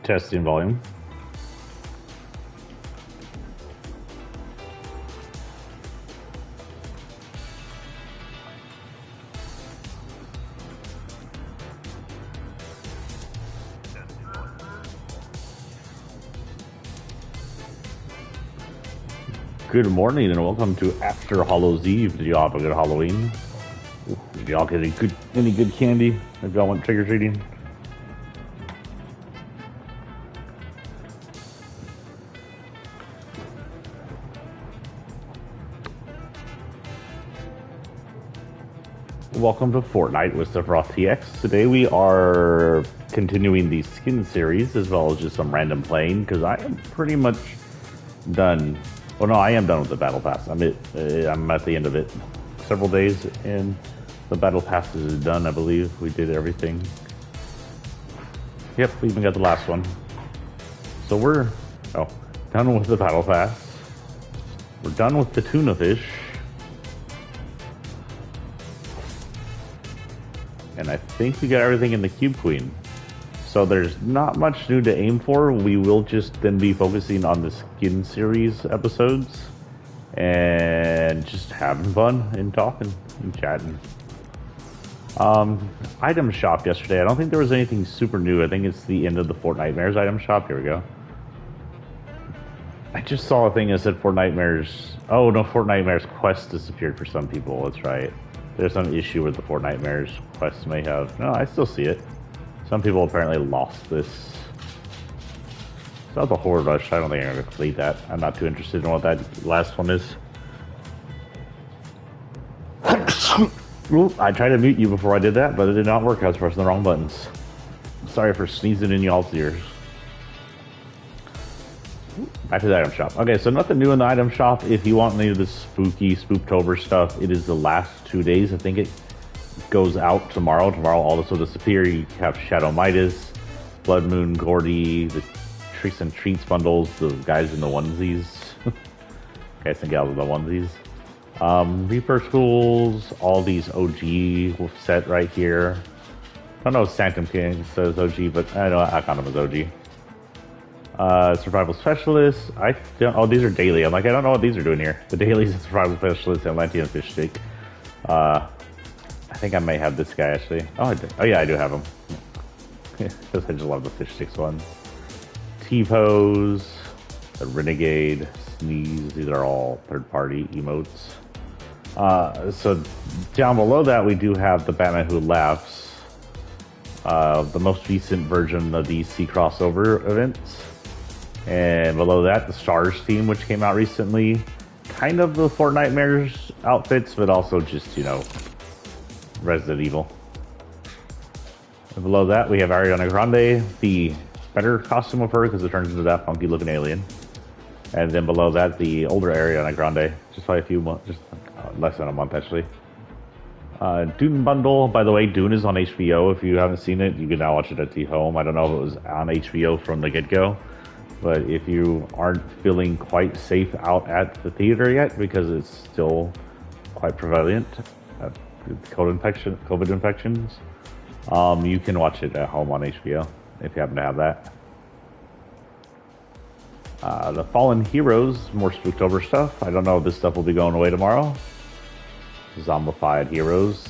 Testing volume. Good morning and welcome to After Hallows Eve. Did y'all have a good Halloween? Did y'all get any good candy if y'all went trick-or-treating? Welcome to Fortnite with Sephiroth TX. Today we are continuing the skin series as well as just some random playing because I am pretty much done. Well, no, I am done with the battle pass. I'm at the end of it. Several days and the battle pass is done. I believe we did everything. Yep, we even got the last one. So we're done with the battle pass. We're done with the tuna fish. And I think we got everything in the Cube Queen. So there's not much new to aim for. We will just then be focusing on the skin series episodes and just having fun and talking and chatting. Item shop yesterday. I don't think there was anything super new. I think it's the end of the Fortnitemares item shop. Here we go. I just saw a thing that said Fortnitemares. Oh no, Fortnitemares quest disappeared for some people. That's right. There's some issue with the Fortnitemares quest may have. No, I still see it. Some people apparently lost this. It's not the Horde Rush. I don't think I'm going to complete that. I'm not too interested in what that last one is. I tried to mute you before I did that, but it did not work. I was pressing the wrong buttons. Sorry for sneezing in y'all's ears. Back to the item shop. Okay, so nothing new in the item shop. If you want any of the spooky Spooktober stuff, it is the last 2 days. I think it goes out tomorrow. Tomorrow all this will disappear. You have Shadow Midas, Blood Moon, Gordy, the Tricks and Treats bundles, the guys in the onesies. Guys and gals in the onesies. Reaper tools, all these OG set right here. I don't know if Sanctum King says OG, but I know I count them as OG. Survival Specialist. These are daily. I'm like, I don't know what these are doing here. The dailies and Survival Specialist, Atlantean Fish Stick. I think I may have this guy actually. Oh yeah, I do have him. Because I just love the fish sticks one. T-Pose, the Renegade, Sneeze. These are all third-party emotes. So down below that, we do have the Batman Who Laughs, the most recent version of these C crossover events. And below that, the Stars theme, which came out recently. Kind of the Fortnitemares outfits, but also just, you know, Resident Evil. And below that, we have Ariana Grande, the better costume of her because it turns into that funky looking alien. And then below that, the older Ariana Grande, just by a few months, just less than a month actually. Dune bundle, by the way, Dune is on HBO. If you haven't seen it, you can now watch it at the home. I don't know if it was on HBO from the get-go, but if you aren't feeling quite safe out at the theater yet, because it's still quite prevalent, COVID infections, you can watch it at home on HBO if you happen to have that. The Fallen Heroes, more Spooktober stuff. I don't know if this stuff will be going away tomorrow. Zombified Heroes.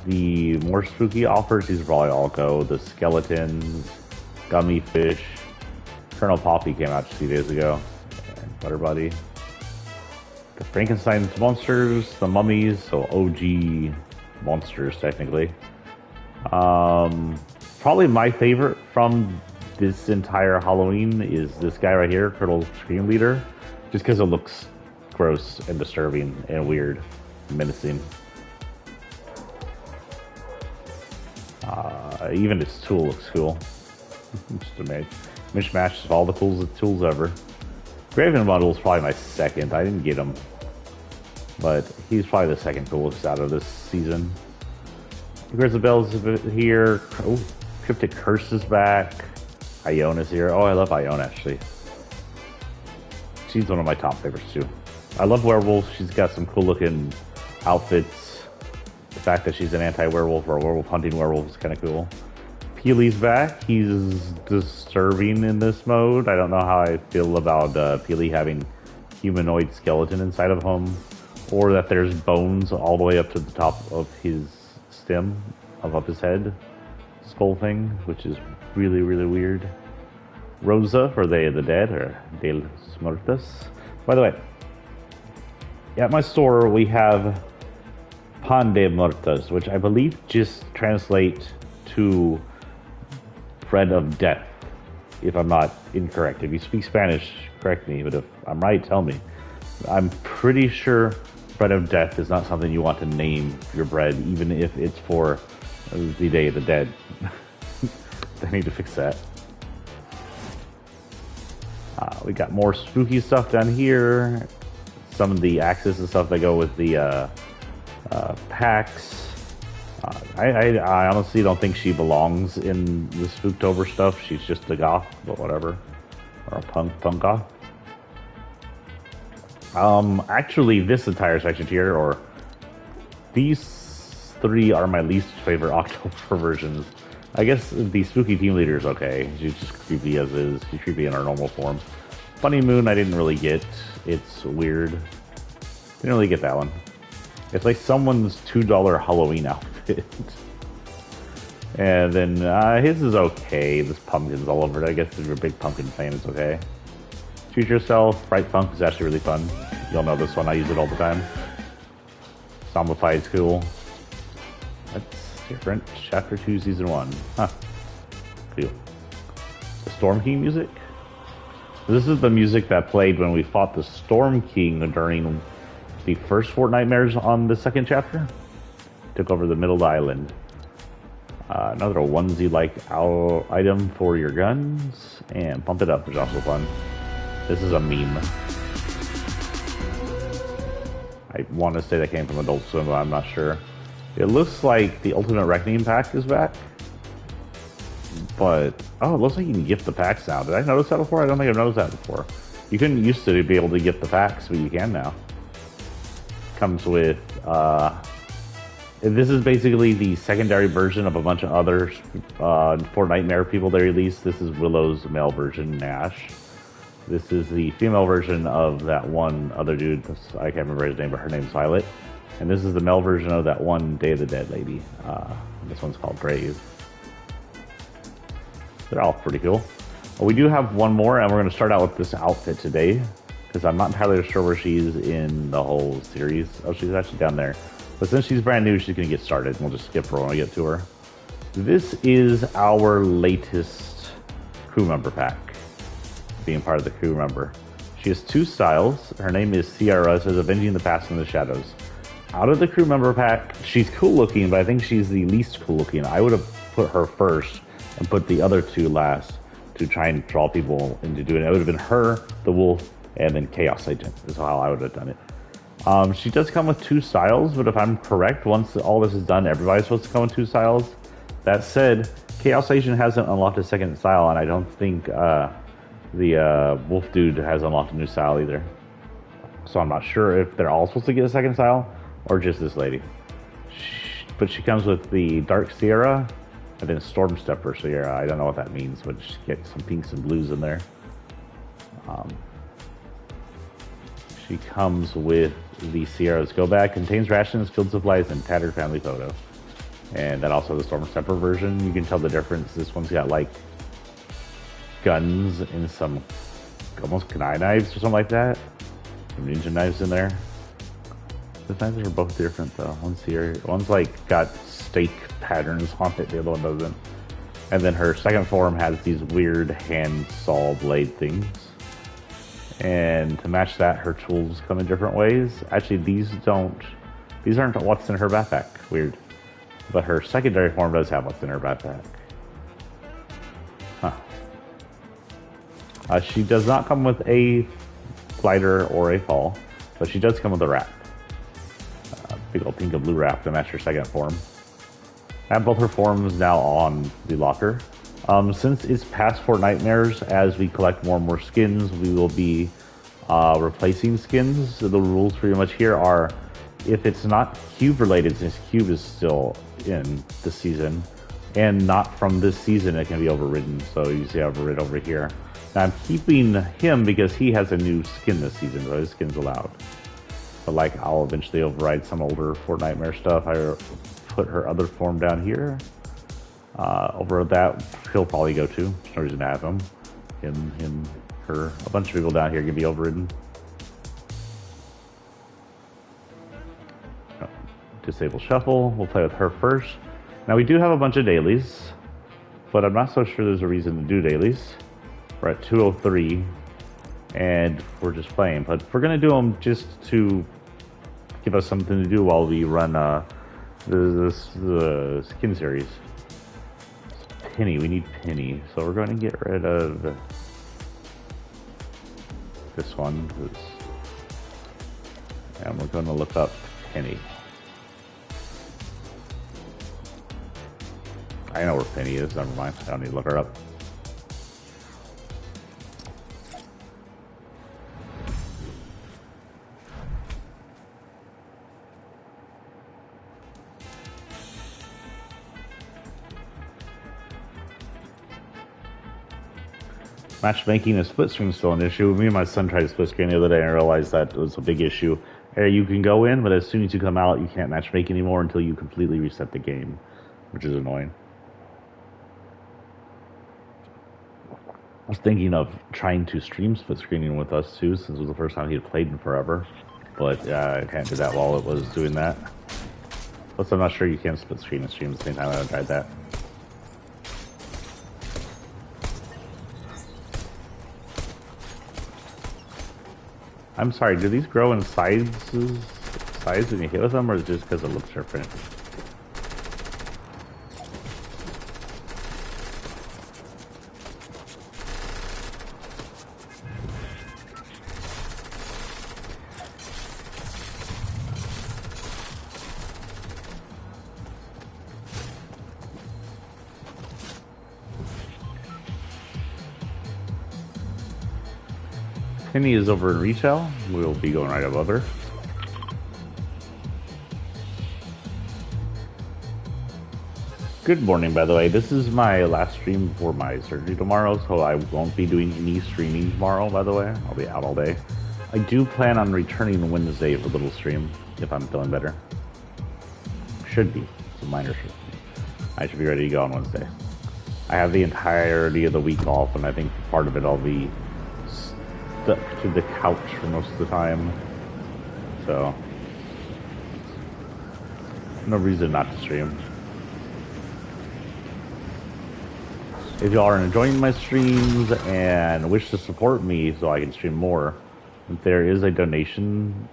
The more spooky offers, these probably all go. The Skeletons, Gummy Fish, Colonel Poppy came out just a few days ago, and Butter Buddy. The Frankenstein's monsters, the mummies, so OG monsters technically. Probably my favorite from this entire Halloween is this guy right here, Turtle Scream Leader, just because it looks gross and disturbing and weird, and menacing. Even its tool looks cool. Just a mishmash of all the coolest tools ever. Graven Bundle is probably my second. I didn't get him, but he's probably the second coolest out of this season. Grisabel's here. Oh, Cryptic Curse is back. Iona's here. Oh, I love Iona actually. She's one of my top favorites too. I love werewolves. She's got some cool looking outfits. The fact that she's an anti-werewolf or a werewolf hunting werewolf is kind of cool. Peely's back. He's disturbing in this mode. I don't know how I feel about Peely having humanoid skeleton inside of him, or that there's bones all the way up to the top of his stem, above his head, skull thing, which is really, really weird. Rosa for Day of the Dead, or De los Muertos. By the way, at my store we have Pan de Muertos, which I believe just translate to bread of death, if I'm not incorrect. If you speak Spanish, correct me, but if I'm right, tell me. I'm pretty sure bread of death is not something you want to name your bread, even if it's for the Day of the Dead. They need to fix that. We got more spooky stuff down here. Some of the axes and stuff that go with the packs. I honestly don't think she belongs in the Spooktober stuff. She's just a goth, but whatever. Or a punk goth. Actually, this entire section here, or these three are my least favorite October versions. I guess the spooky team leader is okay. She's just creepy as is. She's creepy in her normal form. Funny Moon I didn't really get. It's weird. Didn't really get that one. It's like someone's $2 Halloween outfit. And then his is okay. This pumpkin's all over it. I guess if you're a big pumpkin fan, it's okay. Choose Yourself. Fright Punk is actually really fun. You'll know this one. I use it all the time. Zombified's cool. That's different. Chapter 2, Season 1. Huh. Cool. The Storm King music. This is the music that played when we fought the Storm King during the first Fortnitemares on the second chapter. Took over the middle of the island. Another onesie-like item for your guns. And Pump It Up, which is also fun. This is a meme. I want to say that came from Adult Swim, but I'm not sure. It looks like the Ultimate Reckoning pack is back. But, oh, it looks like you can gift the packs now. Did I notice that before? I don't think I've noticed that before. You couldn't used to be able to gift the packs, but you can now. Comes with, this is basically the secondary version of a bunch of other Fortnitemares people they released. This is Willow's male version, Nash. This is the female version of that one other dude. I can't remember his name, but her name's Violet. And this is the male version of that one Day of the Dead lady. This one's called Grave. They're all pretty cool. Well, we do have one more, and we're going to start out with this outfit today, because I'm not entirely sure where she's in the whole series. Oh, she's actually down there. But since she's brand new, she's going to get started, and we'll just skip her when we get to her. This is our latest crew member pack, being part of the crew member. She has two styles. Her name is Sierra. It says Avenging the Past in the Shadows. Out of the crew member pack, she's cool looking, but I think she's the least cool looking. I would have put her first and put the other two last to try and draw people into doing it. It would have been her, the wolf, and then Chaos Agent is how I would have done it. She does come with two styles, but if I'm correct, once all this is done, everybody's supposed to come with two styles. That said, Chaos Agent hasn't unlocked a second style, and I don't think the wolf dude has unlocked a new style either. So I'm not sure if they're all supposed to get a second style, or just this lady. But she comes with the Dark Sierra, and then Storm Stepper Sierra. I don't know what that means, but just get some pinks and blues in there. She comes with the Sierra's Go Bag, contains rations, field supplies, and tattered family photo. And then also the Storm Stepper version. You can tell the difference. This one's got like guns and some almost kunai knives or something like that. Some ninja knives in there. The knives are both different though. One's here, one's like got stake patterns on it, the other one doesn't. And then her second form has these weird hand saw blade things. And to match that, her tools come in different ways. Actually, these aren't what's in her backpack. Weird. But her secondary form does have what's in her backpack. Huh. She does not come with a glider or a fall, but she does come with a wrap. Big old pink and blue wrap to match her second form. I have both her forms now on the locker. Since it's past Fortnitemares, as we collect more and more skins, we will be replacing skins. So the rules pretty much here are if it's not cube related, since cube is still in the season, and not from this season, it can be overridden. So you see overrid over here. Now I'm keeping him because he has a new skin this season, so his skin's allowed. But like, I'll eventually override some older Fortnite stuff. I put her other form down here. Over that, he'll probably go to. There's no reason to have him. Him, her. A bunch of people down here can be overridden. Disable shuffle. We'll play with her first. Now we do have a bunch of dailies, but I'm not so sure there's a reason to do dailies. We're at 203, and we're just playing. But we're gonna do them just to give us something to do while we run the skin series. Penny, we need Penny, so we're going to get rid of this one, and we're going to look up Penny. I know where Penny is, never mind, I don't need to look her up. Matchmaking and split screen is still an issue. Me and my son tried to split screen the other day and I realized that was a big issue. You can go in, but as soon as you come out, you can't matchmake anymore until you completely reset the game, which is annoying. I was thinking of trying to stream split screening with us too, since it was the first time he had played in forever, but I can't do that while it was doing that. Plus, I'm not sure you can split screen and stream at the same time. I haven't tried that. I'm sorry, do these grow in size when you hit with them, or is it just because it looks different? Penny is over in retail. We'll be going right above her. Good morning, by the way. This is my last stream before my surgery tomorrow, so I won't be doing any streaming tomorrow, by the way. I'll be out all day. I do plan on returning Wednesday for a little stream, if I'm feeling better. Should be. It's a minor stream. I should be ready to go on Wednesday. I have the entirety of the week off, and I think part of it I'll be stuck to the couch for most of the time. So, no reason not to stream. If y'all are enjoying my streams and wish to support me so I can stream more, there is a donation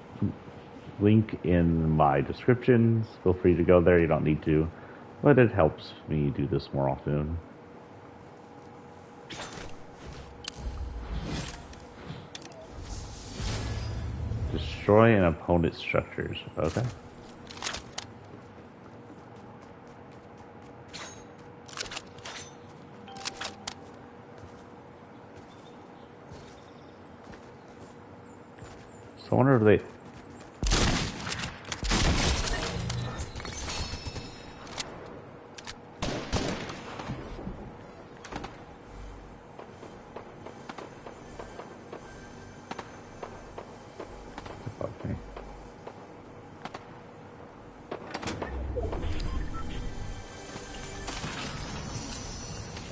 link in my descriptions. Feel free to go there. You don't need to, but it helps me do this more often. Destroy an opponent's structures. Okay. So I wonder if they...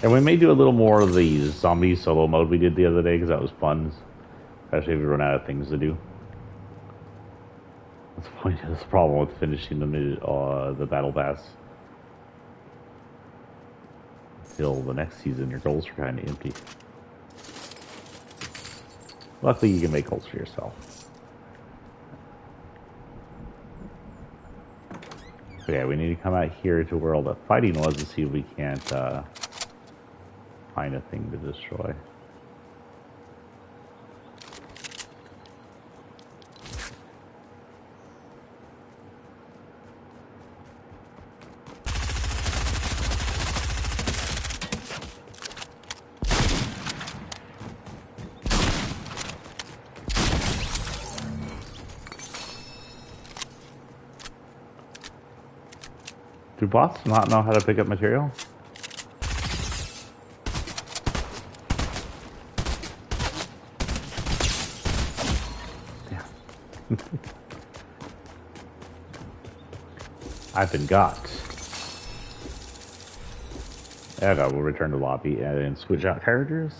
And we may do a little more of the zombie solo mode we did the other day, because that was fun. Especially if we run out of things to do. That's the point. That's the problem with finishing the battle pass. Until the next season, your goals are kind of empty. Luckily, you can make goals for yourself. Okay, we need to come out here to where all the fighting was to see if we can't find a thing to destroy. Do bots not know how to pick up material? Yeah. I've been got. And we'll return to lobby and switch out characters.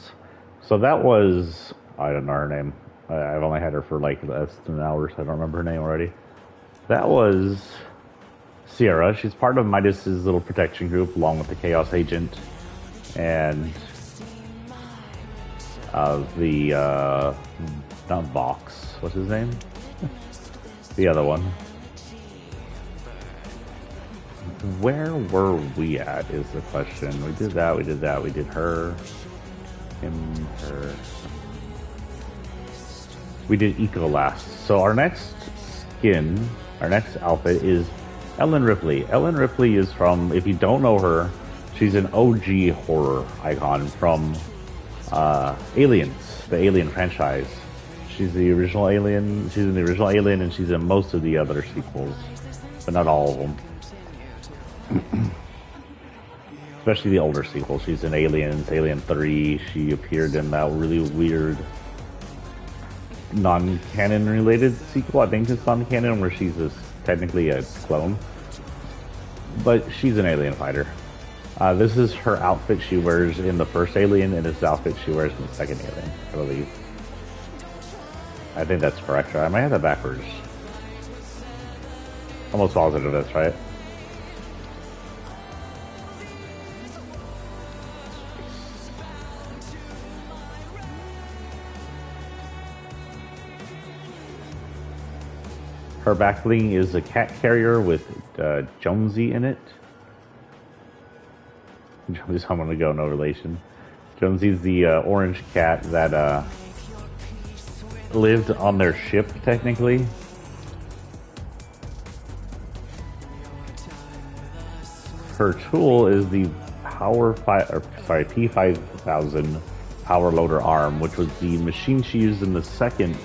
So that was, I don't know her name. I've only had her for like less than an hour, so I don't remember her name already. That was Sierra. She's part of Midas's little protection group, along with the Chaos Agent and the not Vox. What's his name? The other one. Where were we at is the question. We did that, we did that, we did her, him, her. We did Eco last. So our next skin, our next outfit is Ellen Ripley. Ellen Ripley is from, if you don't know her, she's an OG horror icon from Aliens, the Alien franchise. She's the original Alien, she's in the original Alien, and she's in most of the other sequels, but not all of them. Especially the older sequels. She's in Aliens, Alien 3. She appeared in that really weird non-canon related sequel. I think it's non-canon, where she's technically a clone. But she's an alien fighter. This is her outfit she wears in the first Alien, and this outfit she wears in the second Alien, I believe. I think that's correct. I might have that backwards. Almost positive that's right. Her back bling is a cat carrier with Jonesy in it. Jonesy's I'm gonna go, no relation. Jonesy's the orange cat that lived on their ship, technically. Her tool is the P5000 power loader arm, which was the machine she used in the second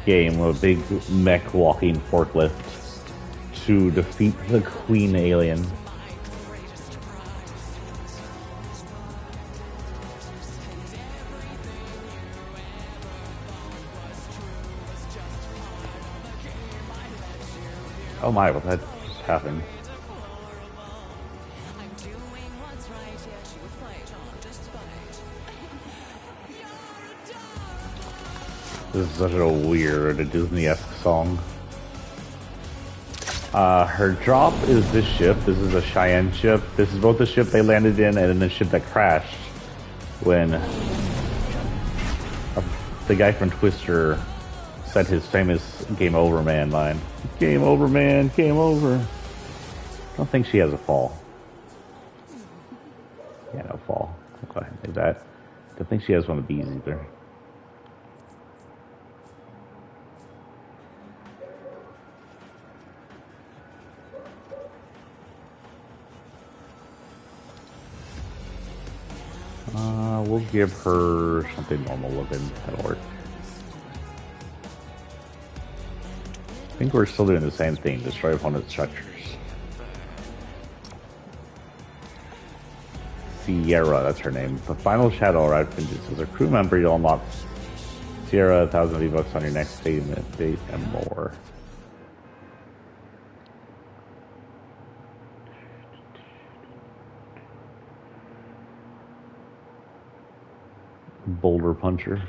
game, a big mech walking forklift to defeat the Queen Alien. Oh my, what that just happened? This is such a weird Disney-esque song. Her drop is this ship. This is a Cheyenne ship. This is both the ship they landed in and then the ship that crashed when the guy from Twister said his famous "Game Over, Man" line. Game over, man. Game over. I don't think she has a fall. Yeah, no fall. I'll go ahead and say that. I don't think she has one of these either. We'll give her something normal looking. That'll work. I think we're still doing the same thing. Destroy opponent structures. Sierra, that's her name. The final shadow arrived as a crew member. You'll unlock Sierra, 1,000 V-Bucks on your next payment date and more. Boulder puncher.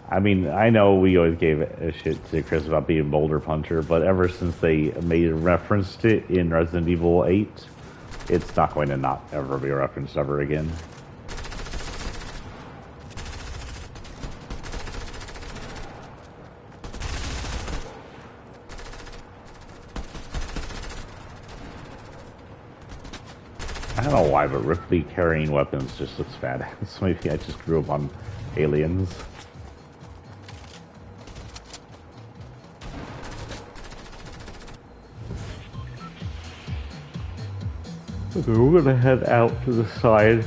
I mean, I know we always gave a shit to Chris about being Boulder puncher, but ever since they made a reference to it in Resident Evil 8, it's not going to not ever be referenced ever again. I don't know why, but Ripley carrying weapons just looks badass. Maybe I just grew up on Aliens. Okay, we're gonna head out to the side,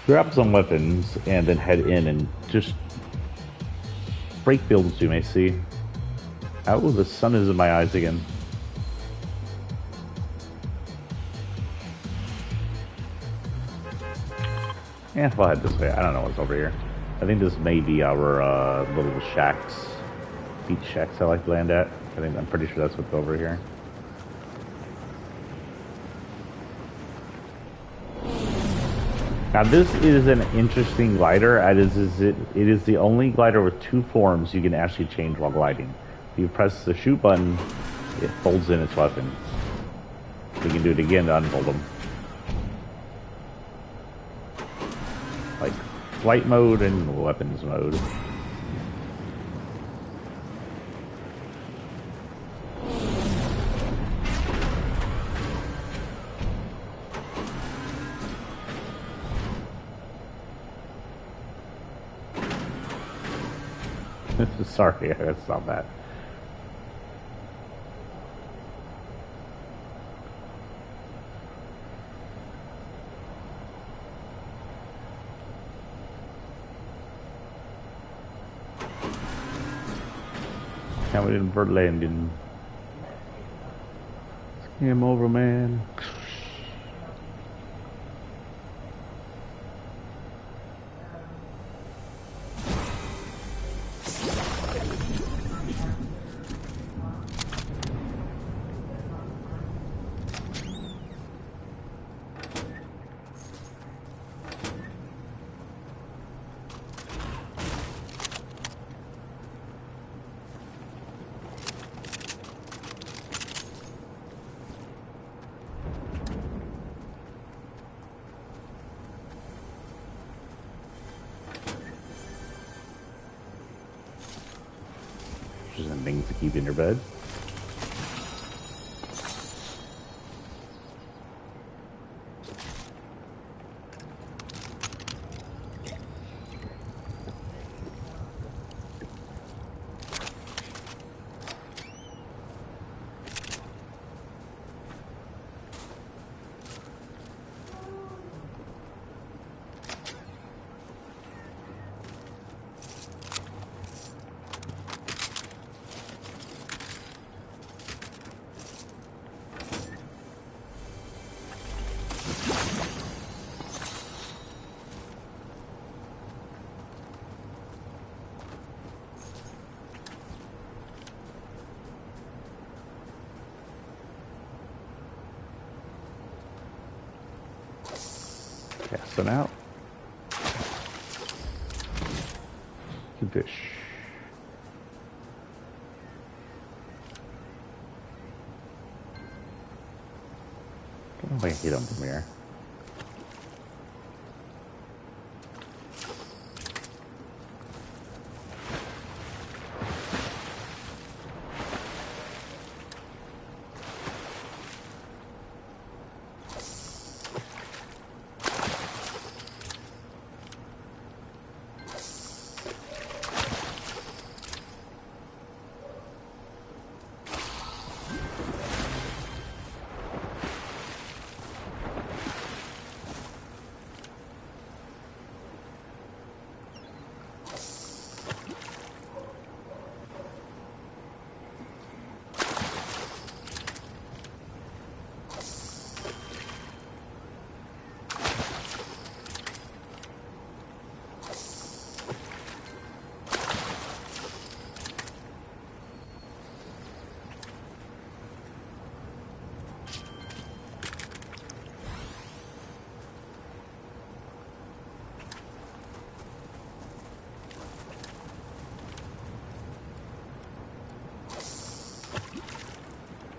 grab some weapons, and then head in and just break buildings you may see. Oh, the sun is in my eyes again. Yeah, we'll head this way. I don't know what's over here. I think this may be our little shacks. Beach shacks I like to land at. I'm pretty sure that's what's over here. Now this is an interesting glider. It is the only glider with two forms you can actually change while gliding. If you press the shoot button, it folds in its weapons. We can do it again to unfold them. Like flight mode and weapons mode. Sorry, that's not bad. Can't wait for landing. Game over, man. Some things to keep in your bed. Casting out. Good fish. I don't know if I can hit him from here.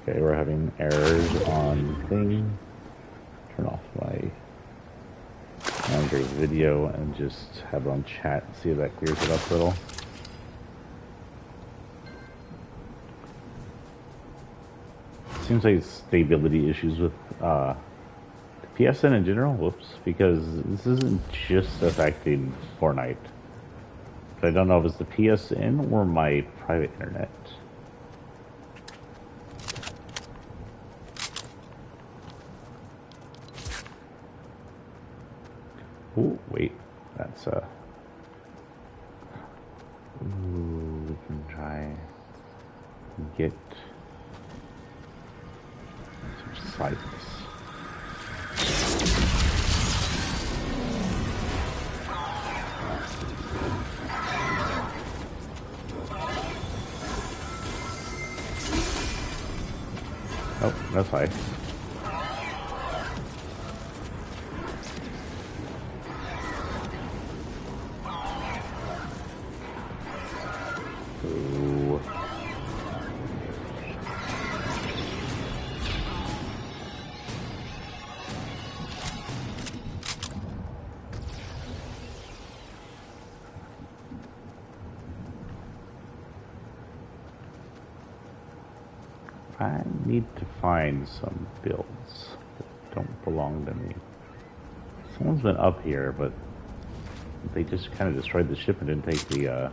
Okay, we're having errors on thing. Turn off my Android video and just have it on chat and see if that clears it up a little. Seems like stability issues with PSN in general. Whoops, because this isn't just affecting Fortnite. But I don't know if it's the PSN or my private internet. Oh, wait, that's ooh, we can try. get some sights. Oh, that's fine. Ooh. I need to find some builds that don't belong to me. Someone's been up here, but they just kind of destroyed the ship and didn't take the,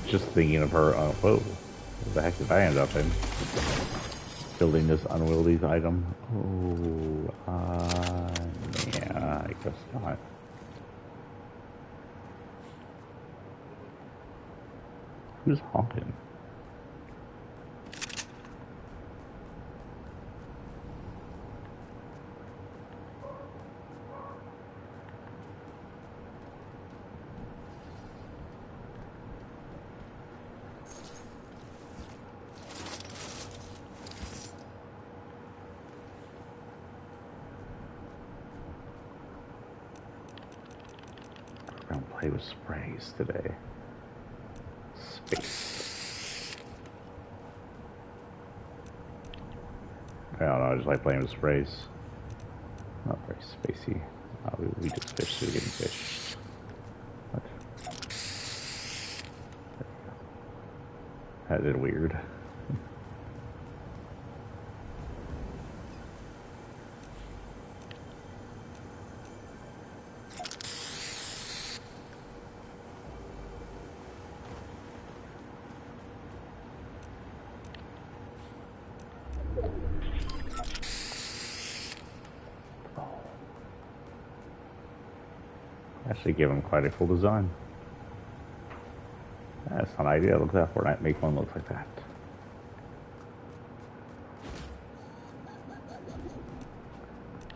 just thinking of her, whoa, what the heck did I end up in? Building this unwieldy item. Oh, yeah, I guess not. Who's honking? Play with sprays today. Space. I don't know, I just like playing with sprays. Not very spacey. We just fish, so we getting fish. What? That did weird. Actually give him quite a cool design. That's not an idea. Look at that Fortnite. Make one look like that.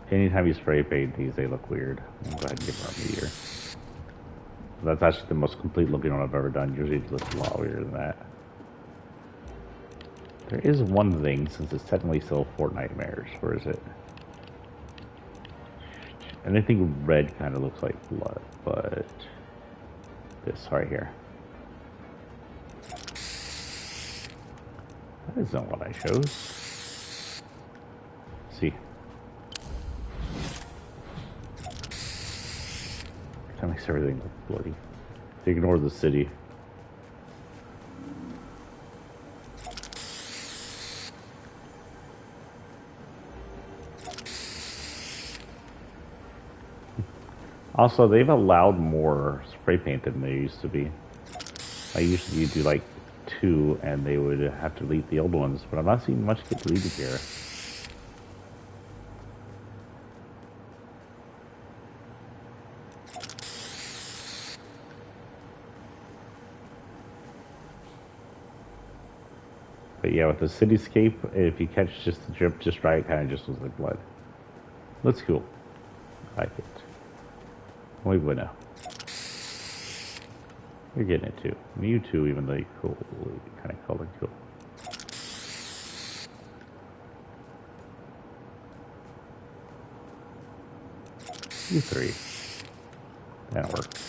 Anytime you spray paint these, they look weird. I'll go ahead and give them a meteor. That's actually the most complete looking one I've ever done. Usually it looks a lot weirder than that. There is one thing, since it's technically still Fortnite Mares. Where is it? Anything red kind of looks like blood, but this right here. That isn't what I chose. See. That makes everything look bloody. Ignore the city. Also, they've allowed more spray paint than there used to be. I usually you do like 2 and they would have to delete the old ones, but I'm not seeing much get deleted here. But yeah, with the cityscape, if you catch just the drip just right, it kind of just looks like blood. Looks cool. I like it. Muy bueno. You're getting it too. I mean, you too, even though you cool, kind of colored cool. You 3. That worked.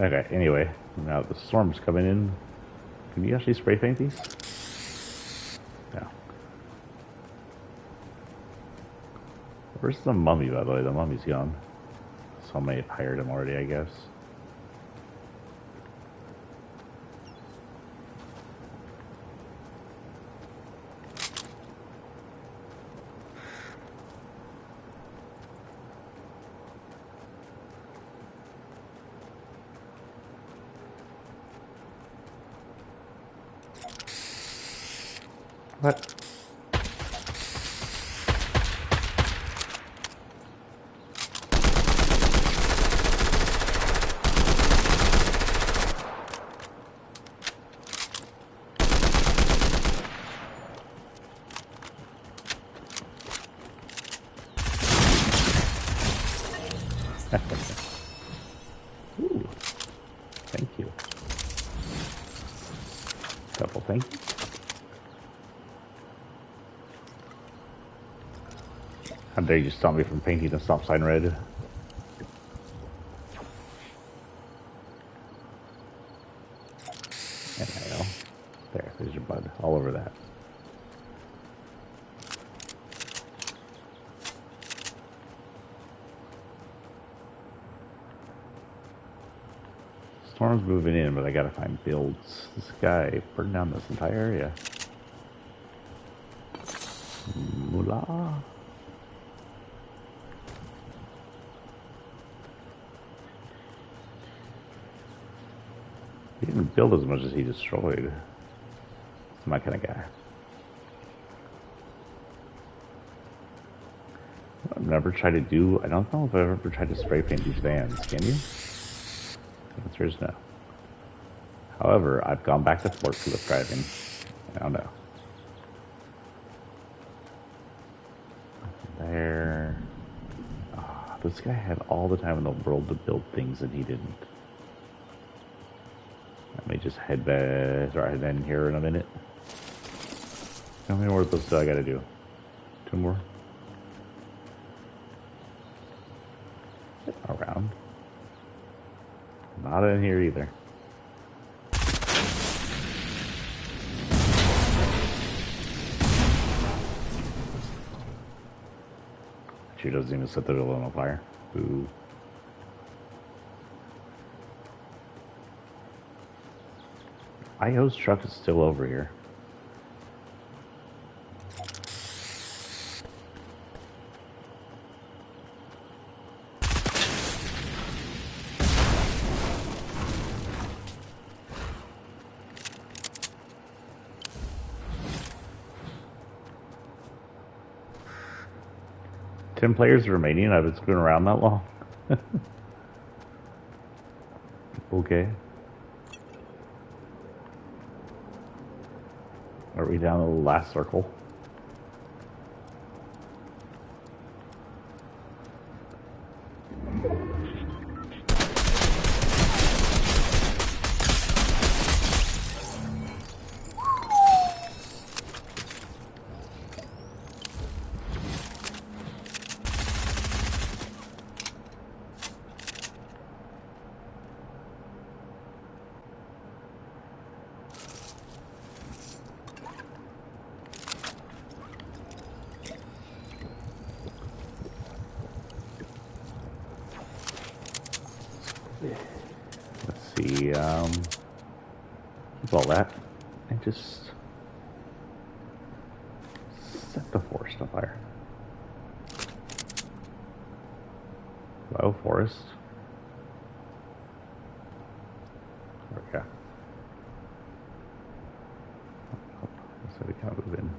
Okay, anyway, now the storm's coming in. Can you actually spray paint these? No. Where's the mummy, by the way? The mummy's gone. Somebody hired him already, I guess. What? Ooh, thank you. Double thank you. How dare you stop me from painting the stop sign red? And there's your bud, all over that. Storm's moving in, but I gotta find builds. This guy burned down this entire area. Moolah. He didn't build as much as he destroyed. He's my kind of guy. I've never tried to do. I don't know if I've ever tried to spray paint these vans. Can you? The answer is no. However, I've gone back to forklift driving. I don't know. There. Oh, this guy had all the time in the world to build things and he didn't. Let me just head back. Start heading in here in a minute. How many more of those do I gotta do? 2 more? Around. Not in here either. She doesn't even set the building on fire. Ooh. IO's truck is still over here. Ten players remaining. I've been screwing around that long. Okay. Are we down to the last circle? Let's see, keep all that and just set the forest on fire. Low forest. There we go. Oh, so we kind of move in.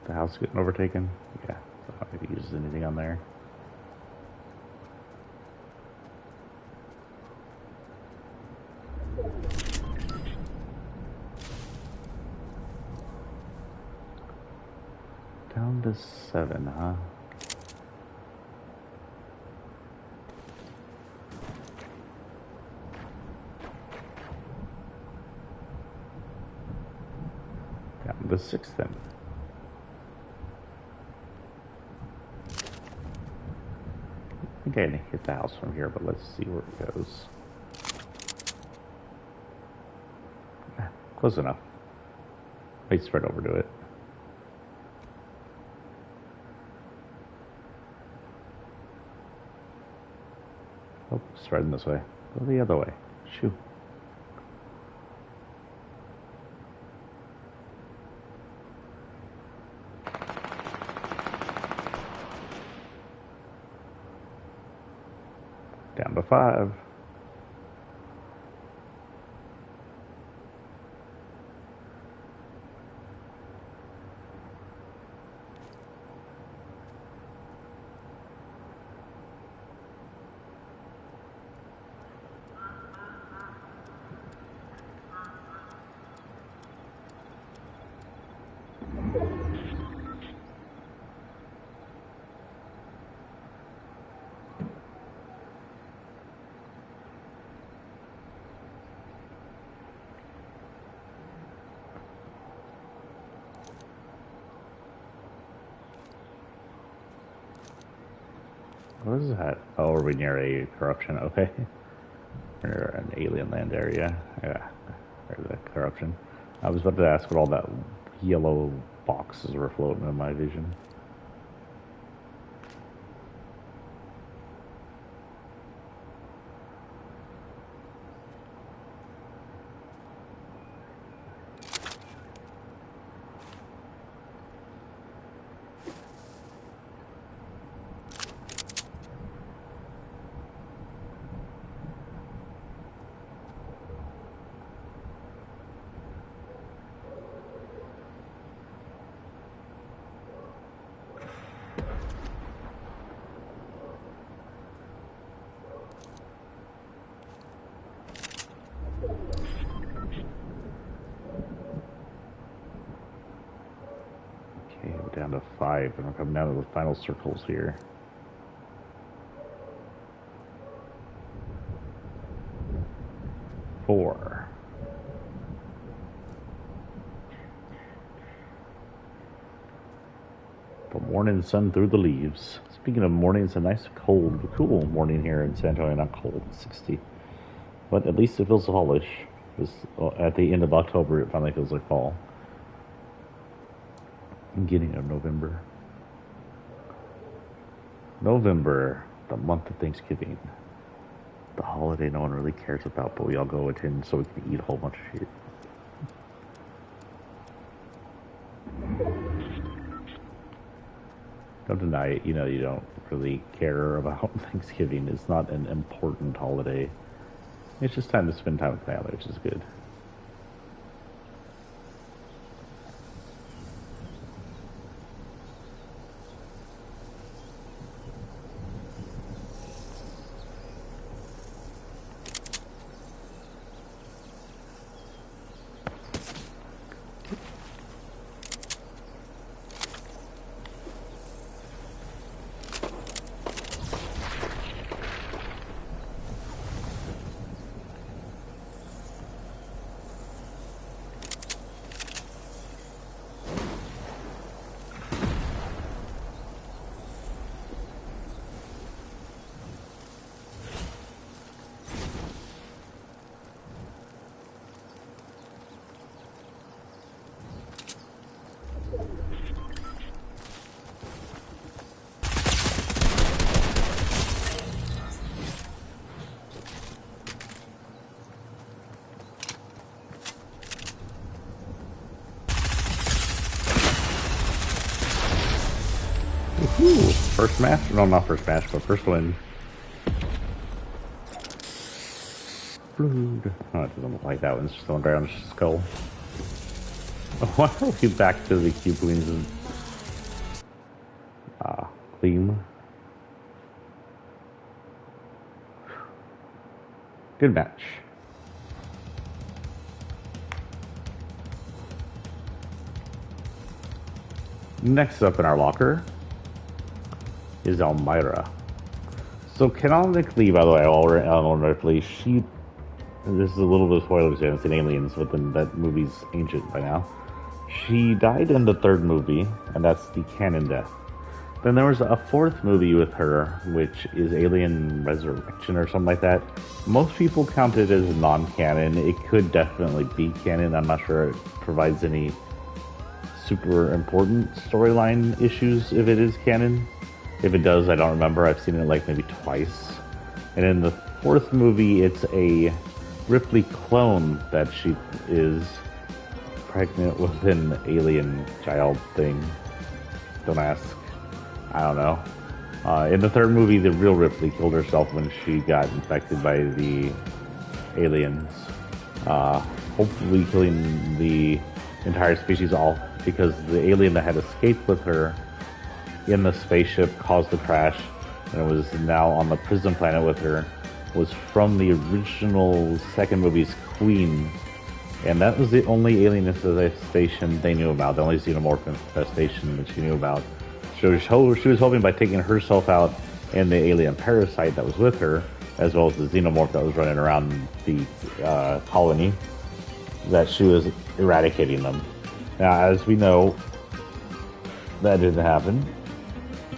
The house getting overtaken? Yeah, so I don't think he uses anything on there. Down to 7, huh? a 6 then. I think I can hit the house from here, but let's see where it goes. Close enough. Wait, spread over to it. Oh, spreading this way. Go the other way. Shoo. Down to 5. What is that? Oh, are we near a corruption? Okay. We're near an alien land area. Yeah, there's that corruption. I was about to ask what all that yellow boxes were floating in my vision. Down to 5, and we're coming down to the final circles here. Four. The morning sun through the leaves. Speaking of morning, it's a nice cool morning here in San Antonio. Not cold, 60. But at least it feels fallish. At the end of October, it finally feels like fall. Beginning of November. November, the month of Thanksgiving. The holiday no one really cares about, but we all go attend so we can eat a whole bunch of shit. Don't deny it, you know you don't really care about Thanksgiving. It's not an important holiday. It's just time to spend time with family, which is good. Ooh, first match? No, not first match, but first win. Blood. Oh, it doesn't look like that one's just on the ground, it's just a skull. Why are we back to the Cube Queens and Gleam? Good match. Next up in our locker is Elmira. So canonically, by the way, while we're on Ripley, this is a little bit of spoilers here, it's in Aliens, but then that movie's ancient by now. She died in the third movie, and that's the canon death. Then there was a fourth movie with her, which is Alien Resurrection or something like that. Most people count it as non-canon. It could definitely be canon. I'm not sure it provides any super important storyline issues if it is canon. If it does, I don't remember. I've seen it like maybe twice. And in the fourth movie, it's a Ripley clone that she is pregnant with an alien child thing. Don't ask. I don't know. In the third movie, the real Ripley killed herself when she got infected by the aliens. Hopefully killing the entire species all because the alien that had escaped with her in the spaceship caused the crash and it was now on the prison planet with her was from the original second movie's Queen. And that was the only alien infestation they knew about, the only xenomorph infestation that she knew about. So she was hoping by taking herself out and the alien parasite that was with her, as well as the xenomorph that was running around the colony, that she was eradicating them. Now, as we know, that didn't happen.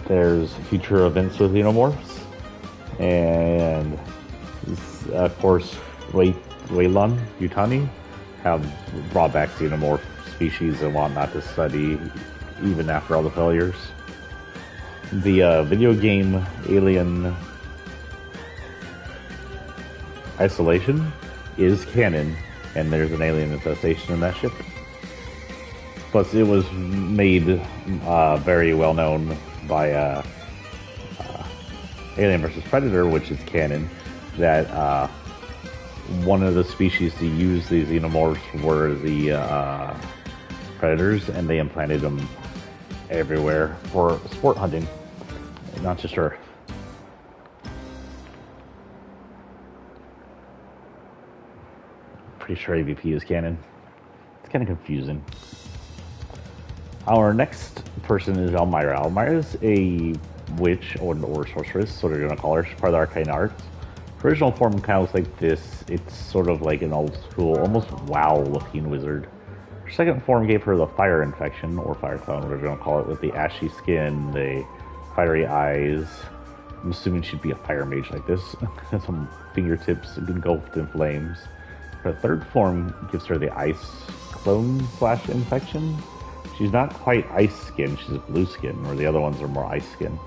There's future events with xenomorphs, and of course, Weyland Yutani have brought back xenomorph species and whatnot to study, even after all the failures. The video game Alien Isolation is canon, and there's an alien infestation in that ship. Plus, it was made very well known by Alien vs. Predator, which is canon, that one of the species to use these xenomorphs were the predators, and they implanted them everywhere for sport hunting, not just Earth. Pretty sure AVP is canon. It's kind of confusing. Our next person is Elmira. Elmira is a witch or sorceress, so they're going to call her. She's part of the arcane arts. Her original form kind of looks like this. It's sort of like an old school, almost WoW-looking wizard. Her second form gave her the fire infection, or fire clone, whatever you want to call it, with the ashy skin, the fiery eyes. I'm assuming she'd be a fire mage like this. Some fingertips engulfed in flames. Her third form gives her the ice clone / infection. She's not quite ice skin, she's blue skin, where the other ones are more ice skin.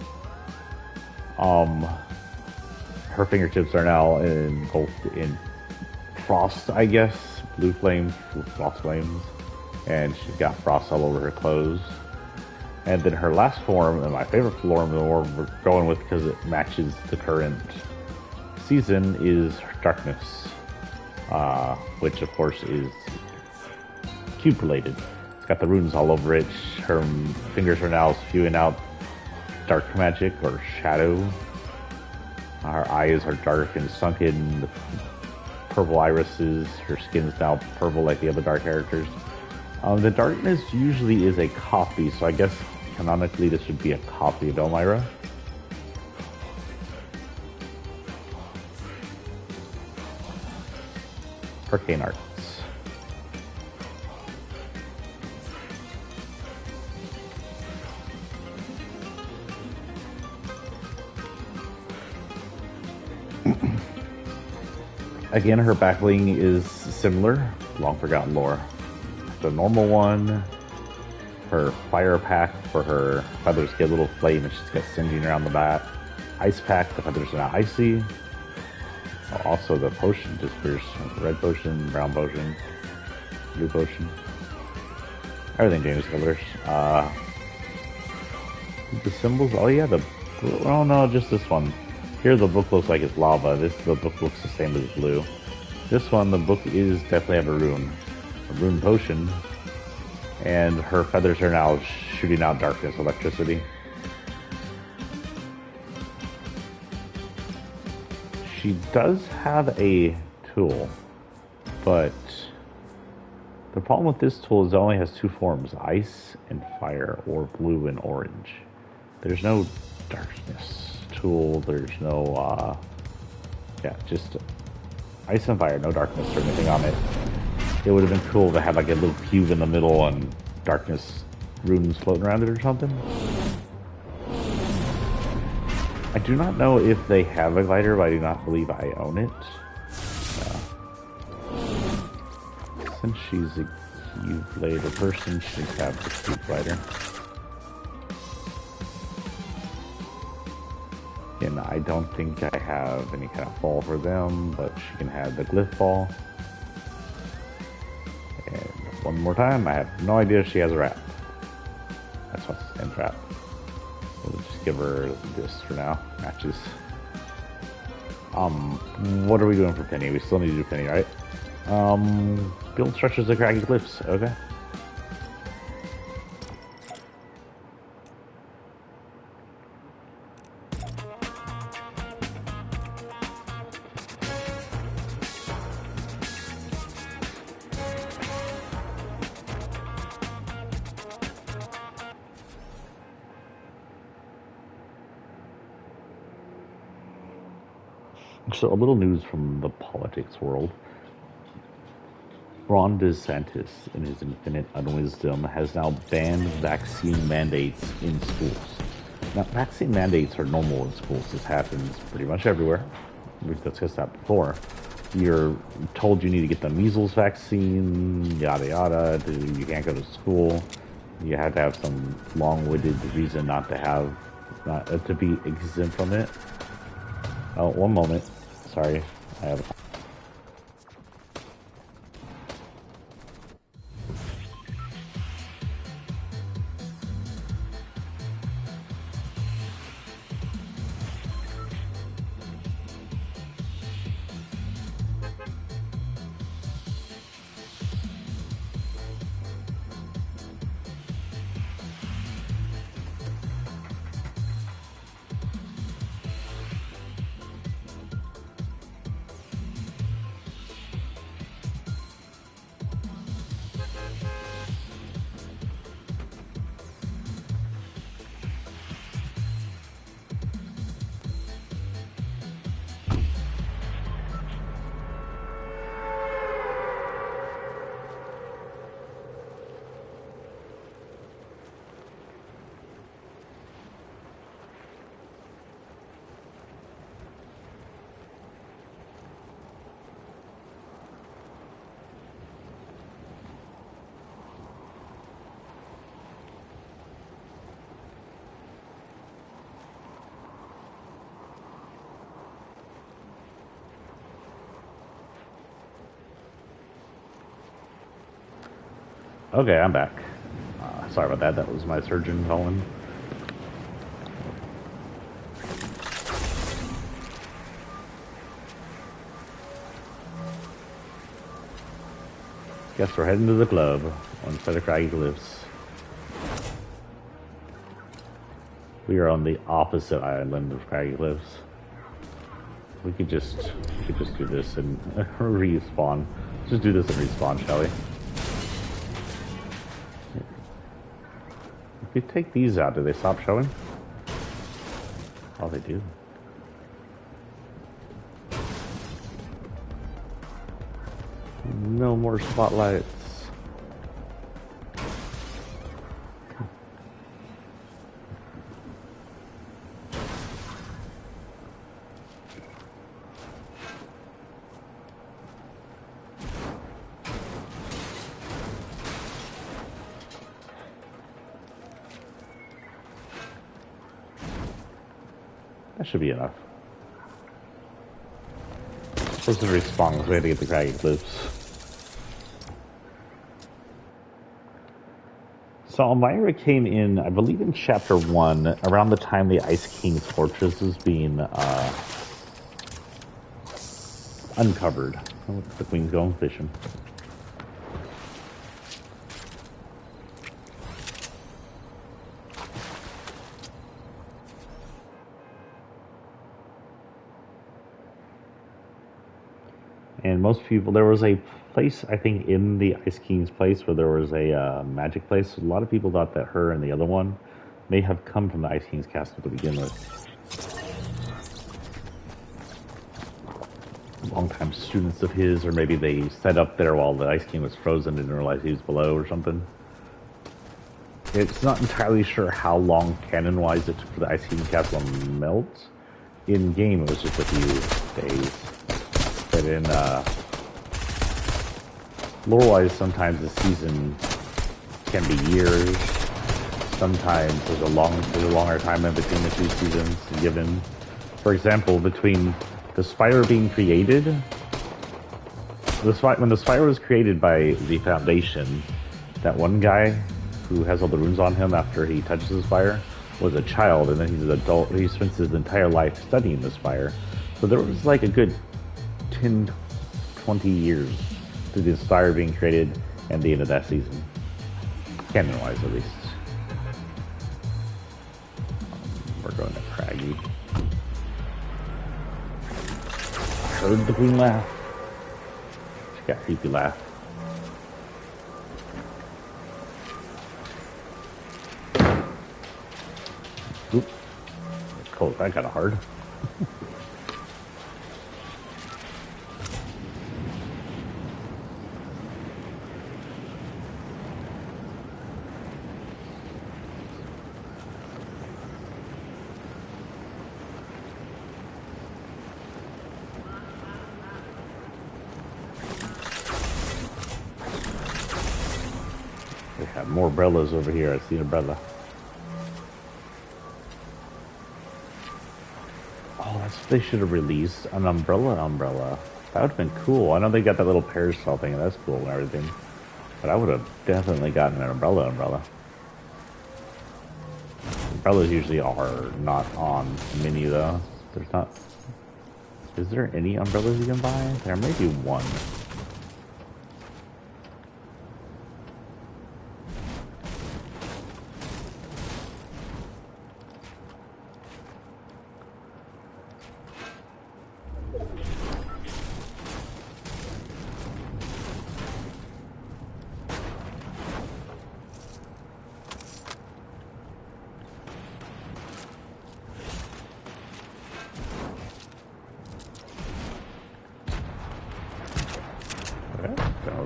Her fingertips are now engulfed in frost, I guess. Blue flames, frost flames. And she's got frost all over her clothes. And then her last form, and my favorite form, the one we're going with because it matches the current season, is darkness. Which of course is cube related. It's got the runes all over it. Her fingers are now spewing out dark magic or shadow. Her eyes are dark and sunken, purple irises. Her skin's now purple like the other dark characters. The darkness usually is a copy, so I guess canonically this would be a copy of Elmira. Arcane Arts. Again, her backbling is similar, long forgotten lore. The normal one, her fire pack for her feathers get a little flame and she's got singeing around the back. Ice pack, the feathers are now icy. Also the potion disappears. Red potion, brown potion, blue potion. Everything changes colors. The symbols, oh yeah, oh no, just this one. Here the book looks like it's lava. The book looks the same as blue. This one, the book is definitely have a rune potion. And her feathers are now shooting out darkness, electricity. She does have a tool, but the problem with this tool is it only has two forms, ice and fire, or blue and orange. There's no darkness tool, there's no, just ice and fire, no darkness or anything on it. It would have been cool to have like a little cube in the middle and darkness runes floating around it or something. I do not know if they have a glider, but I do not believe I own it. Since she's a Keyblade person, she should have the Cube glider. And I don't think I have any kind of ball for them, but she can have the Glyph ball. And one more time, I have no idea if she has a wrap. That's what's the same trap. We'll just give her this for now. Matches. What are we doing for Penny? We still need to do Penny, right? Build structures of craggy glyphs. Okay. So a little news from the politics world. Ron DeSantis, in his infinite unwisdom, has now banned vaccine mandates in schools. Now, vaccine mandates are normal in schools. This happens pretty much everywhere. We've discussed that before. You're told you need to get the measles vaccine, yada yada. You can't go to school. You have to have some long-winded reason not to be exempt from it. Oh, one moment. Sorry, I have. Okay, I'm back. Sorry about that. That was my surgeon calling. Guess we're heading to the club. One set of craggy glyphs. We are on the opposite island of craggy glyphs. We could just do this and respawn. Just do this and respawn, shall we? If we take these out, do they stop showing? Oh, they do. No more spotlights. That should be enough. Supposed to respawn because we had to get the craggy glyphs. So Elmira came in, I believe, in Chapter 1, around the time the Ice King's fortress was being uncovered. Oh, the queen's going fishing. And most people, there was a place, I think, in the Ice King's place where there was a magic place. A lot of people thought that her and the other one may have come from the Ice King's castle to begin with. Longtime students of his, or maybe they set up there while the Ice King was frozen and didn't realize he was below or something. It's not entirely sure how long canon-wise it took for the ice cream castle to melt. In game, it was just a few days. But in lore-wise, sometimes the season can be years. Sometimes there's a longer time in between the two seasons given. For example, between the Spire being created, when the Spire was created by the Foundation, that one guy who has all the runes on him after he touches the Spire was a child, and then he's an adult. He spends his entire life studying the Spire. So there was like a good 10, 20 years to the Spire being created and the end of that season. Canon-wise, at least. We're going to Craggy. Heard the queen laugh. She got creepy laugh. Oop. Cold, that got hard. They have more umbrellas over here. I see an umbrella. Oh, that's what they should have released. An umbrella. That would have been cool. I know they got that little parasol thing, and that's cool and everything. But I would have definitely gotten an umbrella. Umbrellas usually are not on the menu, though. There's not... Is there any umbrellas you can buy? There may be one.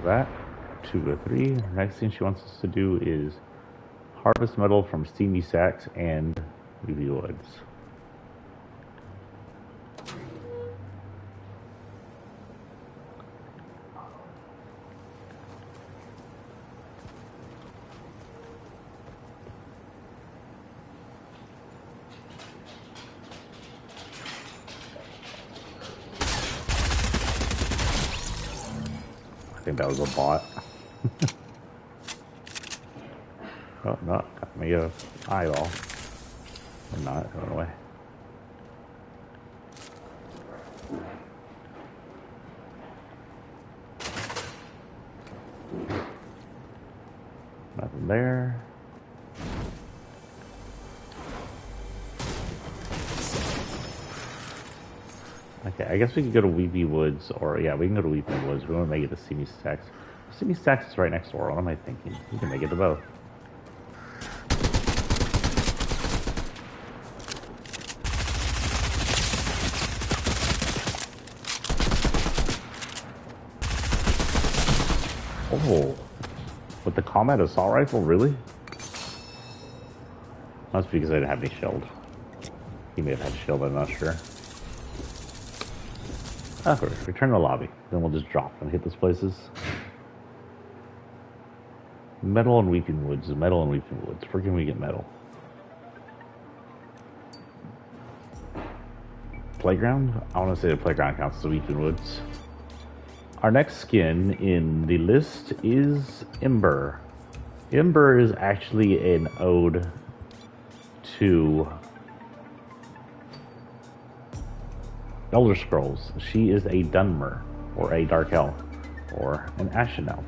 That 2 of 3. The next thing she wants us to do is harvest metal from steamy sacks and UV woods. I think that was a bot. Oh, no, got me a eyeball. Or not, it went away. Nothing there. Okay, I guess we could go to Weepy Woods, or yeah, we can go to Weepy Woods. We want to make it to Steamy Stacks. Steamy Stacks is right next door. What am I thinking? We can make it to both. Oh, with the combat assault rifle, really? That's because I didn't have any shield. He may have had shield, I'm not sure. Okay, return to the lobby. Then we'll just drop and hit those places. Metal and Weeping Woods. Metal and Weeping Woods. Where can we get metal? Playground? I want to say the playground counts as the Weeping Woods. Our next skin in the list is Ember. Ember is actually an ode to Elder Scrolls. She is a Dunmer, or a Dark Elf, or an Ashen Elf.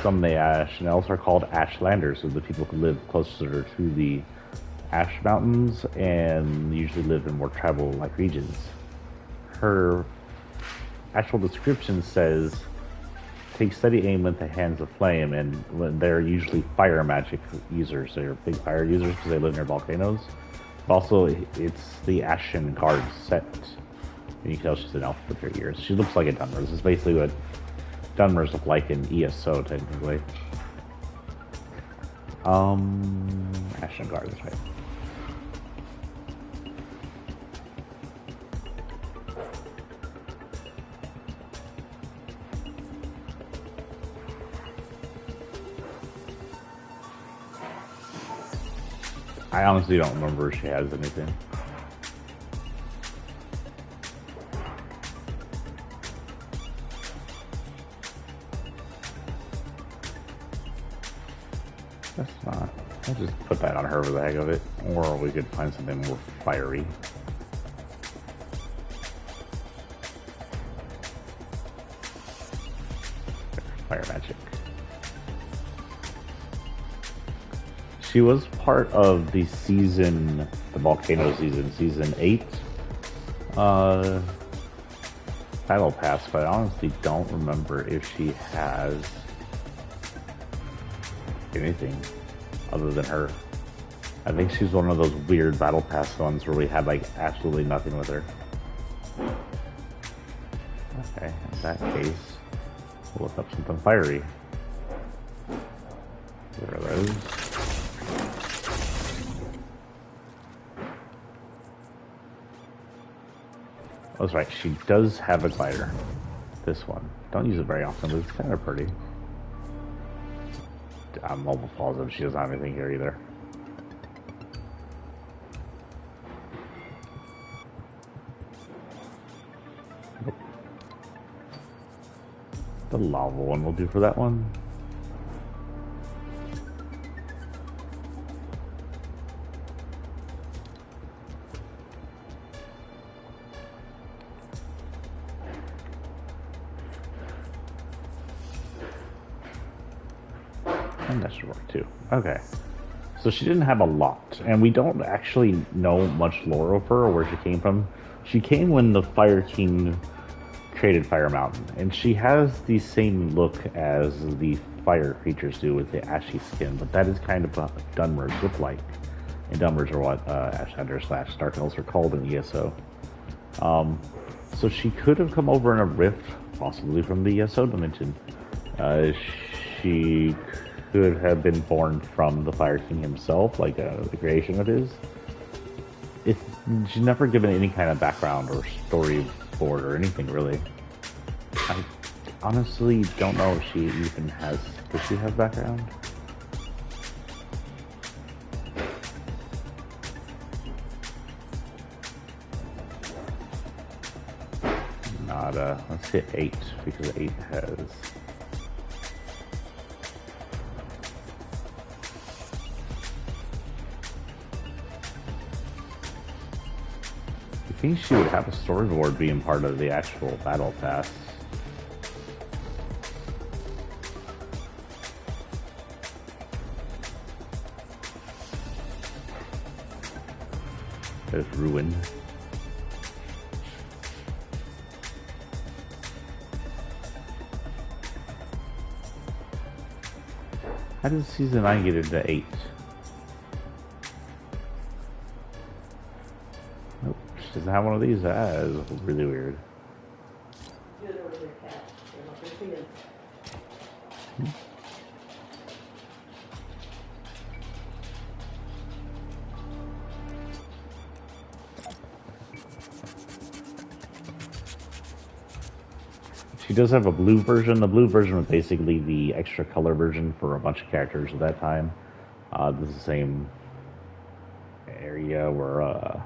Some of the Ashen Elves are called Ashlanders, so the people who live closer to the Ash Mountains and usually live in more tribal-like regions. Her actual description says, take steady aim with the hands of flame, and they're usually fire magic users. They're big fire users because they live near volcanoes. Also, it's the Ashen Guard set. And you can tell she's an elf with her ears. She looks like a Dunmer. This is basically what Dunmers look like in ESO, technically. National Guard, that's right. I honestly don't remember if she has anything. That's not. I'll just put that on her for the heck of it. Or we could find something more fiery. Fire magic. She was part of the season, the volcano season, season 8. Battle Pass, but I honestly don't remember if she has anything other than her. I think she's one of those weird Battle Pass ones where we had like absolutely nothing with her. Okay, in that case, we'll look up something fiery. Where are those? Oh, that's right, she does have a glider. This one. Don't use it very often, but it's kind of pretty. I'm almost positive she doesn't have anything here either. Nope. The lava one will do for that one. And that should work too. Okay. So she didn't have a lot, and we don't actually know much lore of her or where she came from. She came when the Fire King created Fire Mountain, and she has the same look as the fire creatures do with the ashy skin, but that is kind of what Dunmers look like. And Dunmers are what Ashender / Dark Elves are called in ESO. So she could have come over in a rift, possibly from the ESO dimension. She could have been born from the Fire King himself, like the creation of his. She's never given any kind of background or storyboard or anything, really. I honestly don't know if she even has... Does she have background? Nada. Let's hit 8, because 8 has... I think she would have a storyboard being part of the actual battle pass. There's Ruin. How did season 9 get into 8? Doesn't have one of these. That is really weird. She does have a blue version. The blue version was basically the extra color version for a bunch of characters at that time. This is the same area where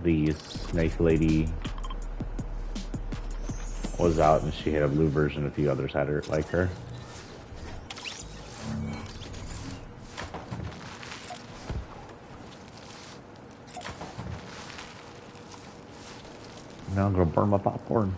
the snake lady was out, and she had a blue version. A few others had her like her. Now I'm gonna burn my popcorn.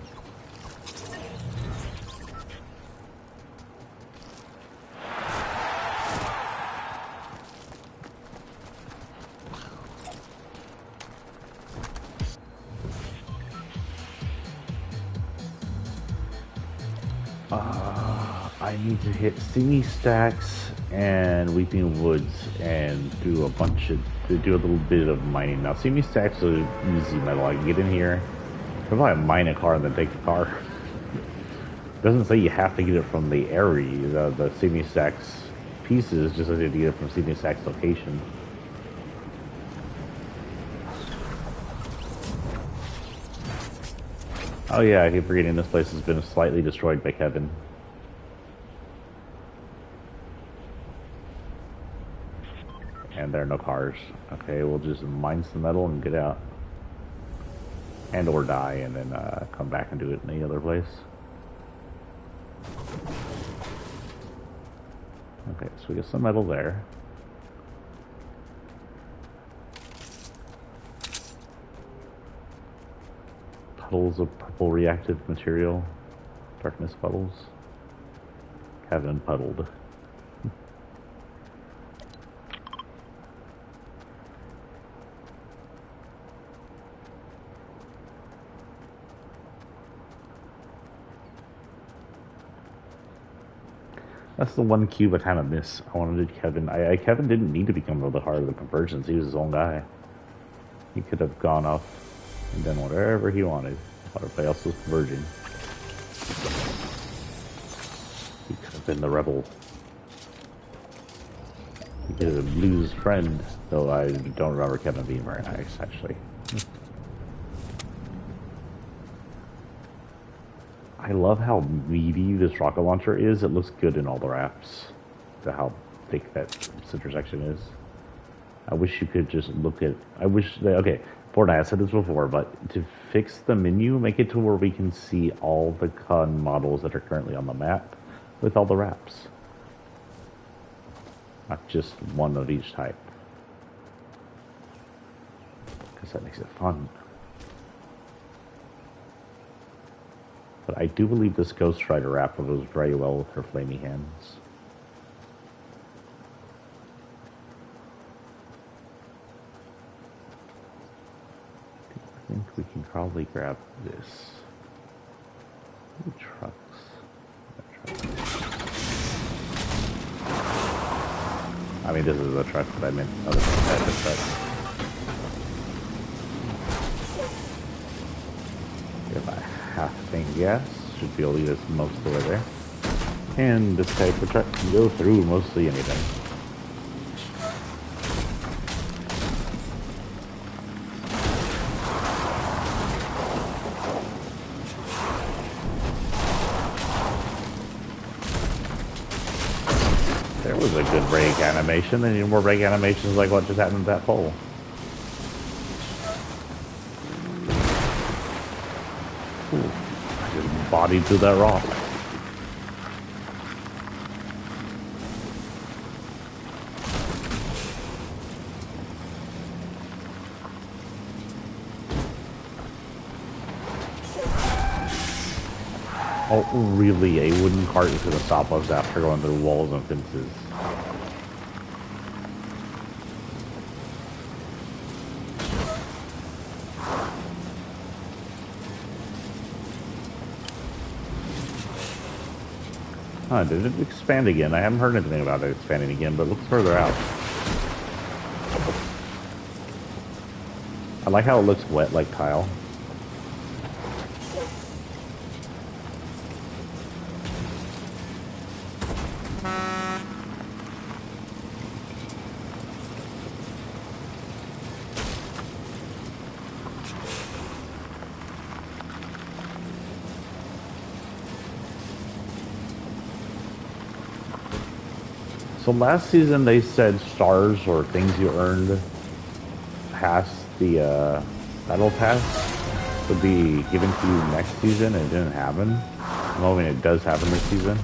I need to hit Thingy Stacks and Weeping Woods and do a little bit of mining. Now, Thingy Stacks are easy metal. I can get in here, probably mine a car and then take the car. It doesn't say you have to get it from the area, the Sydney Stacks pieces, just says you have to get it from Sydney Stacks location. Oh yeah, I keep forgetting this place has been slightly destroyed by Kevin. And there are no cars. Okay, we'll just mine some metal and get out. And or die and then come back and do it in the other place. Okay, so we get some metal there. Puddles of purple reactive material. Darkness puddles. Kevin puddled. That's the one cube I kind of miss. I wanted Kevin. Kevin didn't need to become the heart of the convergence. He was his own guy. He could have gone off and done whatever he wanted while everybody else was converging. He could have been the rebel. He could have been Blue's friend, though I don't remember Kevin being very nice, actually. I love how meaty this rocket launcher is. It looks good in all the wraps. To how thick that center section is. I wish you could just look at. I wish. Okay, Fortnite. I said this before, but to fix the menu, make it to where we can see all the con models that are currently on the map with all the wraps, not just one of each type, because that makes it fun. But I do believe this Ghost Rider wrap goes very well with her flamey hands. I think we can probably grab this. Ooh, trucks. I mean, this is a truck, but I meant other type of truck. If I half tank gas, should be able to get us most of the way there. And this type of truck can go through mostly anything. There was a good brake animation. They need more brake animations like what just happened to that pole. Ooh, I just bodied through that rock. Oh, really? A wooden cart is going to stop us after going through walls and fences. Huh, did it expand again? I haven't heard anything about it expanding again, but it looks further out. I like how it looks wet like tile. So last season they said stars or things you earned past the battle pass would be given to you next season, and it didn't happen. I'm hoping it does happen this season.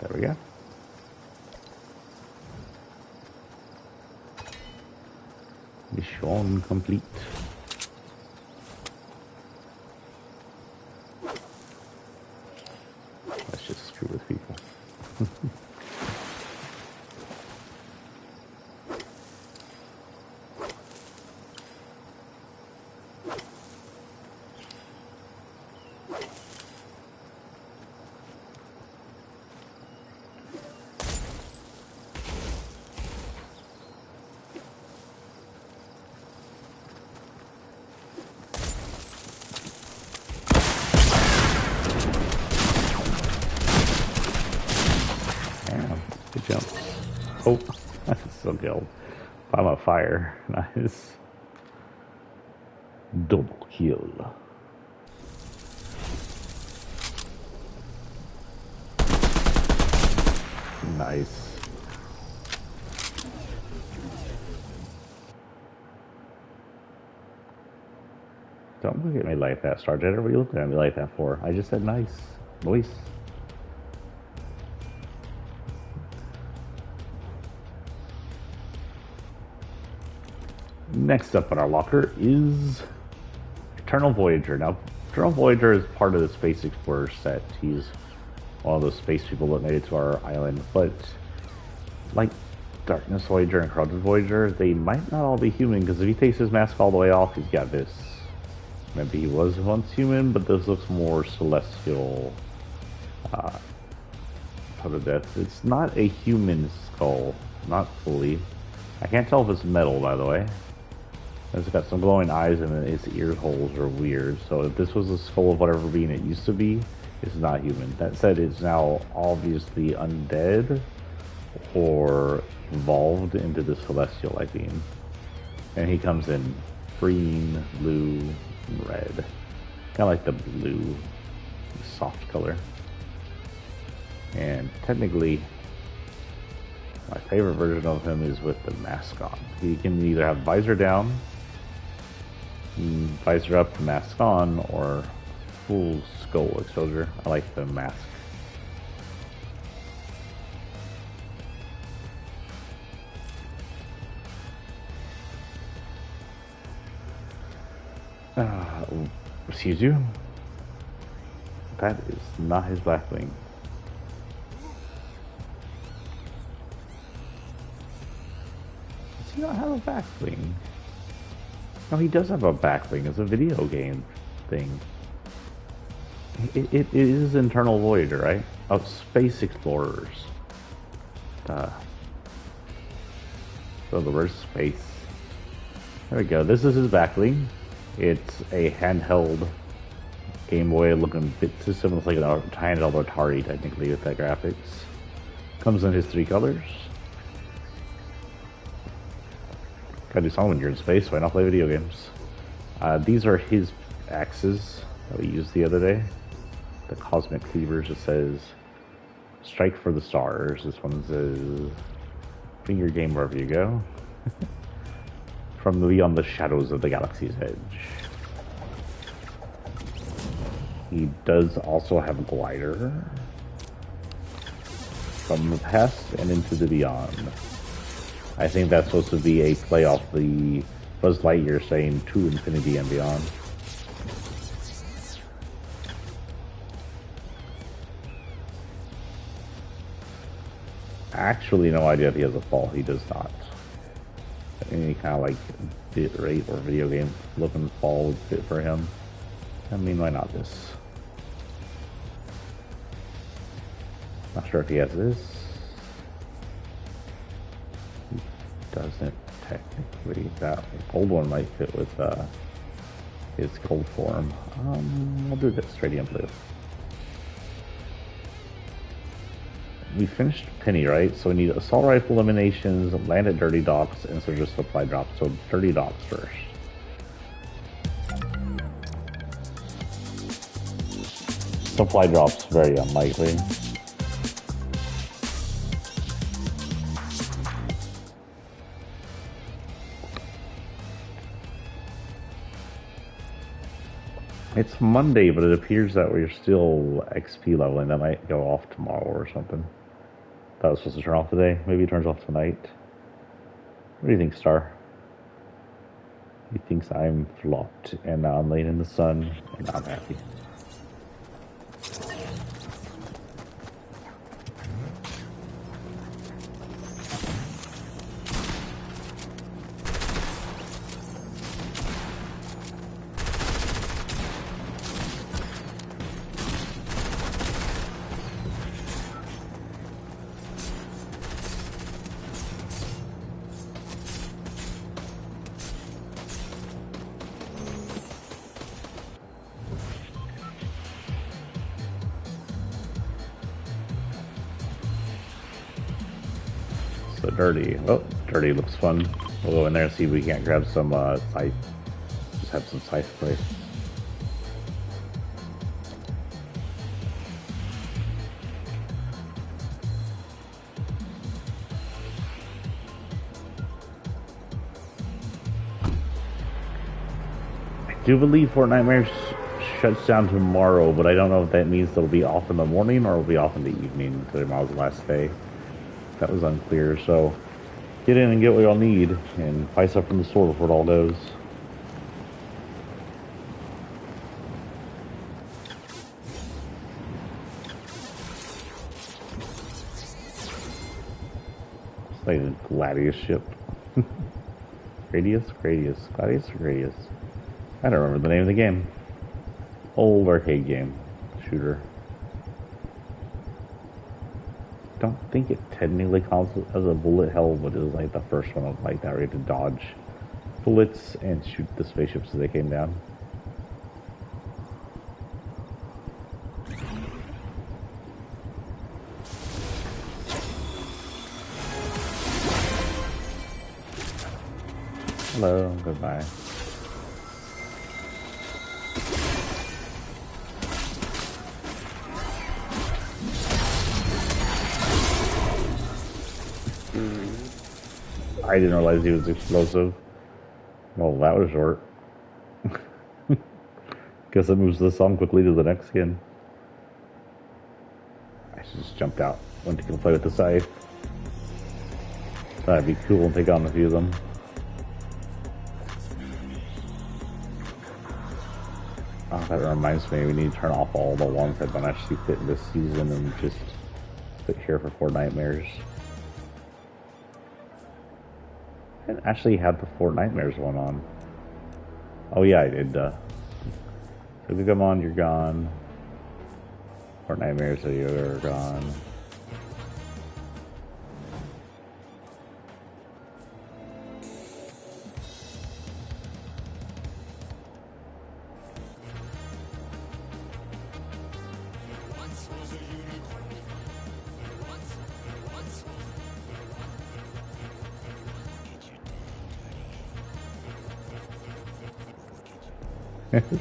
There we go. Mission complete. Let's just screw with people. Good jump. Oh, that's so killed. I'm on fire. Nice. Double kill. Nice. Don't look at me like that, Starjetter. What are you looking at me like that for? I just said nice. Nice. Next up on our locker is Eternal Voyager. Now, Eternal Voyager is part of the Space Explorer set. He's one of those space people that made it to our island. But, like Darkness Voyager and Corrupted Voyager, they might not all be human, because if he takes his mask all the way off, he's got this. Maybe he was once human, but this looks more celestial. Out of death. It's not a human skull. Not fully. I can't tell if it's metal, by the way. It's got some glowing eyes and its ear holes are weird. So if this was the skull of whatever being it used to be, it's not human. That said, it's now obviously undead or evolved into the celestial-like being. And he comes in green, blue, and red. Kind of like the blue, soft color. And technically, my favorite version of him is with the mask on. He can either have visor down, visor up, mask on, or full skull exposure. I like the mask. Excuse you? That is not his black wing. Does he not have a back wing? No, he does have a back wing. It's a video game thing. It is Internal Voyager, right? Oh, Space Explorers. So the word space. There we go. This is his back wing. It's a handheld Game Boy looking bit system. It's like a handheld Atari technically with that graphics. Comes in his 3 colors. Gotta do something when you're in space, why not play video games? These are his axes that we used the other day. The cosmic cleavers. It says strike for the stars. This one says bring your game wherever you go. From beyond the shadows of the galaxy's edge. He does also have a glider. From the past and into the beyond. I think that's supposed to be a play off the Buzz Lightyear saying to infinity and beyond. Actually, no idea if he has a fall. He does not. Any kind of like bit rate or video game looking fall would fit for him. I mean, why not this? Not sure if he has this. He doesn't technically. That gold one might fit with his gold form. I'll do this radiant blue. We finished Penny, right? So we need assault rifle eliminations, land at dirty docks, and so just supply drops. So dirty docks first. Supply drops very unlikely. It's Monday, but it appears that we're still XP leveling. That might go off tomorrow or something. That was supposed to turn off today. Maybe it turns off tonight. What do you think, Star? He thinks I'm flopped, and now I'm laying in the sun, and I'm happy. So dirty. Oh, dirty looks fun. We'll go in there and see if we can't grab some scythe. Just have some scythe play. I do believe Fortnite shuts down tomorrow, but I don't know if that means they'll be off in the morning or it'll be off in the evening. Tomorrow's the last day. That was unclear, so get in and get what y'all need and buy stuff from the store before it all goes. It's like a Gladius ship. Gladius? Gladius or Gradius? I don't remember the name of the game. Old arcade game. Shooter. Don't think it technically counts as a bullet hell, but it was like the first one like that where you had to dodge bullets and shoot the spaceships as they came down. Hello, goodbye. I didn't realize he was explosive. Well, that was short. Guess it moves this on quickly to the next skin. I just jumped out. Went to go play with the scythe. That'd be cool and take on a few of them. Oh, that reminds me, we need to turn off all the ones that don't actually fit in this season and just sit here for 4 nightmares. I didn't actually have the 4 nightmares one on. Oh yeah, I did. So if you come on, you're gone. 4 nightmares, so you're gone.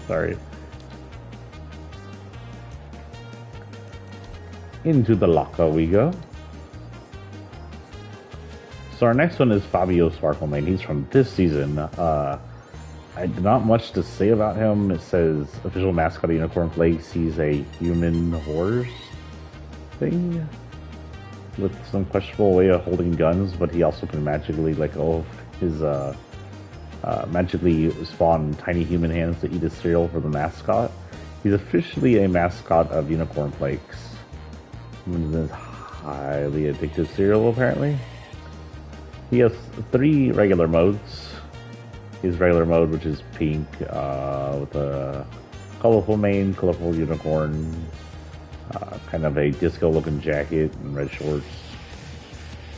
Sorry. Into the locker we go. So our next one is Fabio Sparkle Man. He's from this season. Not much to say about him. It says official mascot of Unicorn Flakes. He's a human horse thing with some questionable way of holding guns, but he also can magically magically spawn tiny human hands to eat his cereal for the mascot. He's officially a mascot of Unicorn Flakes. This highly addictive cereal, apparently. He has 3 regular modes. His regular mode, which is pink, with a colorful mane, colorful unicorn, kind of a disco-looking jacket and red shorts.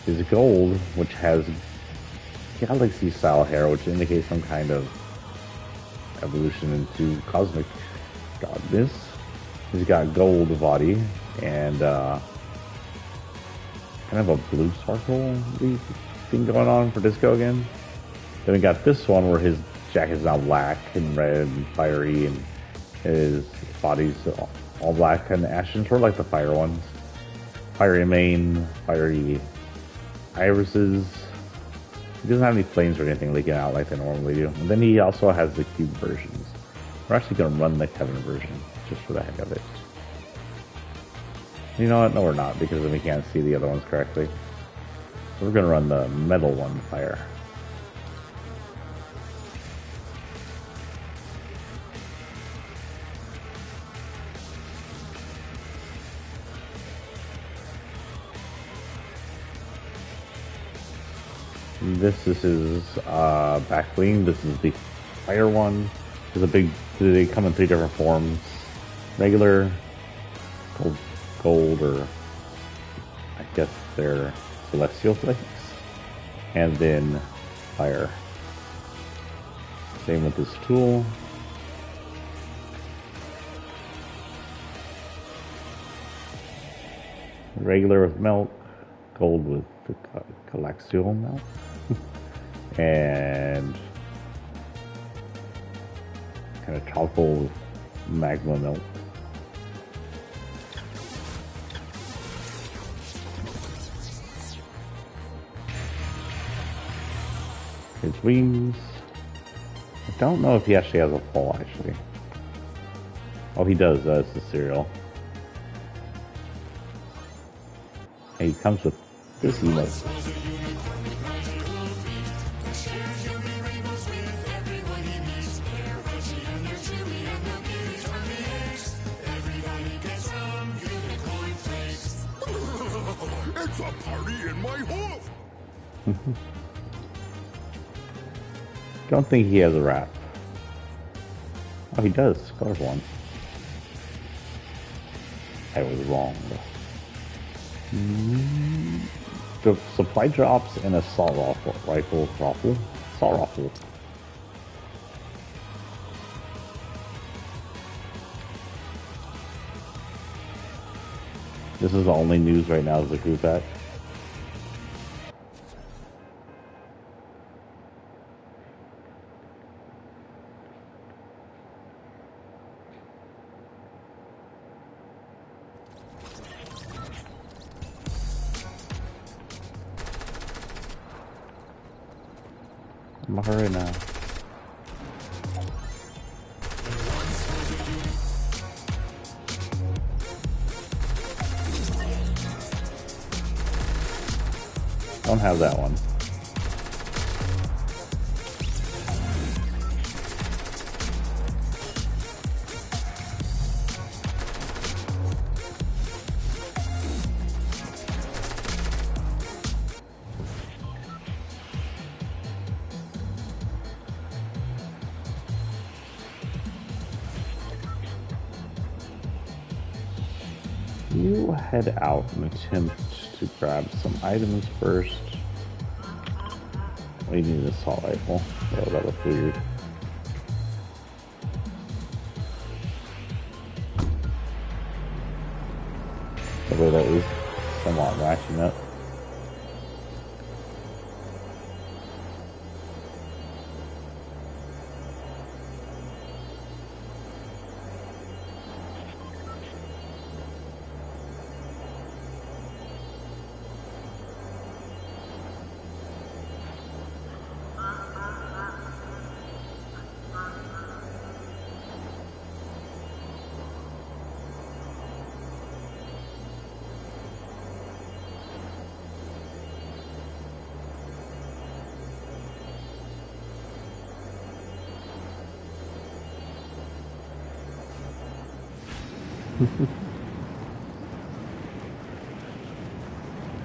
His gold, which has galaxy-style hair, which indicates some kind of evolution into cosmic godness. He's got gold body and kind of a blue sparkle thing going on for disco again. Then we got this one where his jacket's now black and red and fiery, and his body's all black and ashen, sort of like the fire ones. Fiery mane, fiery irises. He doesn't have any flames or anything leaking out like they normally do. And then he also has the cube versions. We're actually going to run the Kevin version, just for the heck of it. You know what? No, we're not, because then we can't see the other ones correctly. So we're going to run the metal one, fire. This is his back wing. This is the fire one. They come in 3 different forms. Regular, gold, or I guess they're celestial flakes. And then fire. Same with this tool. Regular with milk, gold with the Galaxial now. And kind of tropical magma milk. His wings. I don't know if he actually has a fall, actually. Oh, he does. That's the cereal. And he comes with this emote. It's a party in my hoof! Don't think he has a wrap. Oh, he does. Colorful one. I was wrong. The supply drops and assault rifle. Assault rifle. This is the only news right now is the crew pack. I'm hurry now. Don't have that one. You head out and attempt to grab some items first. We need an assault rifle. Yeah, that looks weird. The way that is somewhat matching up.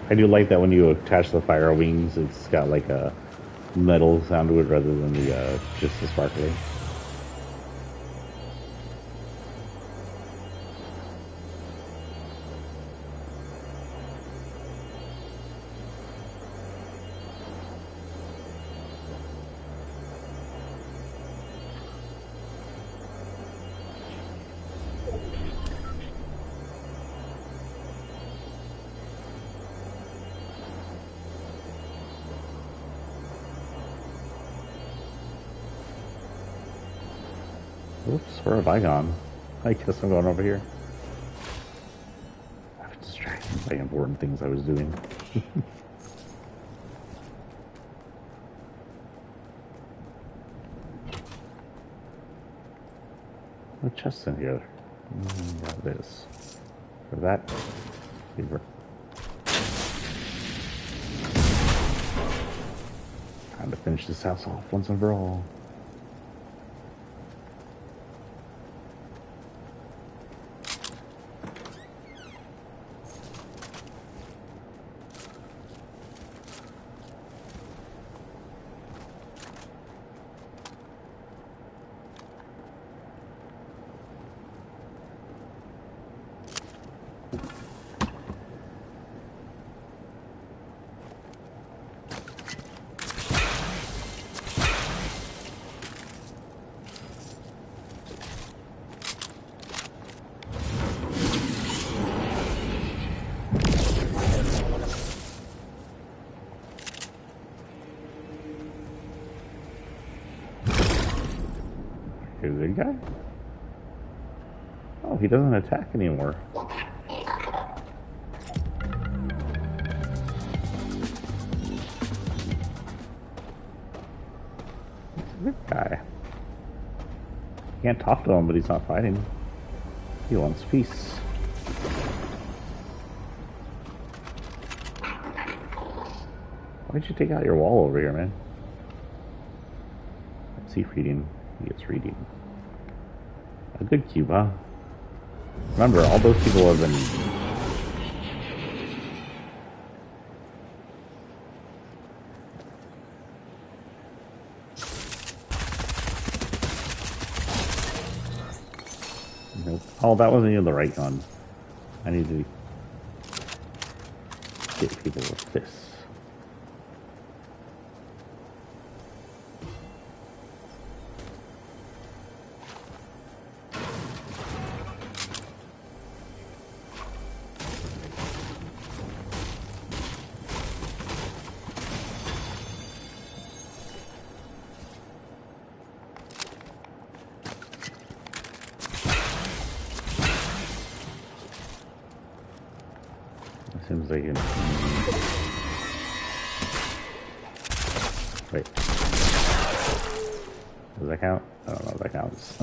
I do like that when you attach the fire wings, it's got like a metal sound to it rather than the just the sparkly. Oops, where have I gone? I guess I'm going over here. I was distracted by important things I was doing. No chest in here. Got this. For that, lever. Time to finish this house off once and for all. good guy? Oh, he doesn't attack anymore. He's a good guy. Can't talk to him, but he's not fighting. He wants peace. Why'd you take out your wall over here, man? What's he feeding? He gets reading. A good cube, huh? Remember, all those people have been... Nope. Oh, that wasn't even the right gun. I need to get people with this. Seems like it. Wait. Does that count? I don't know if that counts.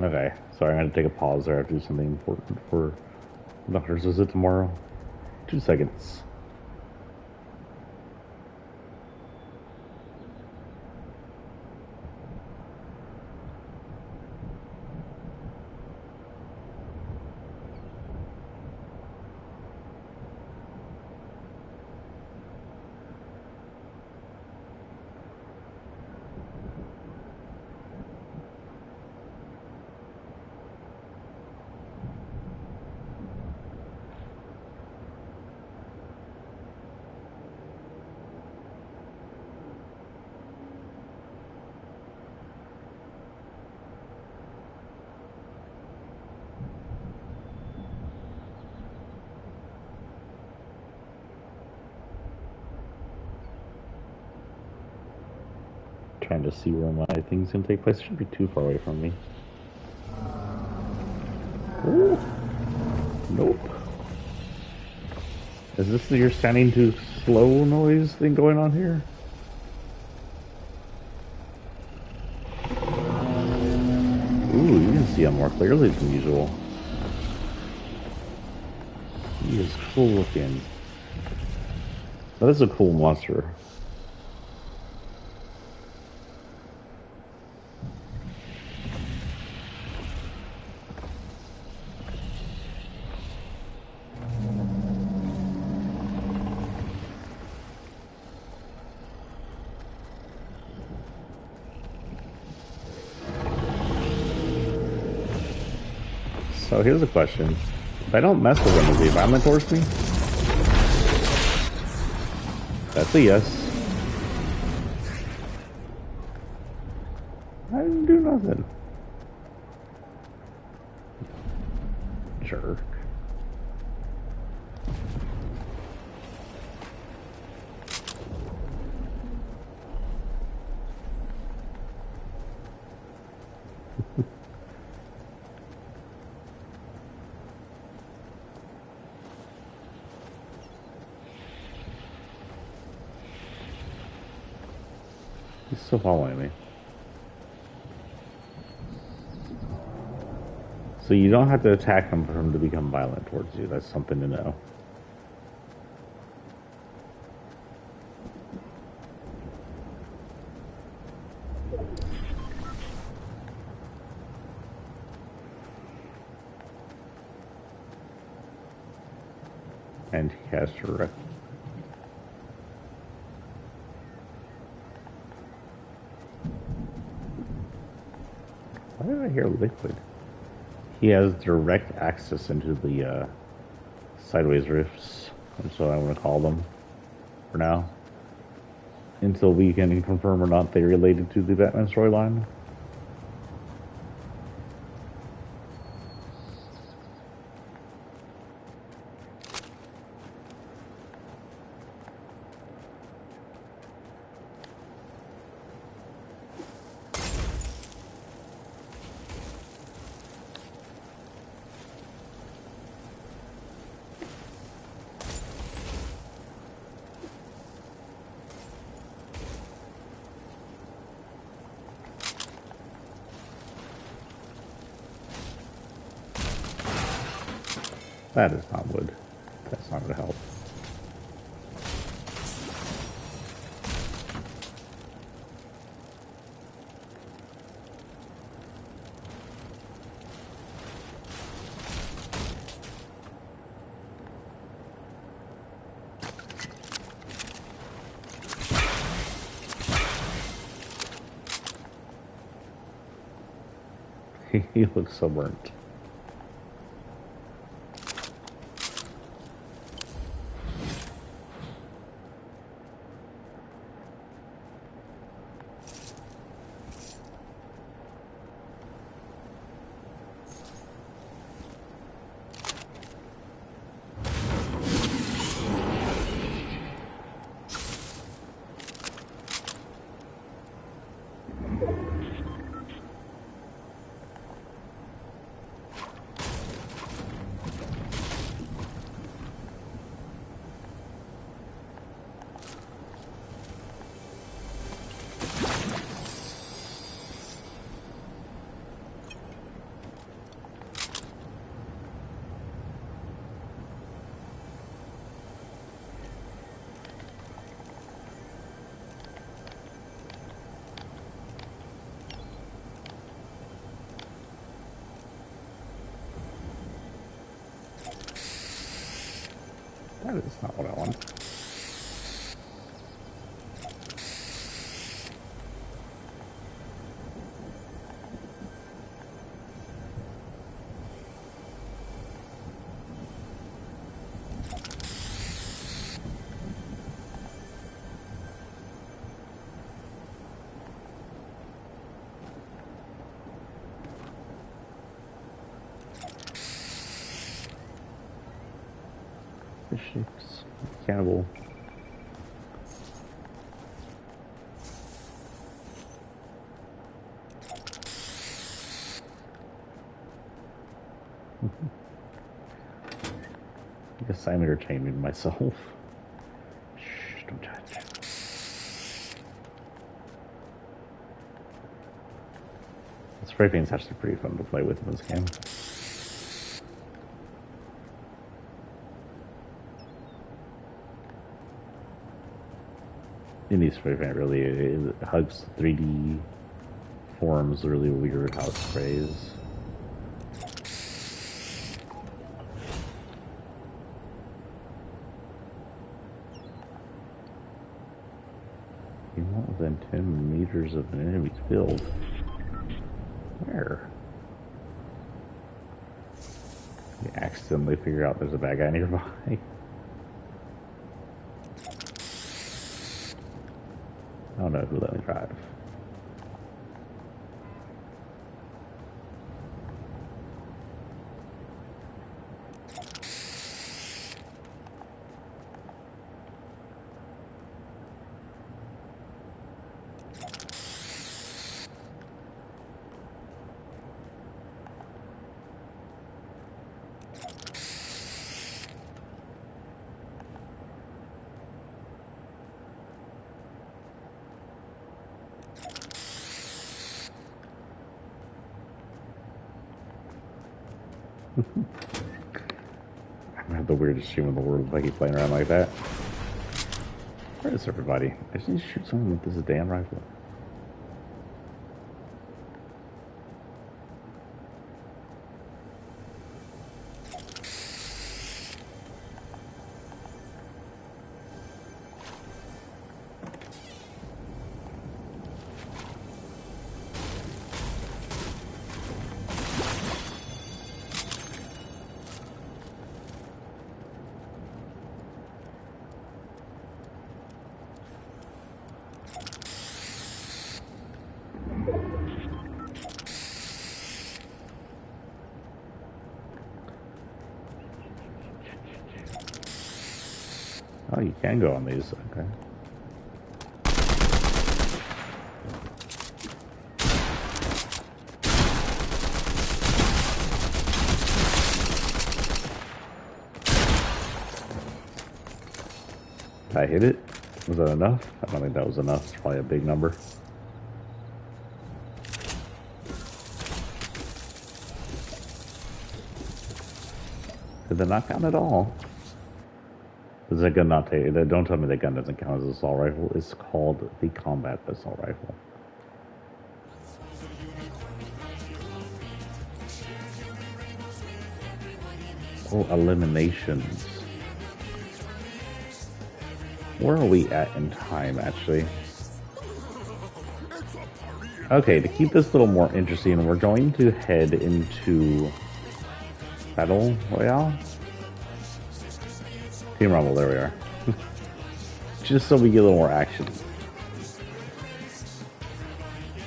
Okay, sorry, I'm going to take a pause there. I have to do something important for the doctor's visit tomorrow. 2 seconds. Trying to see where my thing's gonna take place. It shouldn't be too far away from me. Ooh. Nope. Is this your standing too slow noise thing going on here? Ooh, you can see him more clearly than usual. He is cool looking. That is a cool monster. So here's a question. If I don't mess with him, is he violent towards me? That's a yes. I didn't do nothing. Jerk. He's still following me. So you don't have to attack him for him to become violent towards you. That's something to know. And he has direct. Why did I hear liquid? He has direct access into the sideways rifts. That's what I want to call them for now. Until we can confirm or not they're related to the Batman storyline. That is not wood. That's not going to help. He looks so burnt. That is not what I want. Fish, cannibal. I guess I'm entertaining myself. Shh, don't judge. Spray paint's actually pretty fun to play with in this game. In these spray paint, really, it hugs 3D forms. Really weird how it sprays. You want within 10 meters of an enemy's field. Where? You accidentally figure out there's a bad guy nearby. I don't know who let me drive. I'm gonna have the weirdest stream in the world if I keep playing around like that. Where is everybody? I just need to shoot someone with this damn rifle. Oh, you can go on these. Okay. Did I hit it? Was that enough? I don't think that was enough. It's probably a big number. Did that not count at all? Does that gun not take? Don't tell me that gun doesn't count as an assault rifle. It's called the combat assault rifle. Oh, eliminations. Where are we at in time, actually? Okay, to keep this a little more interesting, we're going to head into Battle Royale? Team Rumble, there we are. Just so we get a little more action.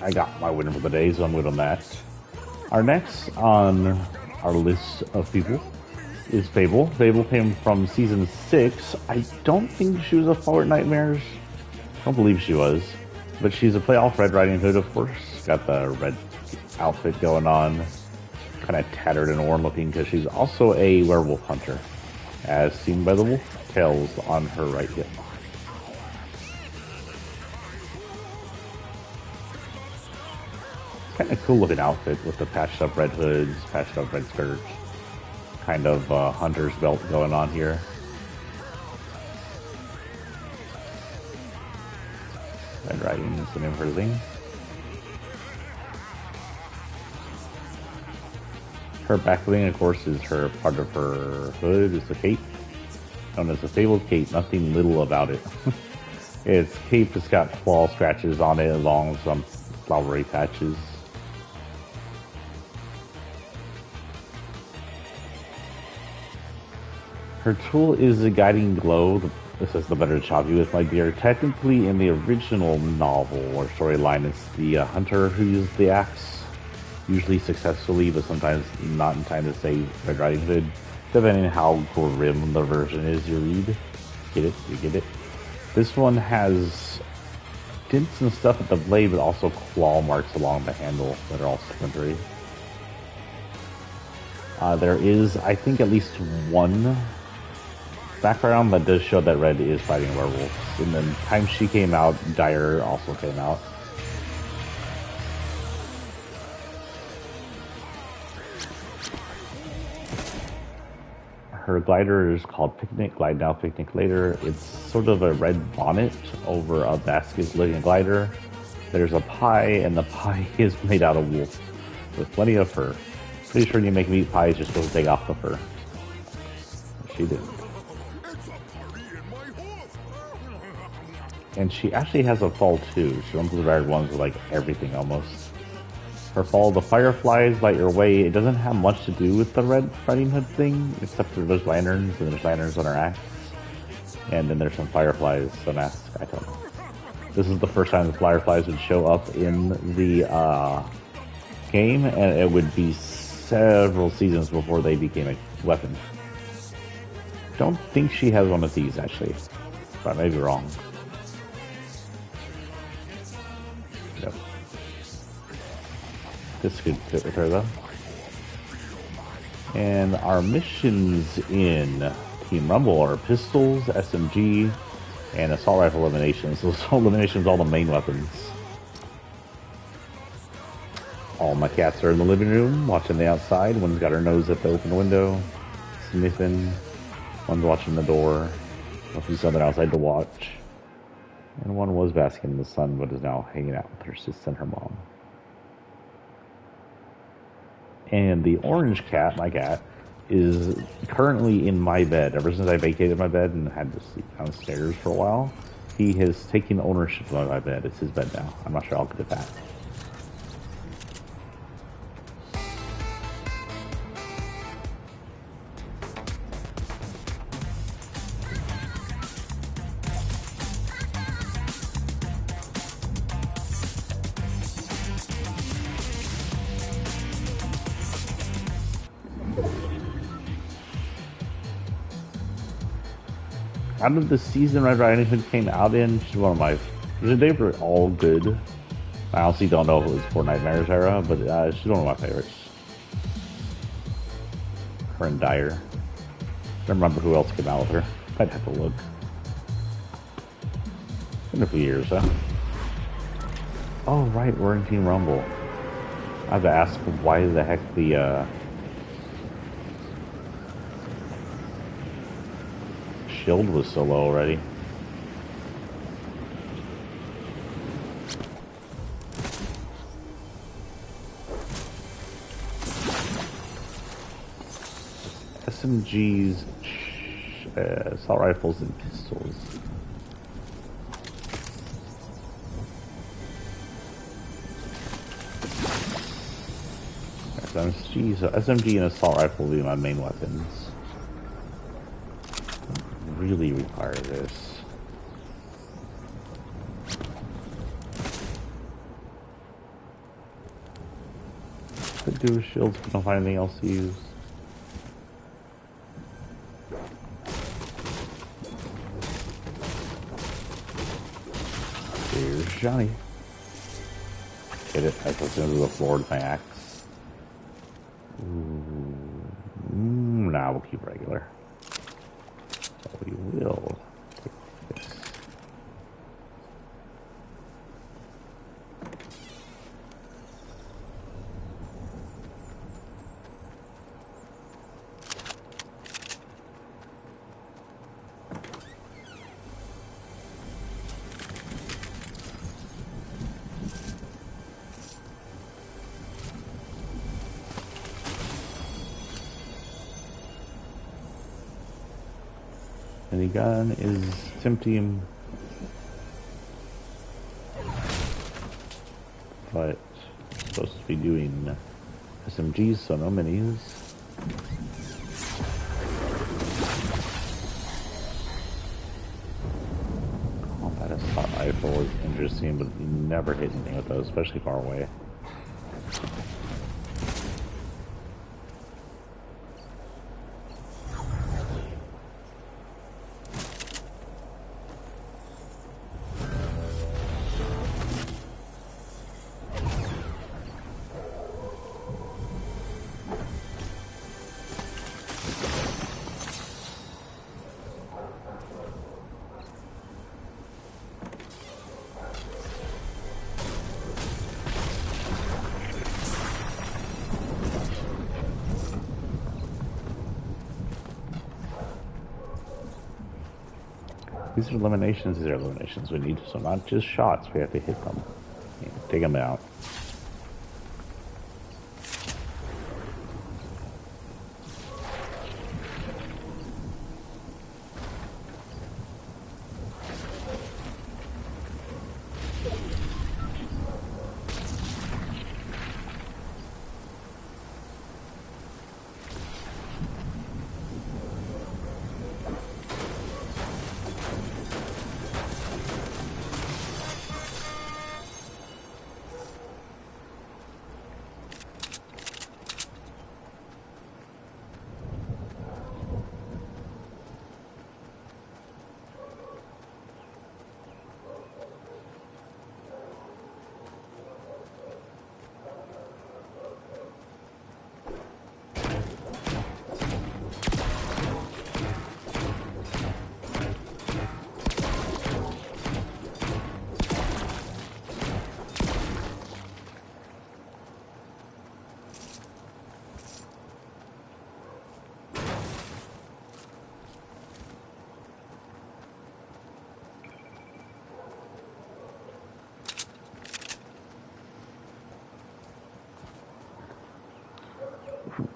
I got my winner for the day, so I'm good on that. Our next on our list of people is Fable. Fable came from Season 6. I don't think she was a Forward Nightmares. I don't believe she was. But she's a playoff Red Riding Hood, of course. Got the red outfit going on. Kind of tattered and worn looking because she's also a werewolf hunter, as seen by the wolf tails on her right hip. Kind of cool looking outfit with the patched up red hoods, patched up red skirts. Kind of hunter's belt going on here. Red Riding is the name of her thing. Her back bling, of course, is her part of her hood, is the cape. Known as the Fable cape, nothing little about it. Its cape has got claw scratches on it along with some flowery patches. Her tool is a guiding glow. This is the better to chop you with, my dear. Technically, in the original novel or storyline, it's the hunter who used the axe. Usually successfully, but sometimes not in time to save Red Riding Hood, depending on how grim the version is you read. Get it? You get it? This one has dents and stuff at the blade, but also claw marks along the handle that are all secondary. There is, I think, at least one background that does show that Red is fighting werewolves. And then the time she came out, Dire also came out. Her glider is called Picnic, Glide Now, Picnic Later. It's sort of a red bonnet over a basket-looking glider. There's a pie, and the pie is made out of wolf with plenty of fur. Pretty sure when you make meat pies, you're supposed to take off the fur. She didn't. And she actually has a fall too. She's one of the rare ones with like everything almost. Her fall, the fireflies light your way. It doesn't have much to do with the Red Riding Hood thing, except for those lanterns, and there's lanterns on her axe. And then there's some fireflies on axe. I don't know. This is the first time the fireflies would show up in the game, and it would be several seasons before they became a weapon. Don't think she has one of these, actually. But I may be wrong. Yep. This could fit with her, though. And our missions in Team Rumble are pistols, SMG, and assault rifle eliminations. So assault eliminations, all the main weapons. All my cats are in the living room, watching the outside. One's got her nose at the open window, sniffing. One's watching the door. Looking something outside to watch. And one was basking in the sun, but is now hanging out with her sister and her mom. And the orange cat, my cat, is currently in my bed. Ever since I vacated my bed and had to sleep downstairs for a while, he has taken ownership of my bed. It's his bed now. I'm not sure how good at that. out of the season Red Riding Hood came out in, she's one of my. They were all good. I honestly don't know if it was for Nightmares era, but she's one of my favorites. Her and Dyer. I don't remember who else came out with her. I'd have to look. In a few years, huh? Oh, right, we're in Team Rumble. I have to ask why the heck the shield was so low already. SMGs, assault rifles, and pistols. SMG and assault rifle will be my main weapons. I really require this. Could do with shields if we don't find anything else to use. Here's Johnny. Hit it as I was into the floor with my axe. Nah, we'll keep regular. So we will take this. And the gun is empty, but it's supposed to be doing SMGs, so no minis. Combat assault rifle is interesting, but you never hit anything with those, especially far away. These are eliminations. These are eliminations. We need so not just shots. We have to hit them, take them out.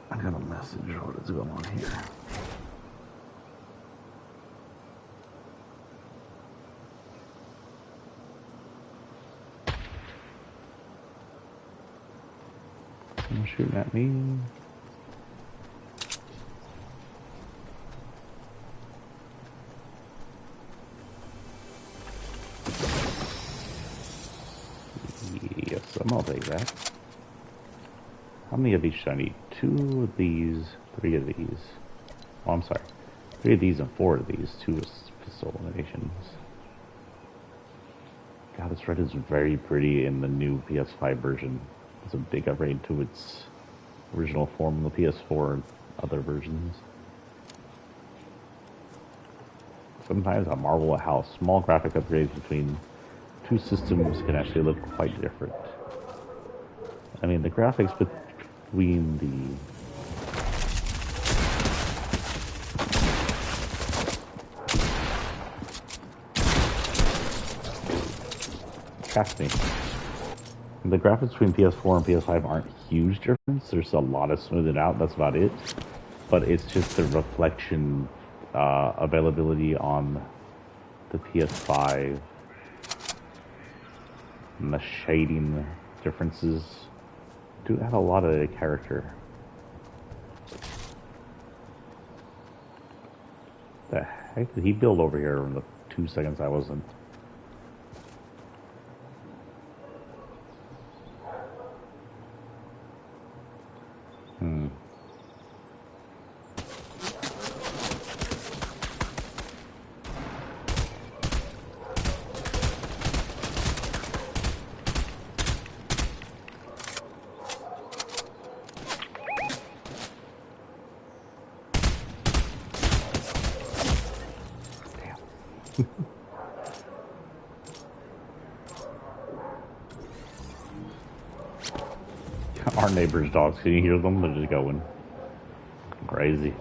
I got a message. What is going on here? Someone shooting at me. Yes, I'll take that. How many of each do I need? 2 of these, 3 of these. Oh, I'm sorry. 3 of these and 4 of these. 2 is pistol animations. God, this red is very pretty in the new PS5 version. It's a big upgrade to its original form in the PS4 and other versions. Sometimes I marvel at how small graphic upgrades between two systems can actually look quite different. I mean, the graphics between the The graphics between PS4 and PS5 aren't huge difference. There's a lot of smoothing out. That's about it. But it's just the reflection availability on the PS5 and the shading differences do add a lot of character. The heck did he build over here in the 2 seconds I wasn't? Our neighbor's dogs, can you hear them? They're just going crazy.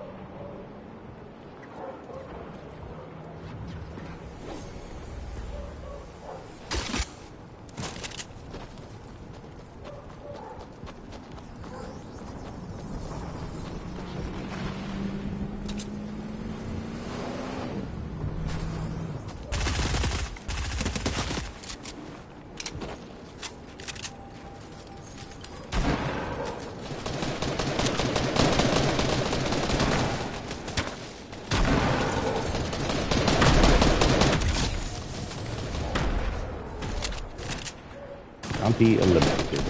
Bounty eliminated.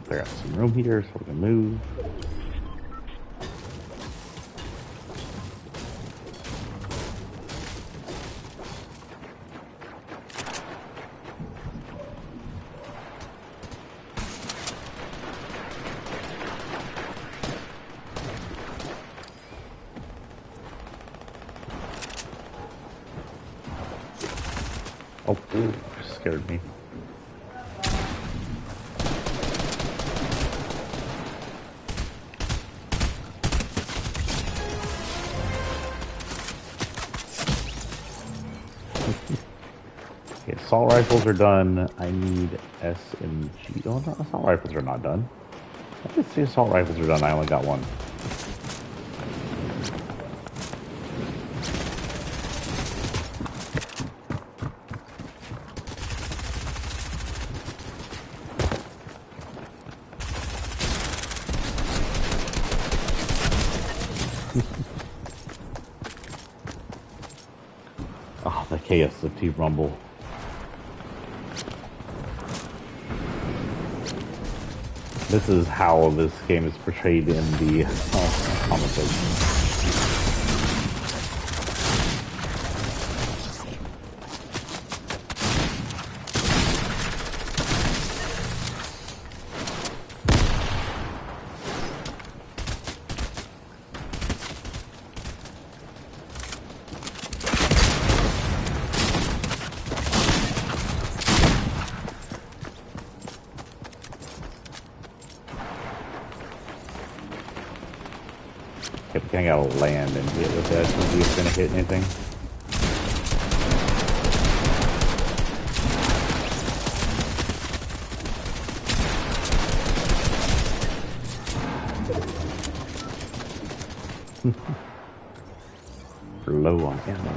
I got some room here so we can move. Oh, ooh, scared me. Okay, assault rifles are done. I need SMG. Oh, no, assault rifles are not done. I did say assault rifles are done. I only got one. Oh, the KSFT rumble. This is how this game is portrayed in the conversation. I gotta land and hit with that to see if it's gonna hit anything. Low on ammo.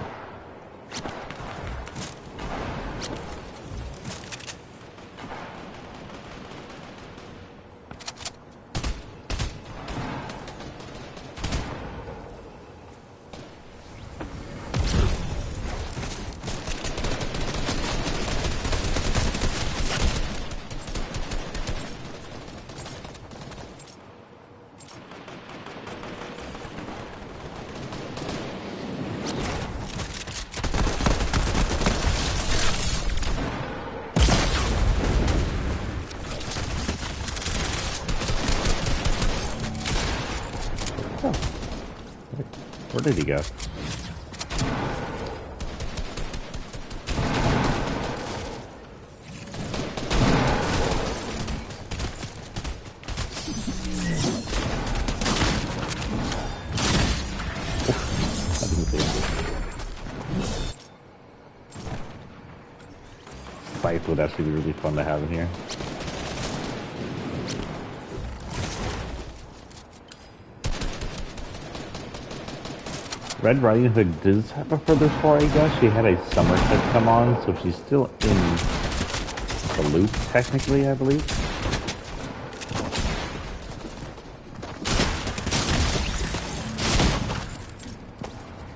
Oh. Where did he go? Fight would actually be really fun to have in here. Red Riding Hood does have a further story, I guess. She had a summer set come on, so she's still in the loop, technically, I believe.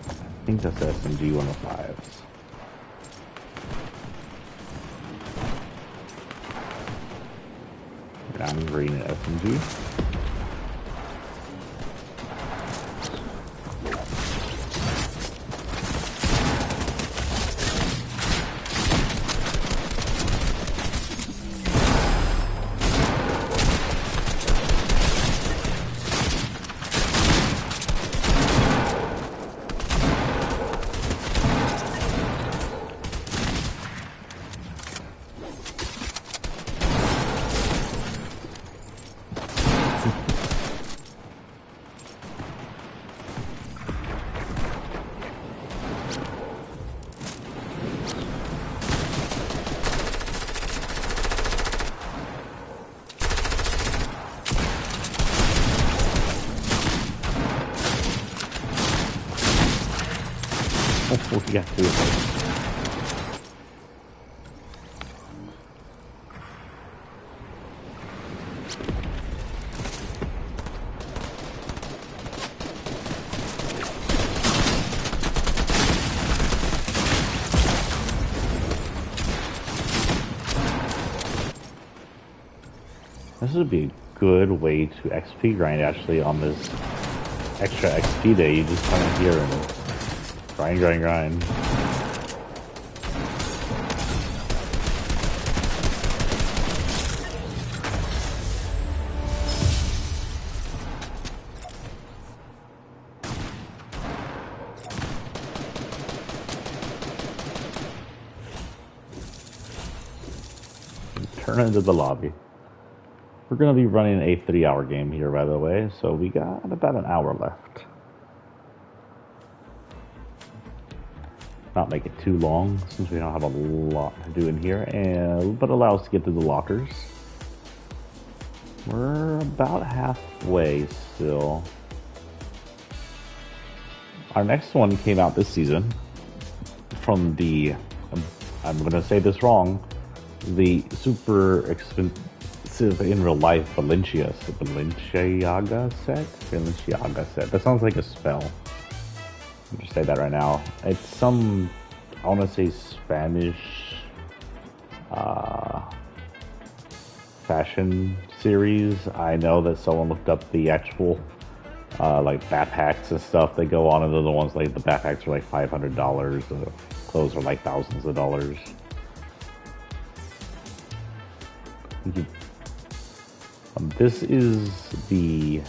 I think that's SMG 105s. Brown, green, and SMG. We got two of those. This would be a good way to XP grind actually on this extra XP day. You just come in here and grind, grind, grind. Turn into the lobby. We're going to be running a 3-hour game here, by the way, so we got about an hour left. Not make it too long, since we don't have a lot to do in here, but allow us to get to the lockers. We're about halfway still. Our next one came out this season from the, I'm going to say this wrong, the super expensive in real life Balenciaga set? Balenciaga set. That sounds like a spell. I'll just say that right now. It's some, I want to say Spanish fashion series. I know that someone looked up the actual like backpacks and stuff they go on, and they're the ones like the backpacks are like $500. The clothes are like thousands of dollars. This is the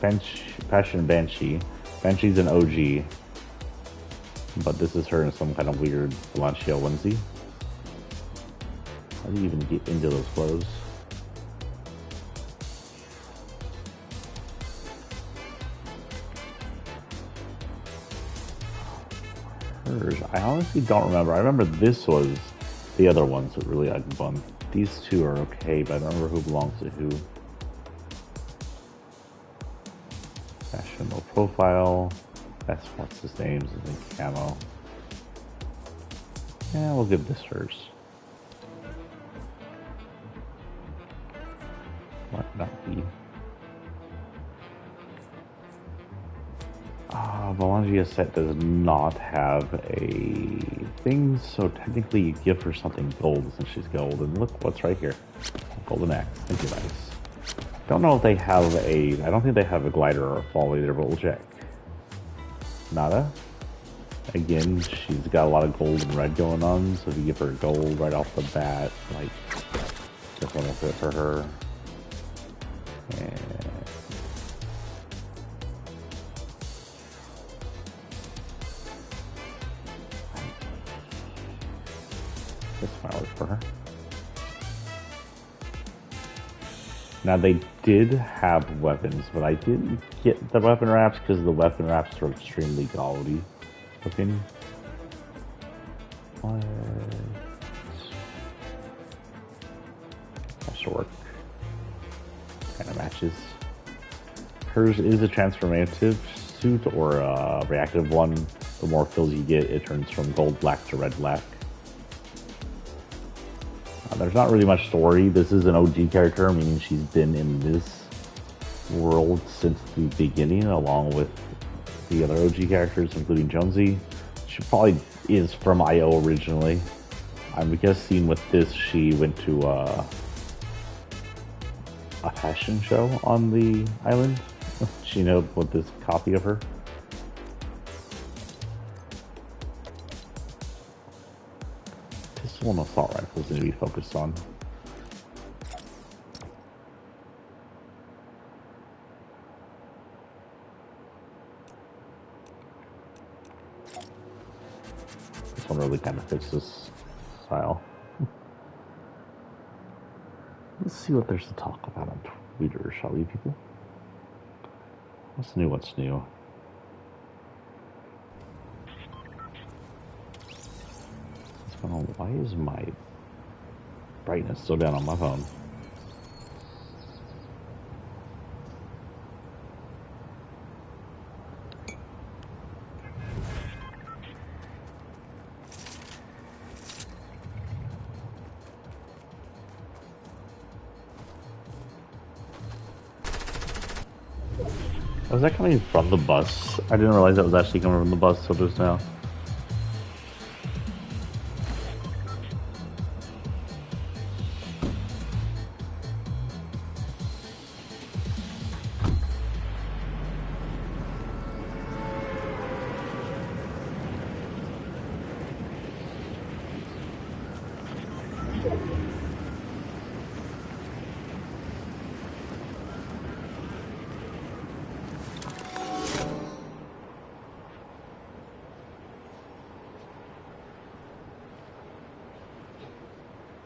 Fashion Banshee. Banshee's an OG, but this is her in some kind of weird Balenciaga onesie. How do you even get into those clothes? Hers, I honestly don't remember. I remember this was the other ones that really had fun. These two are okay, but I don't remember who belongs to who. Fashion low profile. That's what's his name is in camo. Yeah, we'll give this hers. Might not be. Voyager set does not have a thing, so technically you give her something gold since she's gold. And look what's right here. Golden axe. Thank you, guys. Don't know if they have a, I don't think they have a glider or a fall either, but we'll check. Nada. Again, she's got a lot of gold and red going on, so if you give her gold right off the bat, like, that's one will fit for her. And This might work for her. Now they did have weapons, but I didn't get the weapon wraps because the weapon wraps are extremely gaudy looking. What? That should work. Kind of matches. Hers is a transformative suit or a reactive one. The more fills you get, it turns from gold black to red black. There's not really much story. This is an OG character, meaning she's been in this world since the beginning, along with the other OG characters, including Jonesy. She probably is from IO originally. I'm guessing with this, she went to a fashion show on the island. She knows with this copy of her. Pistol and assault rifles need to be focused on. This one really kind of fits this style. Let's see what there's to talk about on Twitter, shall we, people? What's new? What's new? What's going on? Why is my brightness so down on my phone? Was that coming from the bus? I didn't realize that was actually coming from the bus till just now.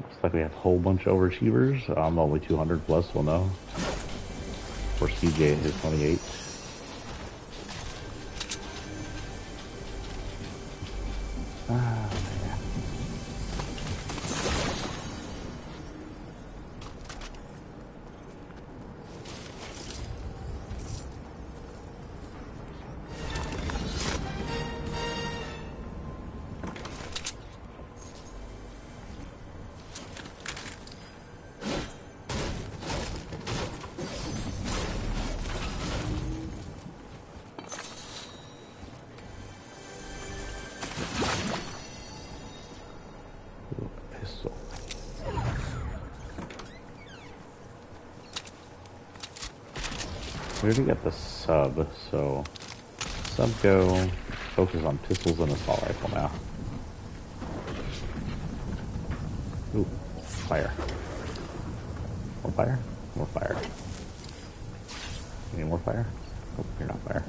Looks like we have a whole bunch of overachievers. I'm only 200 plus, we'll know. For CJ is 28. Ah, man. We already got the sub, so sub go, focus on pistols and assault rifle now. Ooh, fire. More fire? More fire. Any more fire? Oh, you're not fire.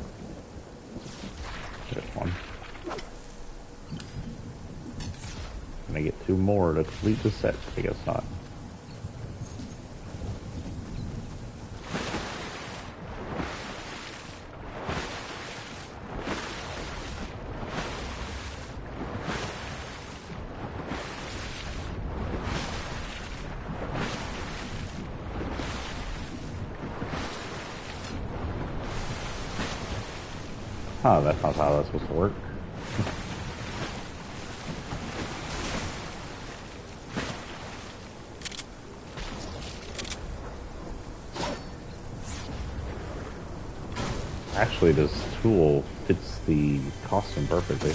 There's one. Can I get two more to complete the set? I guess not. Oh, that's not how that's supposed to work. Actually, this tool fits the costume perfectly.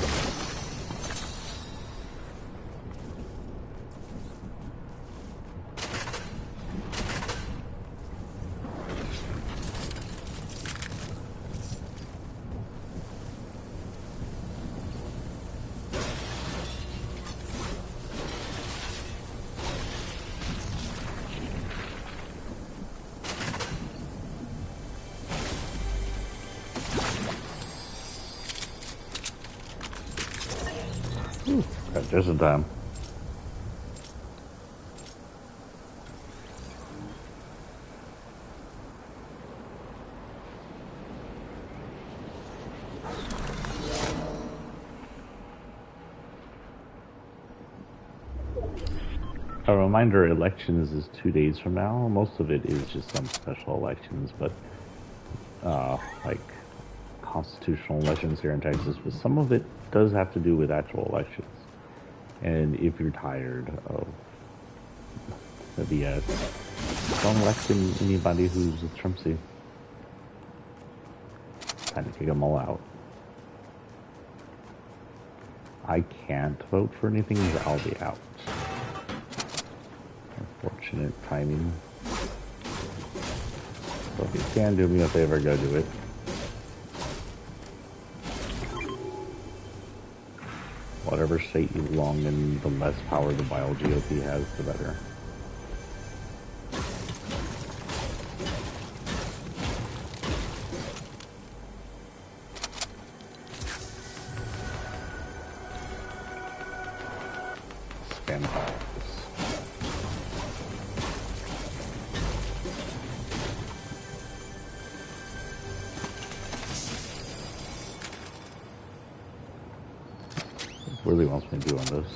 Just in time. A reminder, elections is 2 days from now. Most of it is just some special elections, but like constitutional elections here in Texas, but some of it does have to do with actual elections. And if you're tired of the BS, don't elect anybody who's a Trumpsy. Time to kick them all out. I can't vote for anything because I'll be out. Unfortunate timing. So if you can do me a favor, go do it. Whatever state you belong in, the less power the bio GOP has, the better. Spam calls. Really wants me to do on this.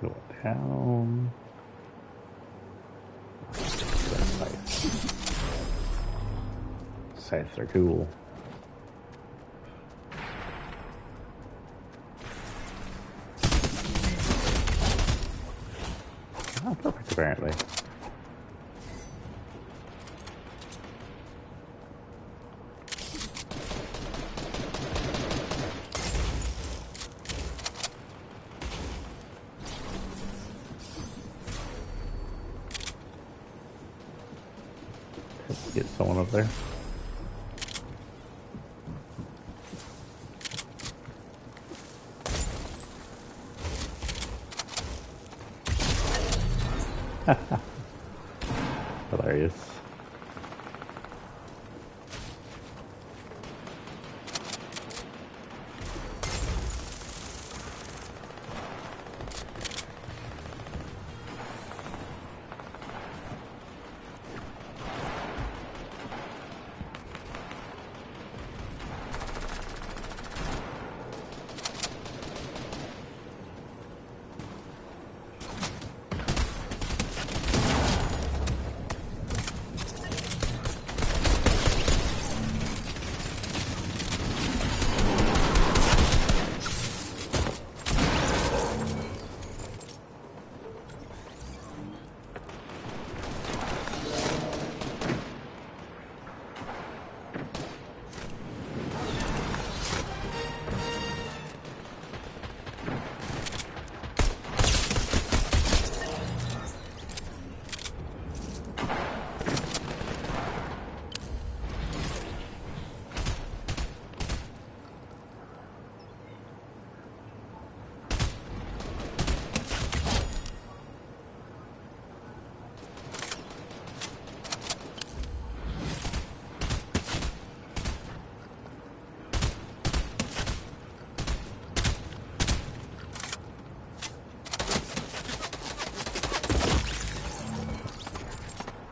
Go down. Scythes are cool. Oh, perfect, apparently. Get someone up there. Hilarious.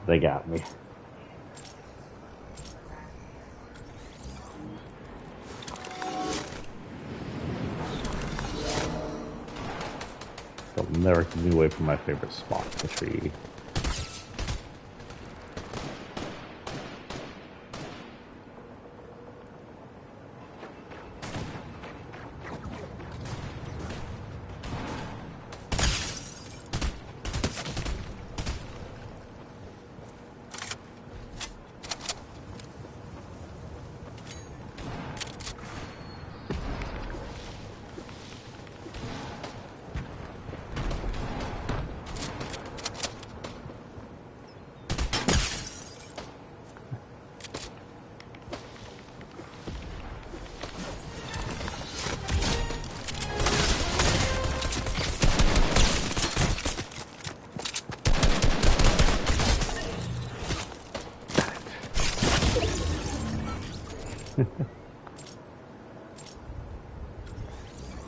They got me. They'll never keep me away from my favorite spot, the tree.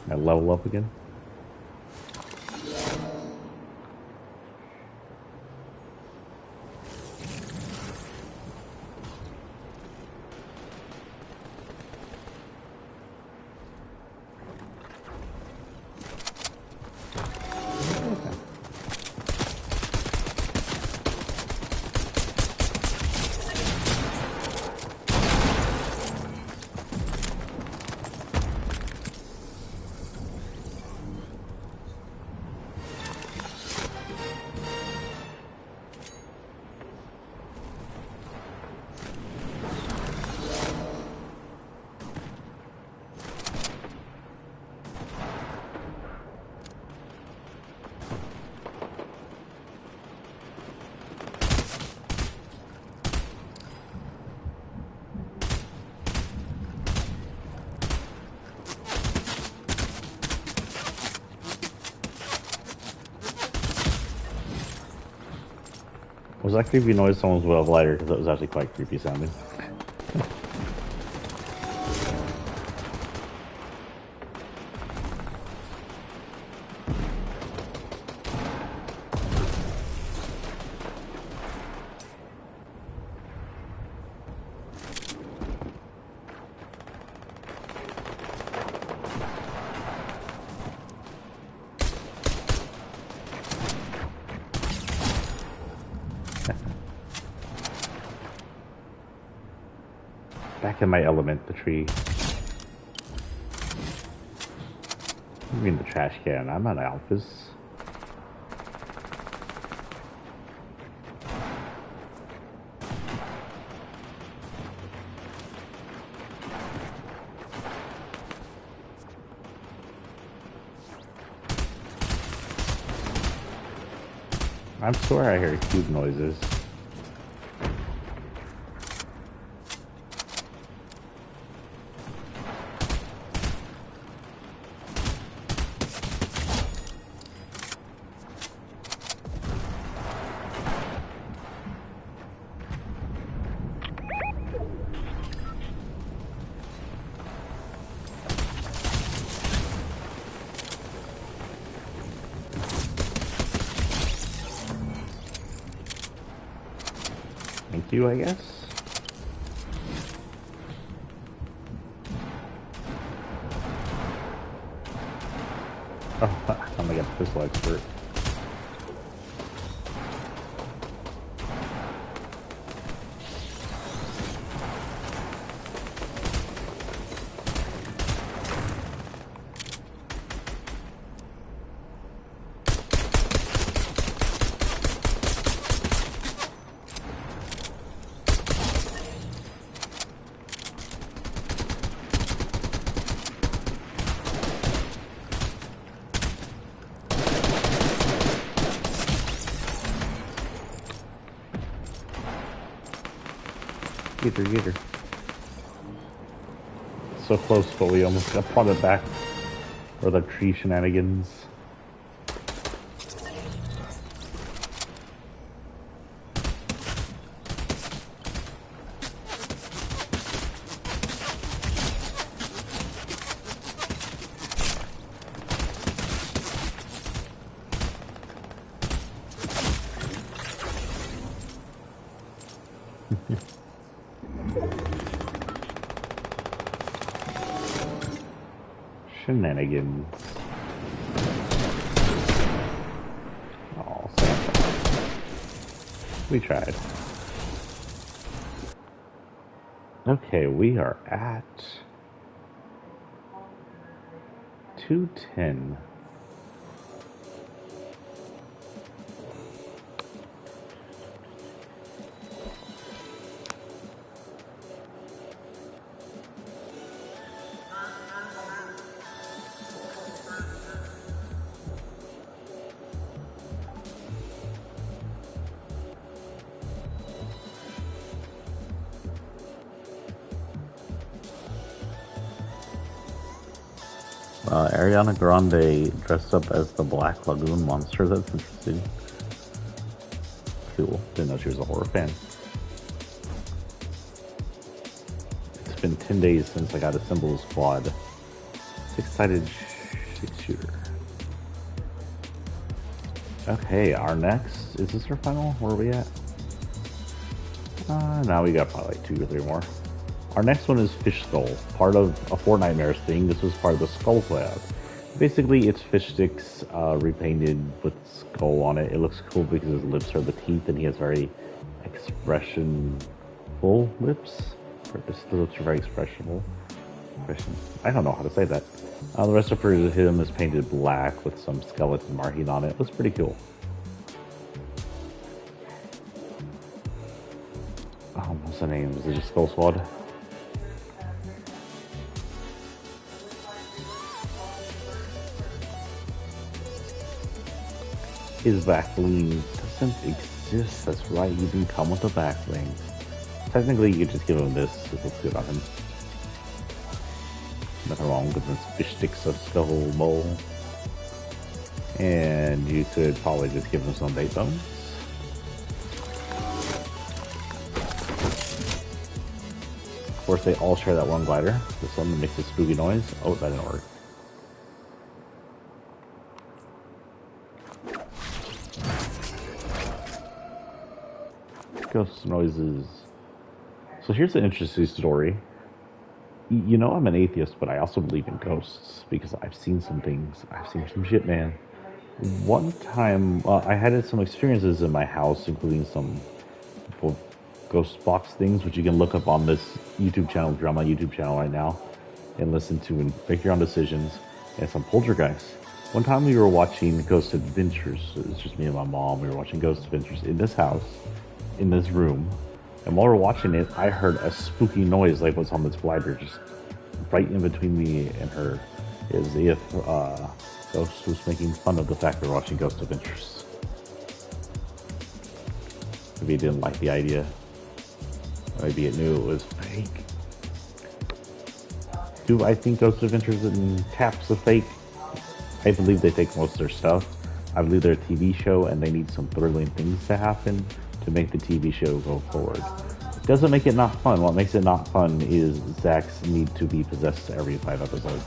I level up again. Was that creepy noise someone's will have lighter? Because that was actually quite creepy sounding. Back in my element, the tree. You mean the trash can? I'm on Alphas. I'm sure I hear cube noises. Thank you, I guess. Oh, I'm like a pistol expert. Get her. So close, but we almost got plotted back for the tree shenanigans. Shenanigans. Oh, Santa. We tried. Okay, we are at 210. Ariana Grande dressed up as the Black Lagoon monster. That's interesting. Cool. Didn't know she was a horror fan. It's been 10 days since I got a Symbol Squad 6-sided 6-shooter. Okay, our next... Is this our final? Where are we at? Now we got probably like 2 or 3 more. Our next one is Fish Skull, part of a Fortnite Mares thing. This was part of the Skull Collab. Basically, it's fish sticks repainted with skull on it. It looks cool because his lips are the teeth, and he has very expressionful lips. The lips are very expressionable. I don't know how to say that. The rest of him is painted black with some skeleton marking on it. It looks pretty cool. Oh, what's the name? Is it just Skull Squad? His back bling doesn't exist. That's right, he didn't come with a back bling. Technically, you could just give him this. It looks good on him. Nothing wrong with this fish sticks of skull bowl. And you could probably just give him some bait bones. Of course, they all share that one glider. This one makes a spooky noise. Oh, that didn't work. Ghost noises. So here's an interesting story. You know I'm an atheist, but I also believe in ghosts because I've seen some things. I've seen some shit, man. One time, I had some experiences in my house, including some ghost box things, which you can look up on this YouTube channel, if you're on my YouTube channel right now, and listen to and make your own decisions, and some poltergeists. One time we were watching Ghost Adventures. It was just me and my mom. We were watching Ghost Adventures in this house, in this room, and while we're watching it, I heard a spooky noise like what's on this glider, just right in between me and her, as if Ghost was making fun of the fact we're watching Ghost Adventures. Maybe it didn't like the idea. Maybe it knew it was fake. Do I think Ghost Adventures and Taps are fake? I believe they take most of their stuff. I believe they're a TV show and they need some thrilling things to happen to make the TV show go forward. It doesn't make it not fun. What makes it not fun is Zach's need to be possessed every 5 episodes.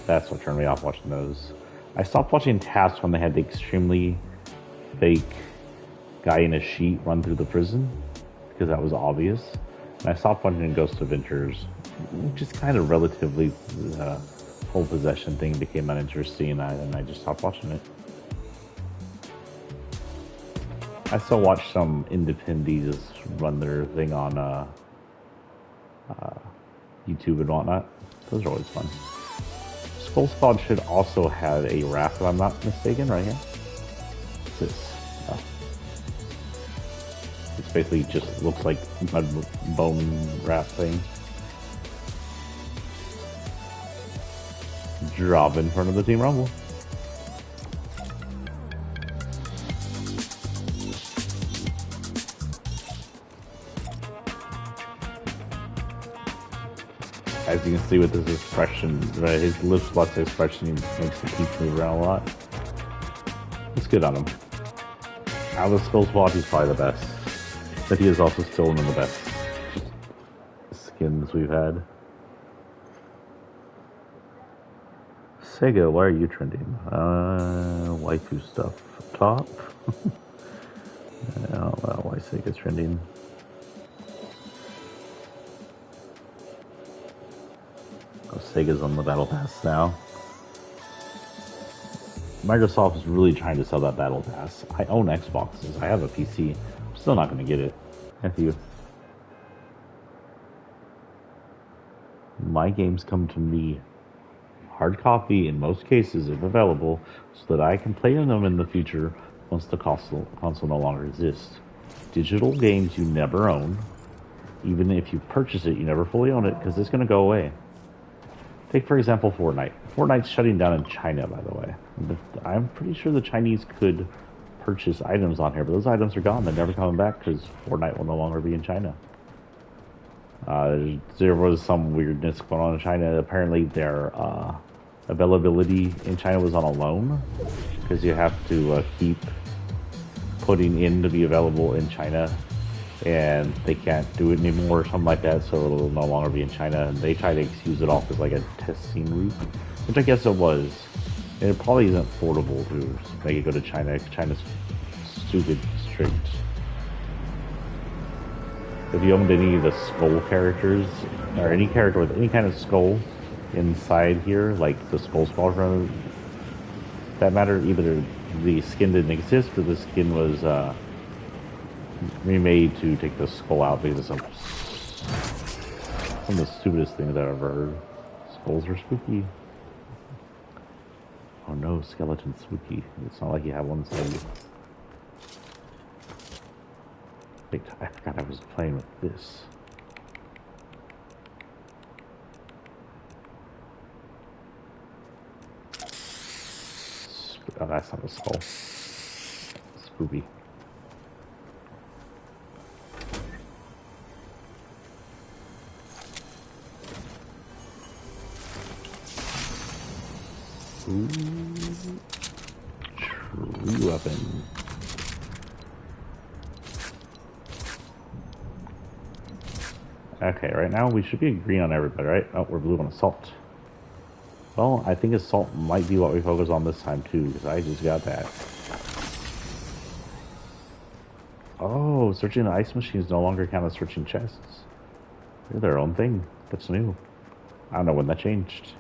That's what turned me off watching those. I stopped watching Taps when they had the extremely fake guy in a sheet run through the prison, because that was obvious. And I stopped watching Ghost Adventures, just kind of relatively, whole possession thing became uninteresting, and I just stopped watching it. I still watch some independents run their thing on YouTube and whatnot. Those are always fun. Skull Squad should also have a raft, if I'm not mistaken, right here. What's this? Oh. It's basically just looks like a bone raft thing. Drop in front of the Team Rumble. As you can see with his expression, his lips, lots of expression, he makes the teeth move around a lot. It's good on him. Out of the Skull Squad, he's probably the best. But he is also still one of the best skins we've had. Sega, why are you trending? Waifu stuff. Top? Oh, well, why Sega's trending? Oh, Sega's on the Battle Pass now. Microsoft is really trying to sell that Battle Pass. I own Xboxes. I have a PC. I'm still not going to get it. F you. My games come to me. Hard copy in most cases if available, so that I can play them in the future once the console no longer exists. Digital games you never own. Even if you purchase it, you never fully own it because it's going to go away. Take, for example, Fortnite. Fortnite's shutting down in China, by the way. I'm pretty sure the Chinese could purchase items on here, but those items are gone. They're never coming back because Fortnite will no longer be in China. There was some weirdness going on in China. Apparently, their availability in China was on a loan because you have to keep putting in to be available in China, and they can't do it anymore or something like that, so it'll no longer be in China. And they try to excuse it off as like a testing route, which I guess it was. And it probably isn't affordable to make it go to China. China's stupid strict. If you owned any of the skull characters, or any character with any kind of skull inside here, like the skull squadron, that matter, either the skin didn't exist or the skin was remade to take the skull out because it's some of the stupidest things I've ever heard. Skulls are spooky. Oh no, skeleton's spooky. It's not like you have one inside you. Wait, I forgot I was playing with this. Oh, that's not a skull. Spoopy. Ooh. True weapon. Okay, right now we should be green on everybody, right? Oh, we're blue on assault. Well, I think assault might be what we focus on this time too, because I just got that. Oh, searching the ice machines no longer count as searching chests. They're their own thing. That's new. I don't know when that changed.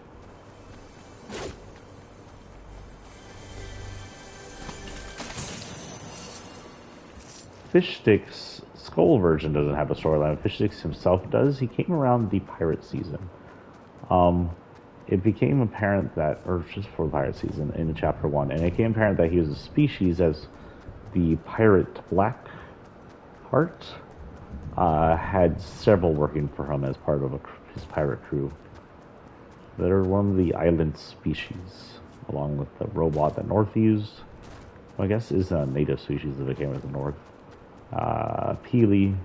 Fish Stick's Skull version doesn't have a storyline. Fish Sticks himself does. He came around the pirate season. It became apparent that, or just for the pirate season in chapter 1, and it became apparent that he was a species as the pirate Blackheart had several working for him as part of his pirate crew. They're one of the island species, along with the robot that North used. Well, I guess is a native species that came with the North. Peely.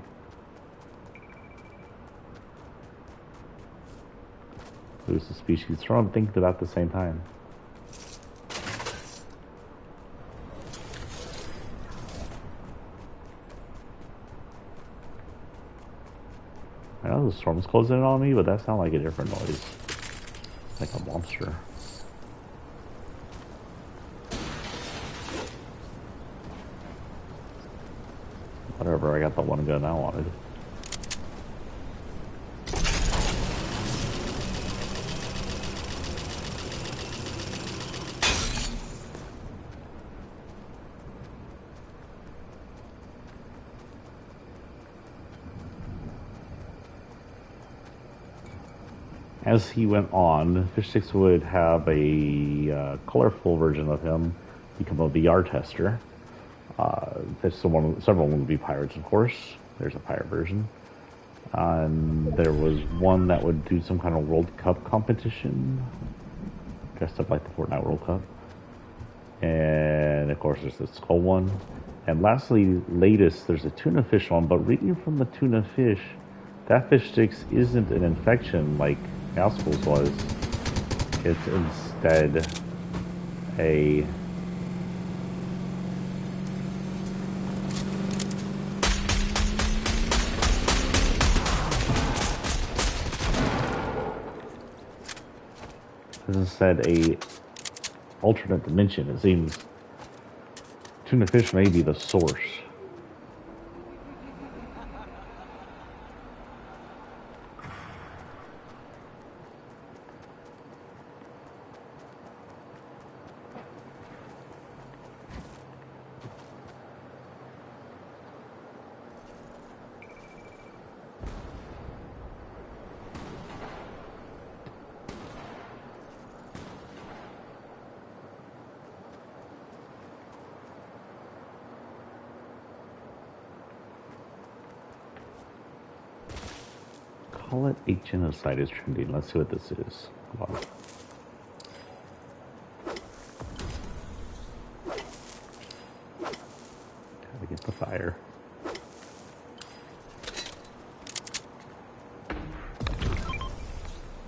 Who's the species? Throw and think about the same time. I know the storm's closing in on me, but that sounds like a different noise. Like a monster. Whatever, I got the one gun I wanted. As he went on, Fish Sticks would have a colorful version of him become a VR tester. Several of them would be pirates, of course. There's a pirate version. And there was one that would do some kind of World Cup competition, dressed up like the Fortnite World Cup. And of course, there's the skull one. And lastly, latest, there's a tuna fish one. But reading from the tuna fish, that Fish Sticks isn't an infection like Houseful's was. It's instead a alternate dimension. It seems tuna fish may be the source call it a genocide is trending. Let's see what this is. Hold on. Gotta get the fire.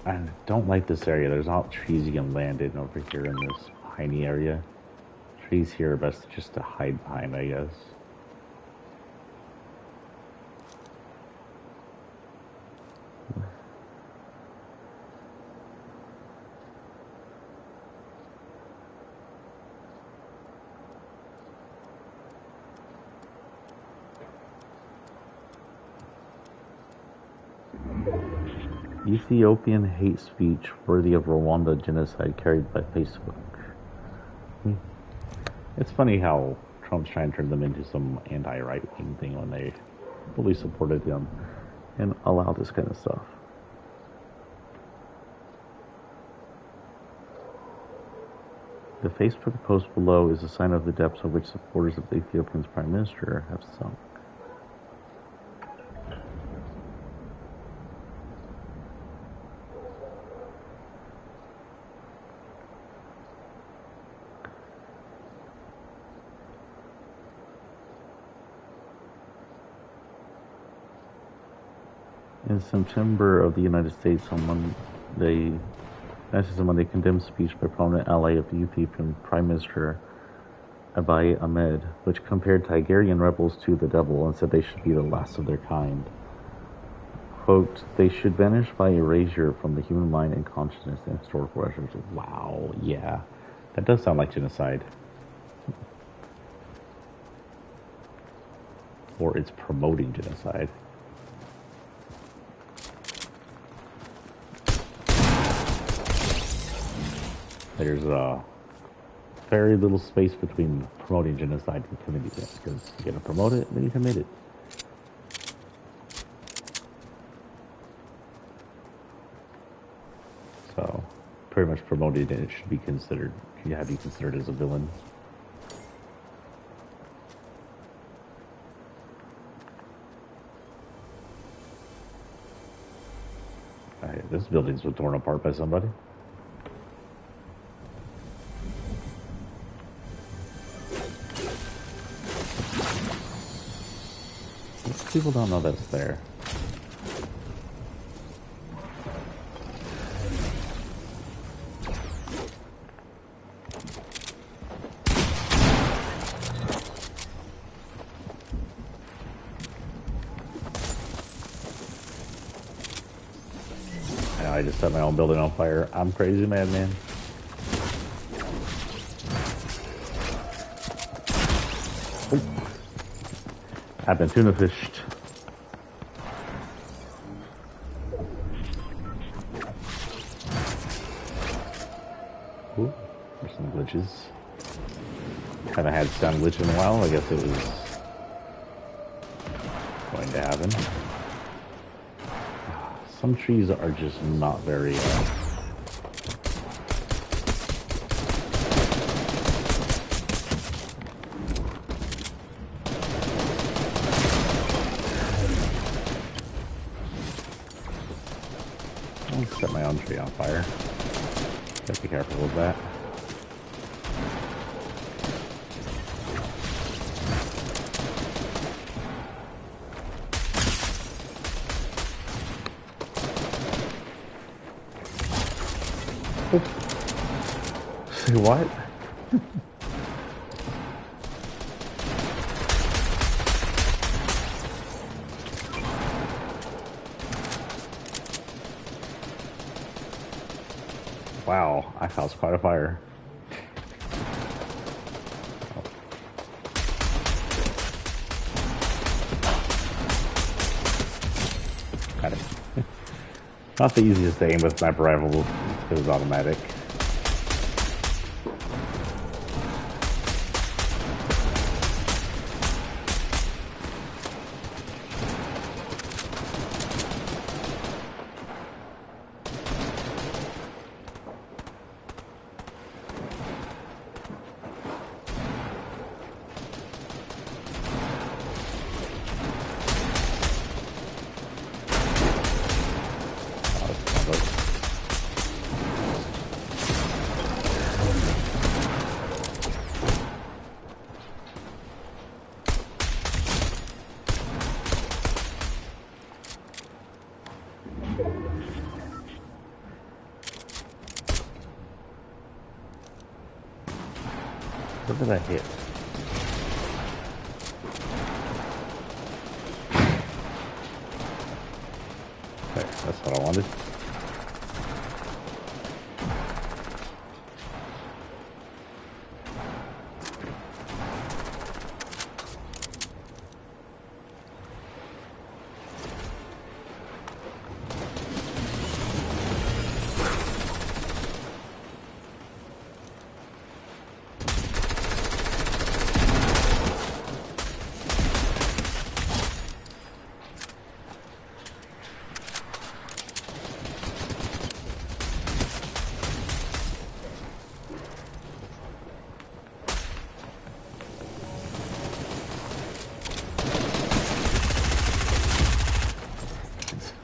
I don't like this area. There's not trees you can land in over here in this piney area. Trees here are best just to hide behind, I guess. Ethiopian hate speech worthy of Rwanda genocide carried by Facebook. It's funny how Trump's trying to turn them into some anti-right-wing thing when they fully supported him and allow this kind of stuff. The Facebook post below is a sign of the depths of which supporters of the Ethiopian's prime minister have sunk. In September of the United States on Monday condemned speech by prominent ally of the Ethiopian Prime Minister Abiy Ahmed, which compared Tigerian rebels to the devil and said they should be the last of their kind. Quote, they should vanish by erasure from the human mind and consciousness and historical records. Wow, yeah. That does sound like genocide. Or it's promoting genocide. There's very little space between promoting genocide and committing it, because you're going to promote it, then you commit it. So, pretty much promoting it should be considered, you have to be considered as a villain. This building's been torn apart by somebody. People don't know that's there. I just set my own building on fire. I'm crazy madman. I've been tuna fished. Ooh, there's some glitches. Haven't had sound glitch in a while. I guess it was going to happen. Some trees are just not very I'll set my own tree on fire. Gotta be careful with that. Say what? Wow, I caused quite a fire. Got it. Not the easiest to aim with sniper rifle because it's automatic. What did I hit? Okay, that's what I wanted.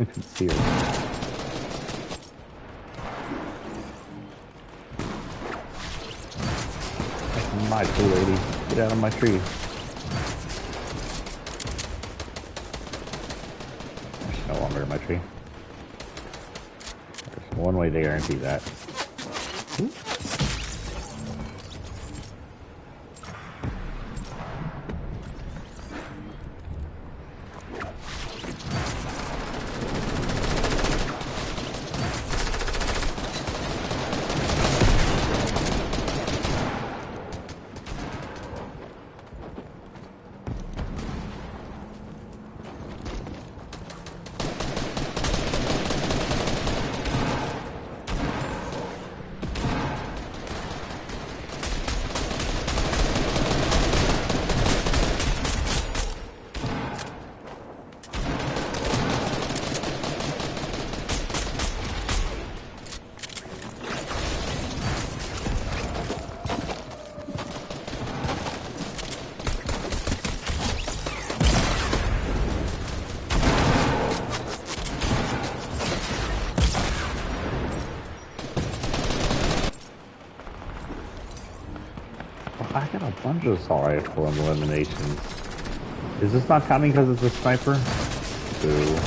I can see her. That's my tree, lady. Get out of my tree. There's no longer in my tree. There's one way to guarantee that. Ooh. I got a bunch of assault rifle eliminations. Is this not counting because it's a sniper? Boo.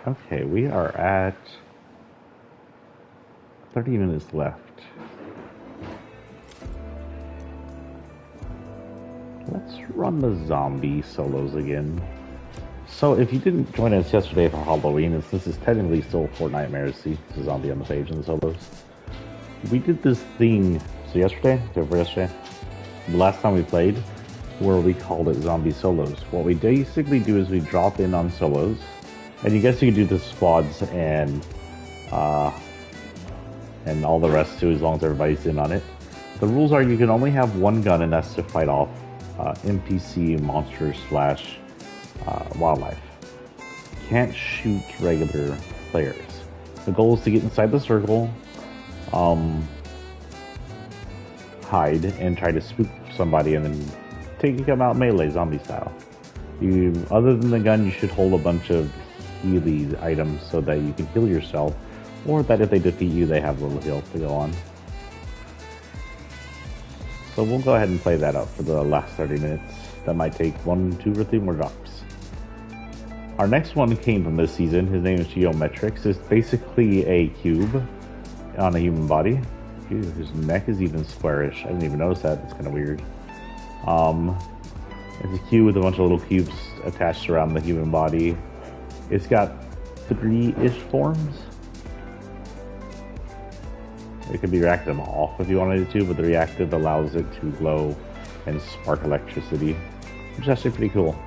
Okay, we are at 30 minutes left. Let's run the zombie solos again. So if you didn't join us yesterday for Halloween, this is technically still Fortnite Heresy. It's a zombie on the page in the solos. We did this thing, so yesterday, the last time we played, where we called it zombie solos. What we basically do is we drop in on solos, and you guess you can do the squads and all the rest too, as long as everybody's in on it. The rules are you can only have one gun, and that's to fight off NPC monsters slash wildlife. Can't shoot regular players. The goal is to get inside the circle, hide, and try to spook somebody, and then take them out melee zombie style. Other than the gun, you should hold a bunch of healy items so that you can heal yourself, or that if they defeat you, they have a little heal to go on. So we'll go ahead and play that out for the last 30 minutes. That might take 1, 2, or 3 more drops. Our next one came from this season. His name is Geometrics. It's basically a cube on a human body. Ew, his neck is even squarish. I didn't even notice that. It's kind of weird. It's a cube with a bunch of little cubes attached around the human body. It's got 3-ish forms. It could be reactive off if you wanted it to, but the reactive allows it to glow and spark electricity, which is actually pretty cool.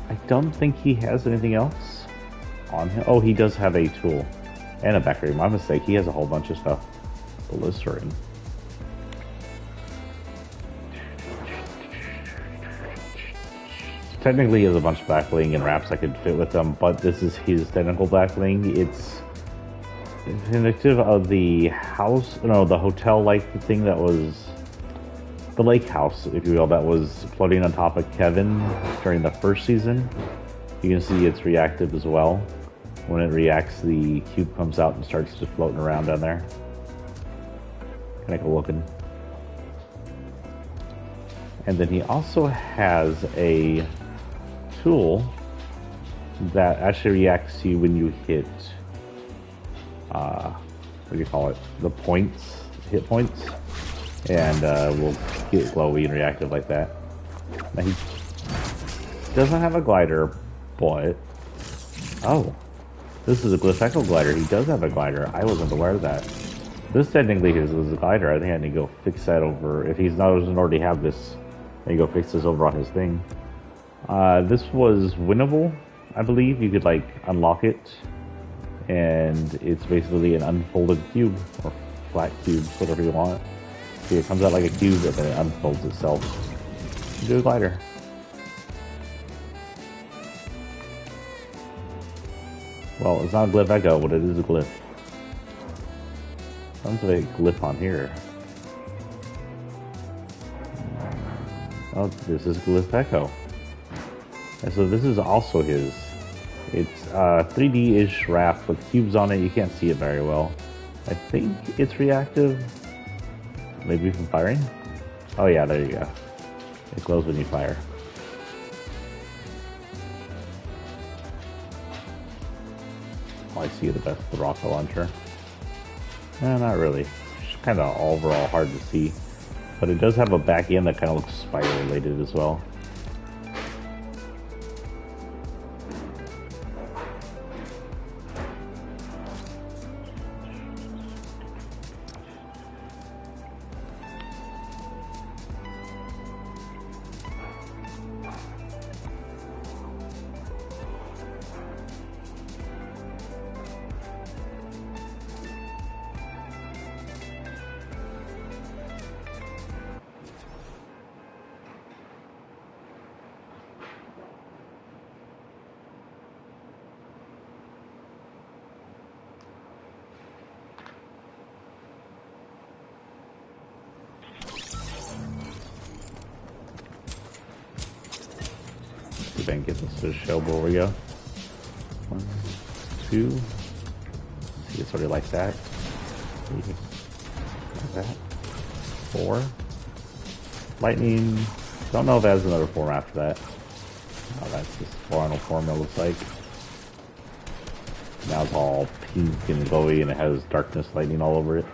I don't think he has anything else on him. Oh, he does have a tool and a battery. My mistake. He has a whole bunch of stuff. Glycerin. Technically, he has a bunch of backbling and wraps I could fit with them, but this is his technical backbling. It's Vindictive of the house, no, the hotel-like thing that was the lake house, if you will, that was floating on top of Kevin during the first season. You can see it's reactive as well. When it reacts, the cube comes out and starts just floating around down there. Kind of cool looking. And then he also has a tool that actually reacts to you when you hit, what do you call it? The points, hit points. And we'll get glowy and reactive like that. Now he doesn't have a glider, but oh, this is a Glyph Echo glider. He does have a glider. I wasn't aware of that. This technically is a glider. I think I need to go fix that over. If he's not doesn't already have this, I need to go fix this over on his thing. This was winnable, I believe. You could like unlock it, and it's basically an unfolded cube or flat cube, whatever you want. See, it comes out like a cube and then it unfolds itself. Do a glider. Well, it's not a Glyph Echo, but it is a glyph. Sounds like a glyph on here. Oh, this is Glyph Echo. And so this is also his. It's 3D-ish wrap with cubes on it. You can't see it very well. I think it's reactive. Maybe from firing? Oh yeah, there you go. It glows when you fire. Oh, I see the best with the rocket launcher. Not really. It's kind of overall hard to see. But it does have a back end that kind of looks spider related as well. See if I can get this to the show where we go. 1, 2. See, it's already like that. 3. Like that. 4. Lightning. Don't know if it has another form after that. Oh, that's just final form it looks like. Now it's all pink and glowy and it has darkness lightning all over it.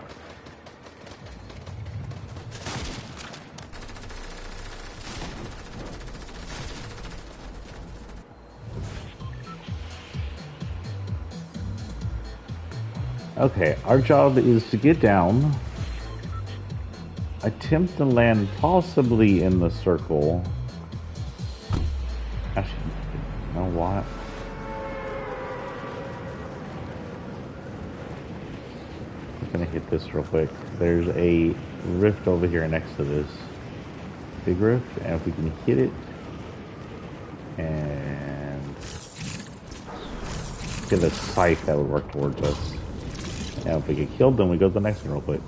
Okay, our job is to get down, attempt to land possibly in the circle. Actually, you know what? I'm gonna hit this real quick. There's a rift over here next to this big rift, and if we can hit it and get a sight, that would work towards us. And if we get killed, then we go to the next one real quick.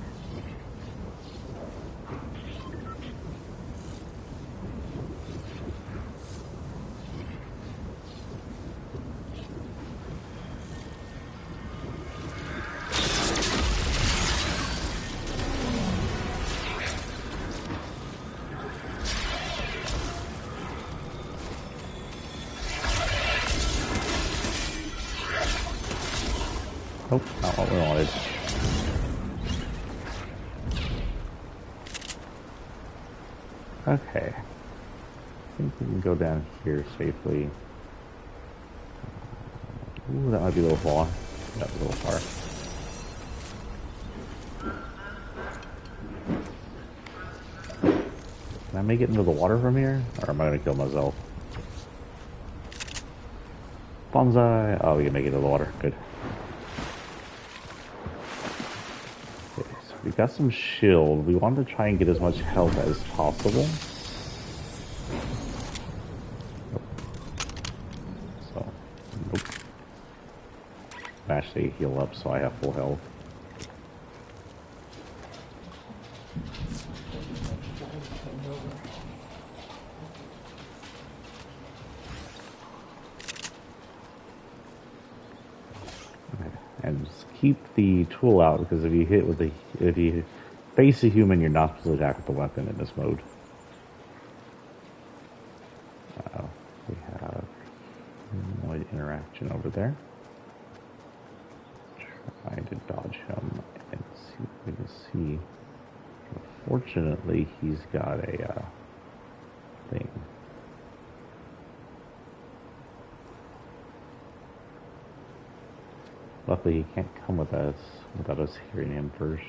Nope, not what we wanted. Okay. I think we can go down here safely. Ooh, that might be a little far. That's a little far. Can I make it into the water from here? Or am I gonna kill myself? Bonsai! Oh, we can make it into the water. Good. We got some shield. We want to try and get as much health as possible. So, nope. Smash say heal up so I have full health. And just keep the tool out, because if you hit with the, if you face a human, you're not supposed to attack with the weapon in this mode. We have noise interaction over there. Trying to dodge him and see if we can see. Unfortunately, he's got a thing. Luckily, he can't come with us without us hearing him first.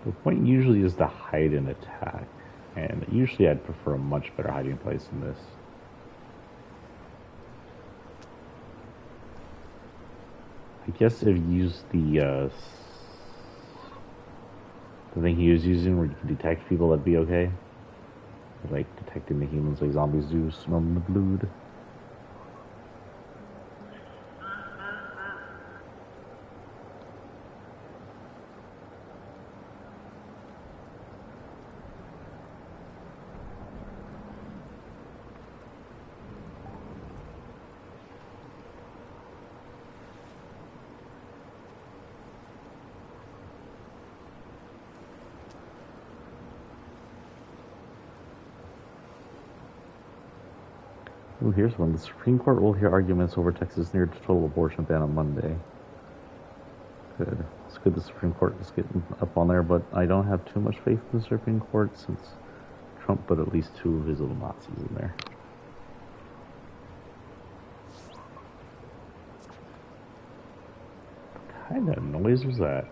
The point usually is to hide and attack, and usually I'd prefer a much better hiding place than this. I guess if you use the thing he was using where you can detect people, that'd be okay. Like detecting the humans like zombies do, smelling the blood. Oh, here's one. The Supreme Court will hear arguments over Texas' near total abortion ban on Monday. Good. It's good the Supreme Court is getting up on there, but I don't have too much faith in the Supreme Court since Trump put at least 2 of his little Nazis in there. What kind of noise was that?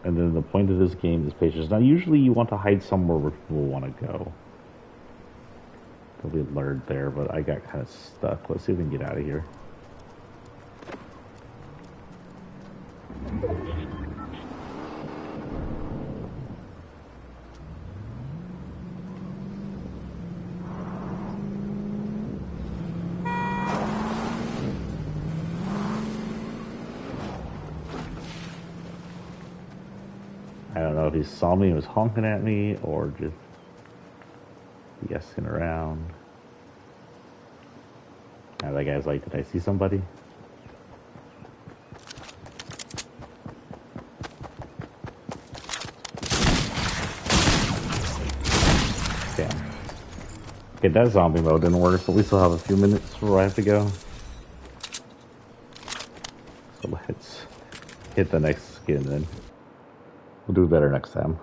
And then the point of this game is patience. Now, usually you want to hide somewhere where people want to go. There'll be a alert there, but I got kind of stuck. Let's see if we can get out of here. I don't know if he saw me and was honking at me or just guessing around. Now that guy's like, did I see somebody? Damn. Okay, that zombie mode didn't work, but we still have a few minutes before I have to go. So let's hit the next skin then. We'll do better next time.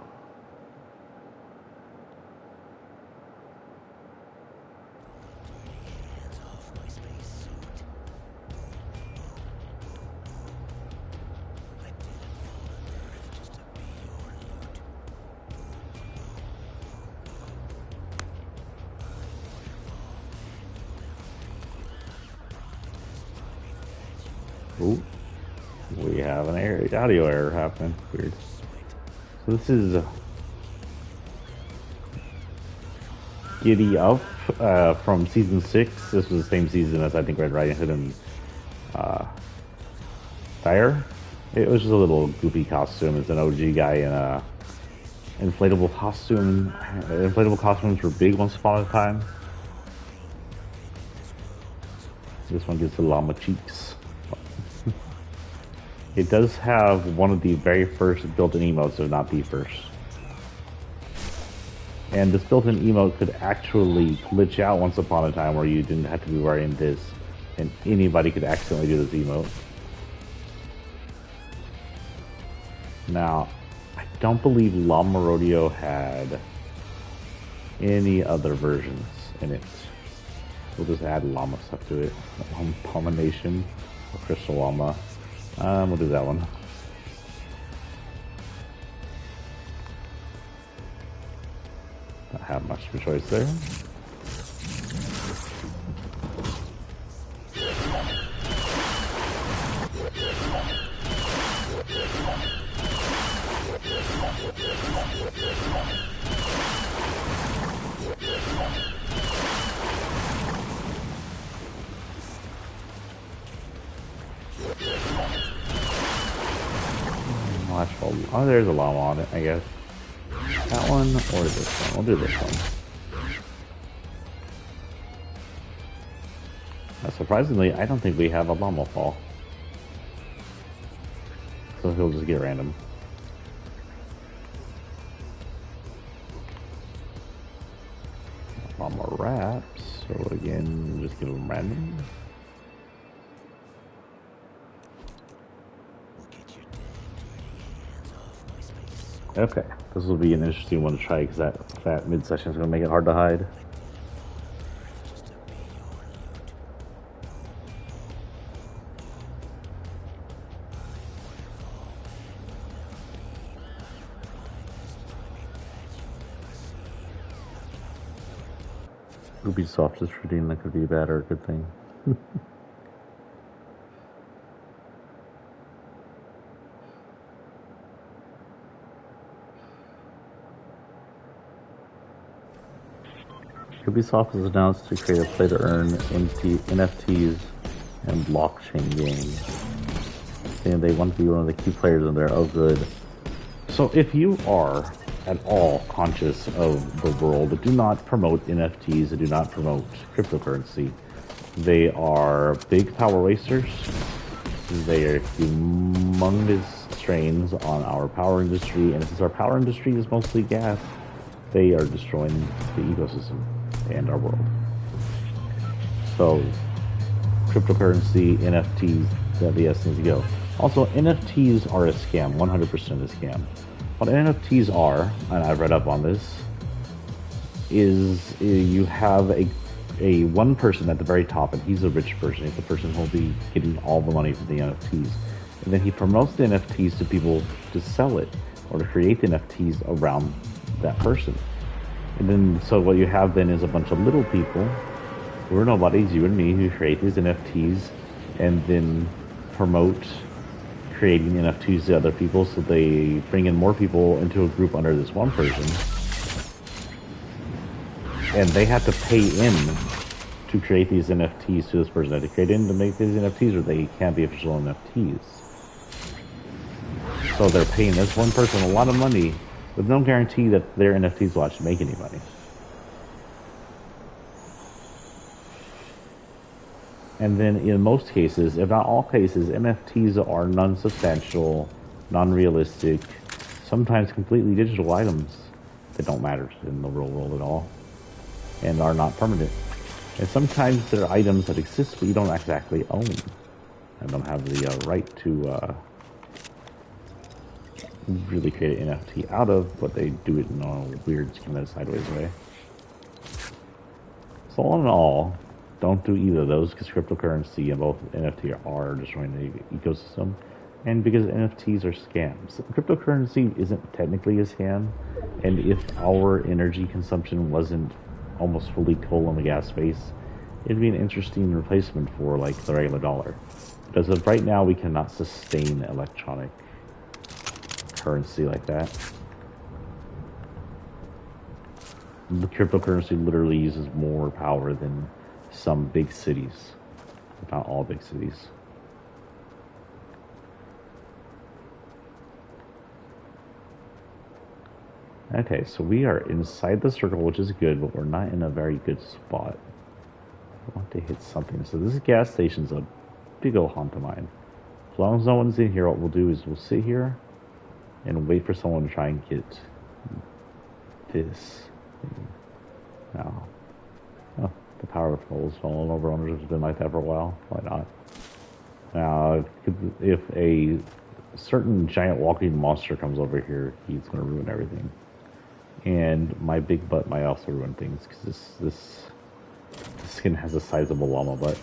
Ooh, we have an audio error happening. Weird. So this is Giddy Up from season 6. This was the same season as I think Red Riding Hood and Fire. It was just a little goofy costume. It's an OG guy in a inflatable costume. Inflatable costumes were big once upon a time. This one gives the llama cheeks. It does have one of the very first built-in emotes, if not the first. And this built-in emote could actually glitch out once upon a time where you didn't have to be wearing this, and anybody could accidentally do this emote. Now, I don't believe Llama Rodeo had any other versions in it. We'll just add llama stuff to it. Abomination or Crystal Llama. We'll do that one. have much of a choice there. Oh, there's a llama on it, I guess. That one or this one? We'll do this one. Surprisingly, I don't think we have a llama fall. So he'll just get random. Llama wraps. So again, just give them random. Okay, this will be an interesting one to try because that fat mid-section is going to make it hard to hide. Ubisoft is routine that could be bad or a good thing. Ubisoft has announced to create a play-to-earn NFTs and blockchain game. And they want to be one of the key players in there. Oh, good. So if you are at all conscious of the world, do not promote NFTs, do not promote cryptocurrency. They are big power wasters. They are humongous strains on our power industry, and since our power industry is mostly gas, they are destroying the ecosystem and our world. So, cryptocurrency, NFTs, the essence to go. Also, NFTs are a scam, 100% a scam. What NFTs are, and I've read up on this, is you have a one person at the very top, and he's a rich person. He's the person who'll be getting all the money from the NFTs. And then he promotes the NFTs to people to sell it, or to create the NFTs around that person. And then, so what you have then is a bunch of little people who are nobodies, you and me, who create these NFTs and then promote creating NFTs to other people, so they bring in more people into a group under this one person. And they have to pay in to create these NFTs to this person. They have to create in to make these NFTs, or they can't be official NFTs. So they're paying this one person a lot of money with no guarantee that their NFTs will actually make any money. And then in most cases, if not all cases, NFTs are non-substantial, non-realistic, sometimes completely digital items that don't matter in the real world at all and are not permanent. And sometimes there are items that exist but you don't exactly own and don't have the right to really create an NFT out of, but they do it in a weird kind of sideways way. So all in all, don't do either of those, because cryptocurrency and both NFT are destroying the ecosystem, and because NFTs are scams. Cryptocurrency isn't technically a scam, and if our energy consumption wasn't almost fully coal in the gas space, it'd be an interesting replacement for like the regular dollar. Because right now we cannot sustain electronic currency like that. The cryptocurrency literally uses more power than some big cities, if not all big cities. Okay, so we are inside the circle, which is good, but we're not in a very good spot. I want to hit something. So this gas station's a big old haunt of mine. As long as no one's in here, what we'll do is we'll sit here and wait for someone to try and get this thing. Now, oh, the power pole's falling over. Owners has been like that for a while. Why not? Now, if a certain giant walking monster comes over here, he's going to ruin everything. And my big butt might also ruin things, because this skin has a sizable llama butt.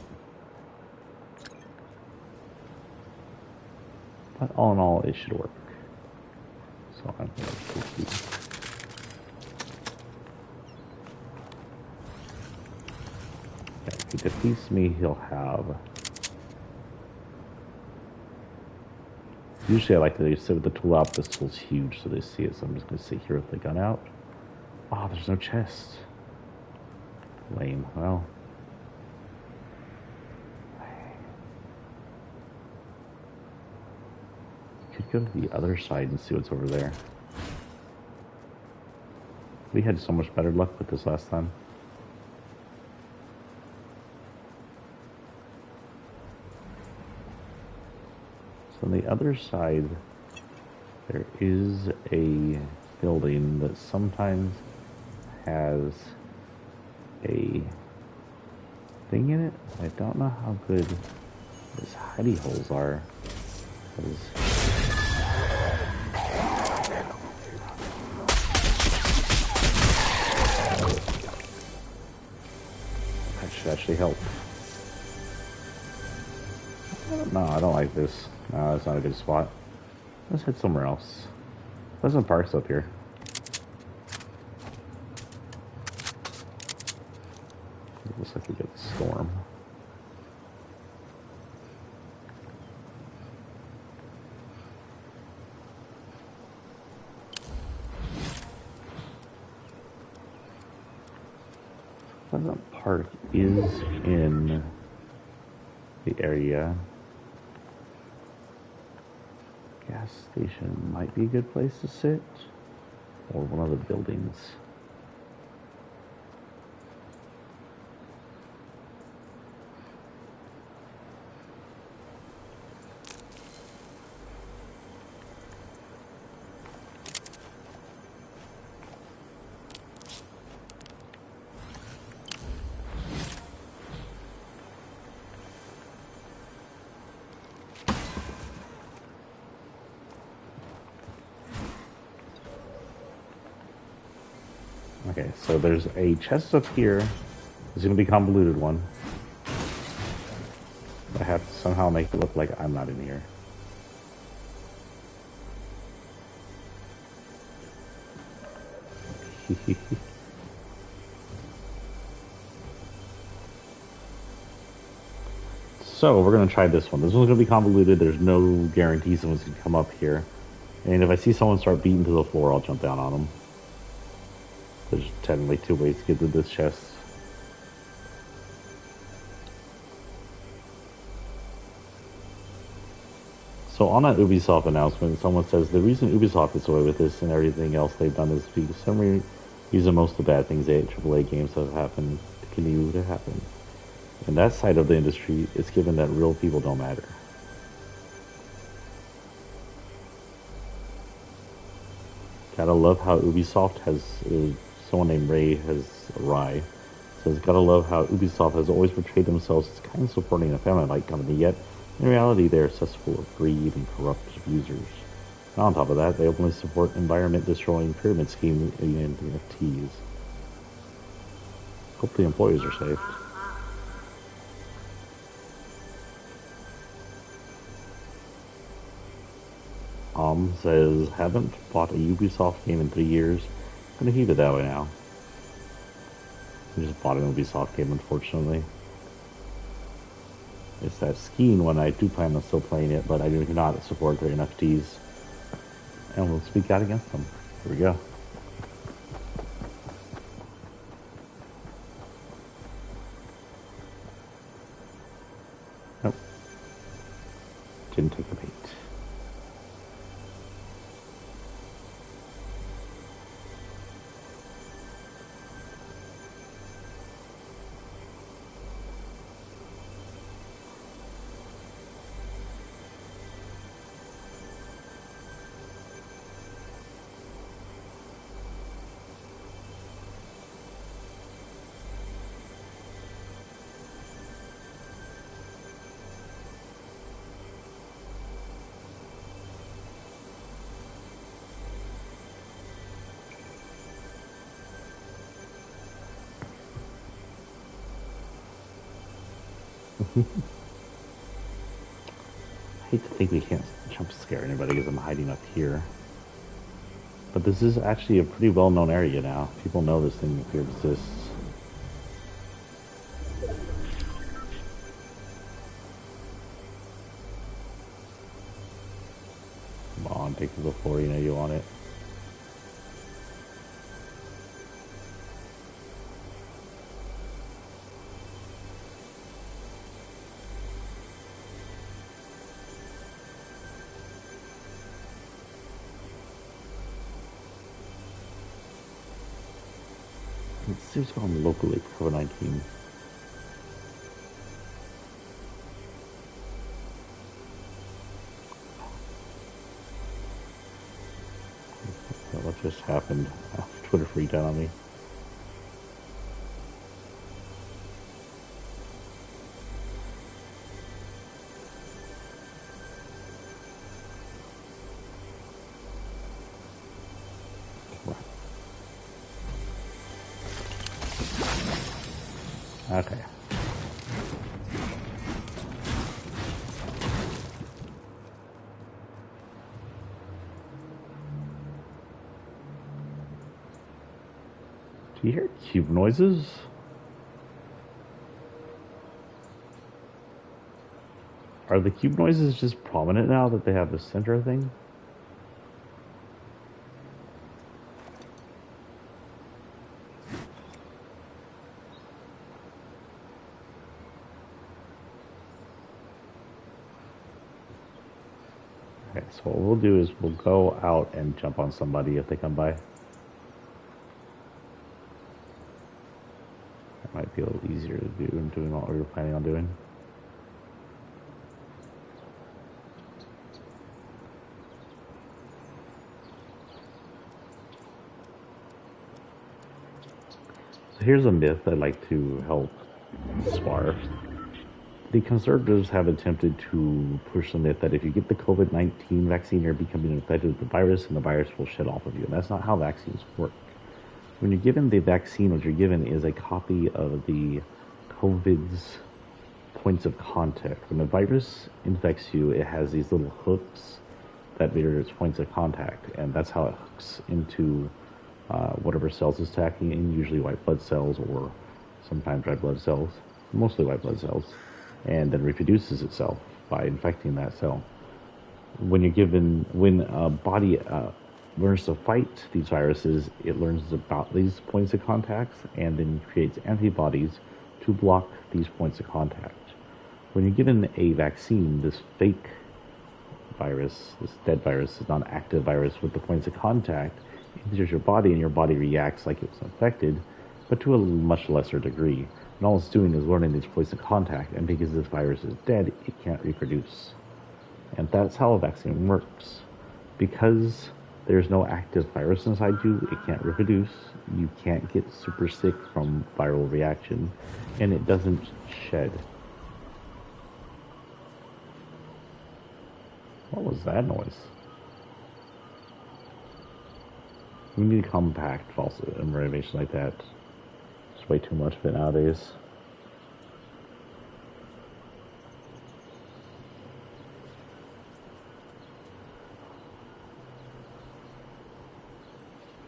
But all in all, it should work. So I'm going to keep. If he defeats me, he'll have... Usually I like to sit with the tool out. This tool's huge, so they see it. So I'm just going to sit here with the gun out. Oh, there's no chest. Lame. Well... Could go to the other side and see what's over there. We had so much better luck with this last time. So on the other side, there is a building that sometimes has a thing in it. I don't know how good these hidey holes are. That should actually help. No, I don't like this. No, that's not a good spot. Let's head somewhere else. There's some parks up here. It looks like we get the storm. Pleasant Park is in the area. Gas station might be a good place to sit, or one of the buildings. Okay, so there's a chest up here. There's going to be a convoluted one. I have to somehow make it look like I'm not in here. So we're going to try this one. This one's going to be convoluted. There's no guarantee someone's going to come up here. And if I see someone start beating to the floor, I'll jump down on them. There's technically two ways to get to this chest. So on that Ubisoft announcement, someone says the reason Ubisoft gets away with this and everything else they've done is because for some reason most of the bad things at AAA games have happened continue to happen. In that side of the industry, it's given that real people don't matter. Gotta love how Ubisoft has... someone named Rai says, gotta love how Ubisoft has always portrayed themselves as kind of supporting a family-like company, yet in reality they are cesspool of greed and corrupt abusers. And on top of that, they openly support environment-destroying pyramid scheme in NFTs. Hope the employees are safe. Says, haven't bought a Ubisoft game in 3 years. Gonna keep it that way now. I just bought an Ubisoft game, unfortunately. It's that skiing one. I do plan on still playing it, but I do not support their NFTs. And we'll speak out against them. Here we go. Nope. Didn't take the bait. I hate to think we can't jump scare anybody because I'm hiding up here. But this is actually a pretty well-known area now. People know this thing here exists. take you before you know you want it. It's seriously on locally COVID-19. What just happened? Twitter freaked out on me. Okay. Do you hear cube noises? Are the cube noises just prominent now that they have the center thing? Okay, so what we'll do is we'll go out and jump on somebody if they come by. That might be a little easier to do than doing what we were planning on doing. So here's a myth I'd like to help swar. The conservatives have attempted to push the myth that if you get the COVID-19 vaccine, you're becoming infected with the virus and the virus will shed off of you. And that's not how vaccines work. When you're given the vaccine, what you're given is a copy of the COVID's points of contact. When the virus infects you, it has these little hooks that are its points of contact. And that's how it hooks into whatever cells it's attacking in, usually white blood cells or sometimes red blood cells, mostly white blood cells, and then reproduces itself by infecting that cell. When a body learns to fight these viruses, it learns about these points of contact and then creates antibodies to block these points of contact. When you're given a vaccine, this fake virus, this dead virus, this non-active virus with the points of contact, enters your body and your body reacts like it was infected, but to a much lesser degree. And all it's doing is learning these points of contact, and because this virus is dead, it can't reproduce. And that's how a vaccine works. Because there's no active virus inside you, it can't reproduce, you can't get super sick from viral reaction, and it doesn't shed. What was that noise? We need to compact false information like that. There's way too much of it nowadays.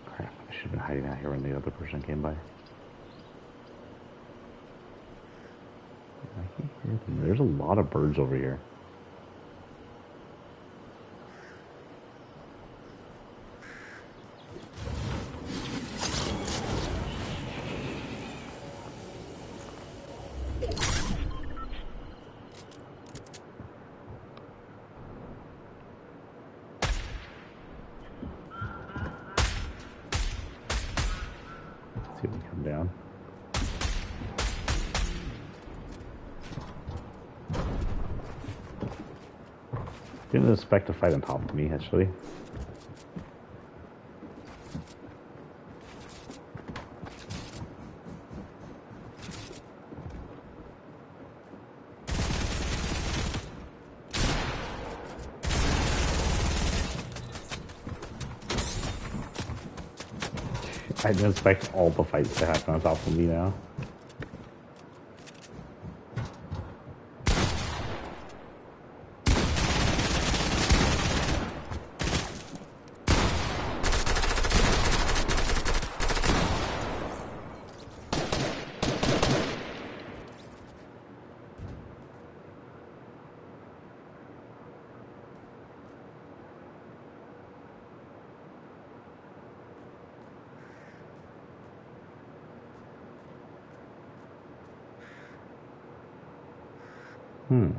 Crap, I should have been hiding out here when the other person came by. I can't hear them. There's a lot of birds over here. Down. Didn't expect to fight on top of me, actually. I didn't expect all the fights to happen on top of me now. Hmm.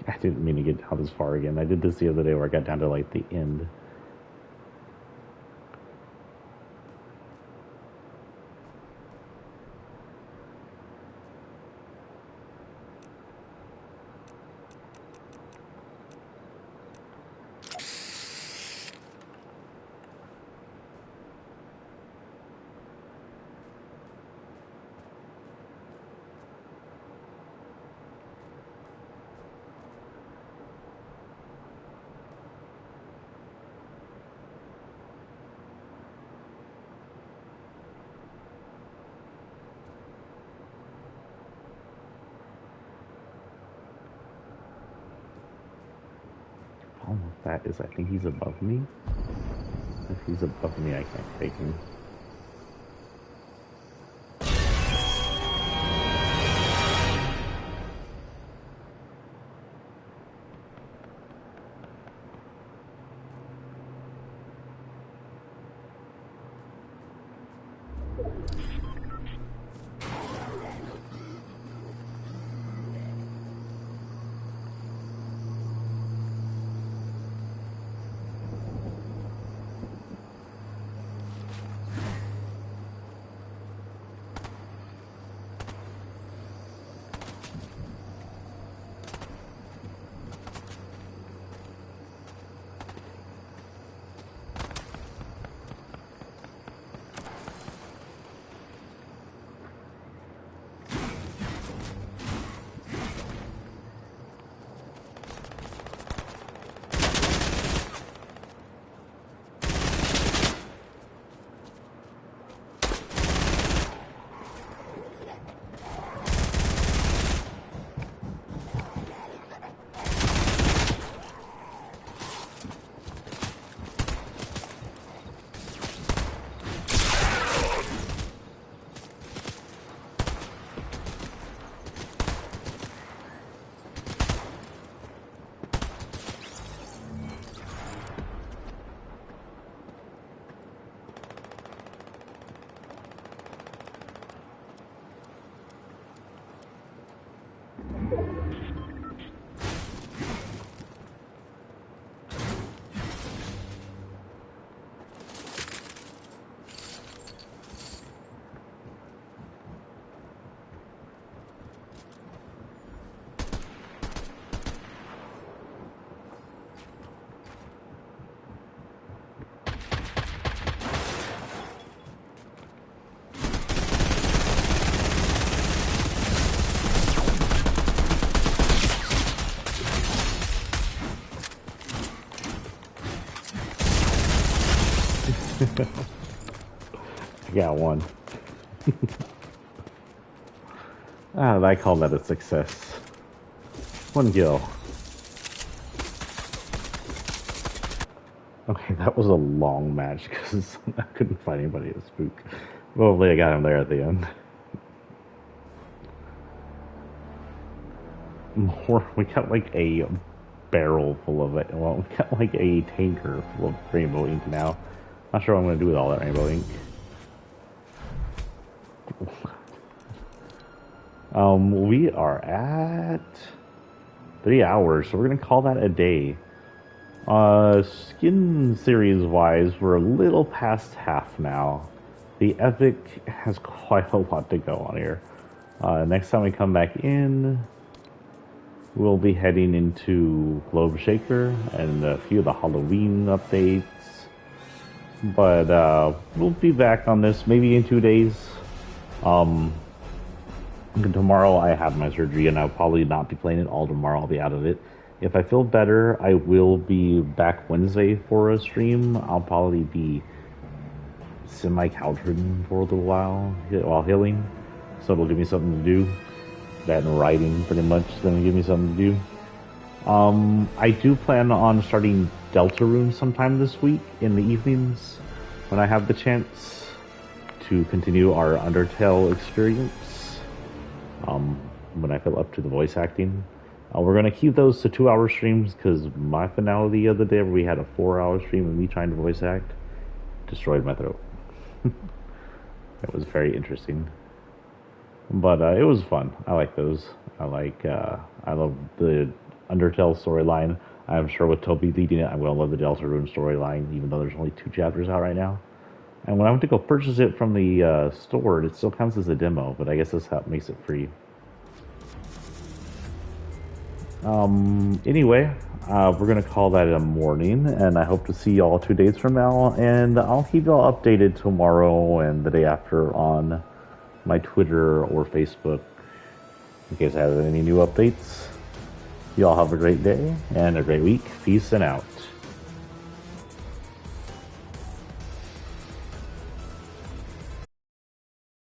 I didn't mean to get down this far again. I did this the other day where I got down to like the end. All of that is, I think he's above me. If he's above me, I can't take him. I got one. I call that a success. One kill. Okay, that was a long match because I couldn't find anybody to spook. Hopefully I got him there at the end. We got like a barrel full of it. Well, we got like a tanker full of rainbow ink now. Not sure what I'm going to do with all that rainbow ink. We are at 3 hours, so we're going to call that a day. Skin series wise, we're a little past half now. The Epic has quite a lot to go on here. Next time we come back in, we'll be heading into Globe Shaker and a few of the Halloween updates. But we'll be back on this maybe in 2 days. Tomorrow I have my surgery and I'll probably not be playing it all tomorrow. I'll be out of it. If I feel better, I will be back Wednesday for a stream. I'll probably be semi-couching for a little while healing. so it'll give me something to do. That and writing pretty much is going to give me something to do. I do plan on starting Deltarune sometime this week in the evenings when I have the chance to continue our Undertale experience. When I feel up to the voice acting. We're going to keep those to 2-hour streams because my finale the other day where we had a 4-hour stream of me trying to voice act destroyed my throat. It was very interesting. But it was fun. I like those. I love the Undertale storyline. I'm sure with Toby leading it, I'm going to love the Deltarune storyline, even though there's only 2 chapters out right now. And when I went to go purchase it from the store, it still counts as a demo, but I guess this makes it free. Anyway, we're going to call that a morning, and I hope to see y'all 2 days from now, and I'll keep y'all updated tomorrow and the day after on my Twitter or Facebook in case I have any new updates. Y'all have a great day and a great week. Peace and out.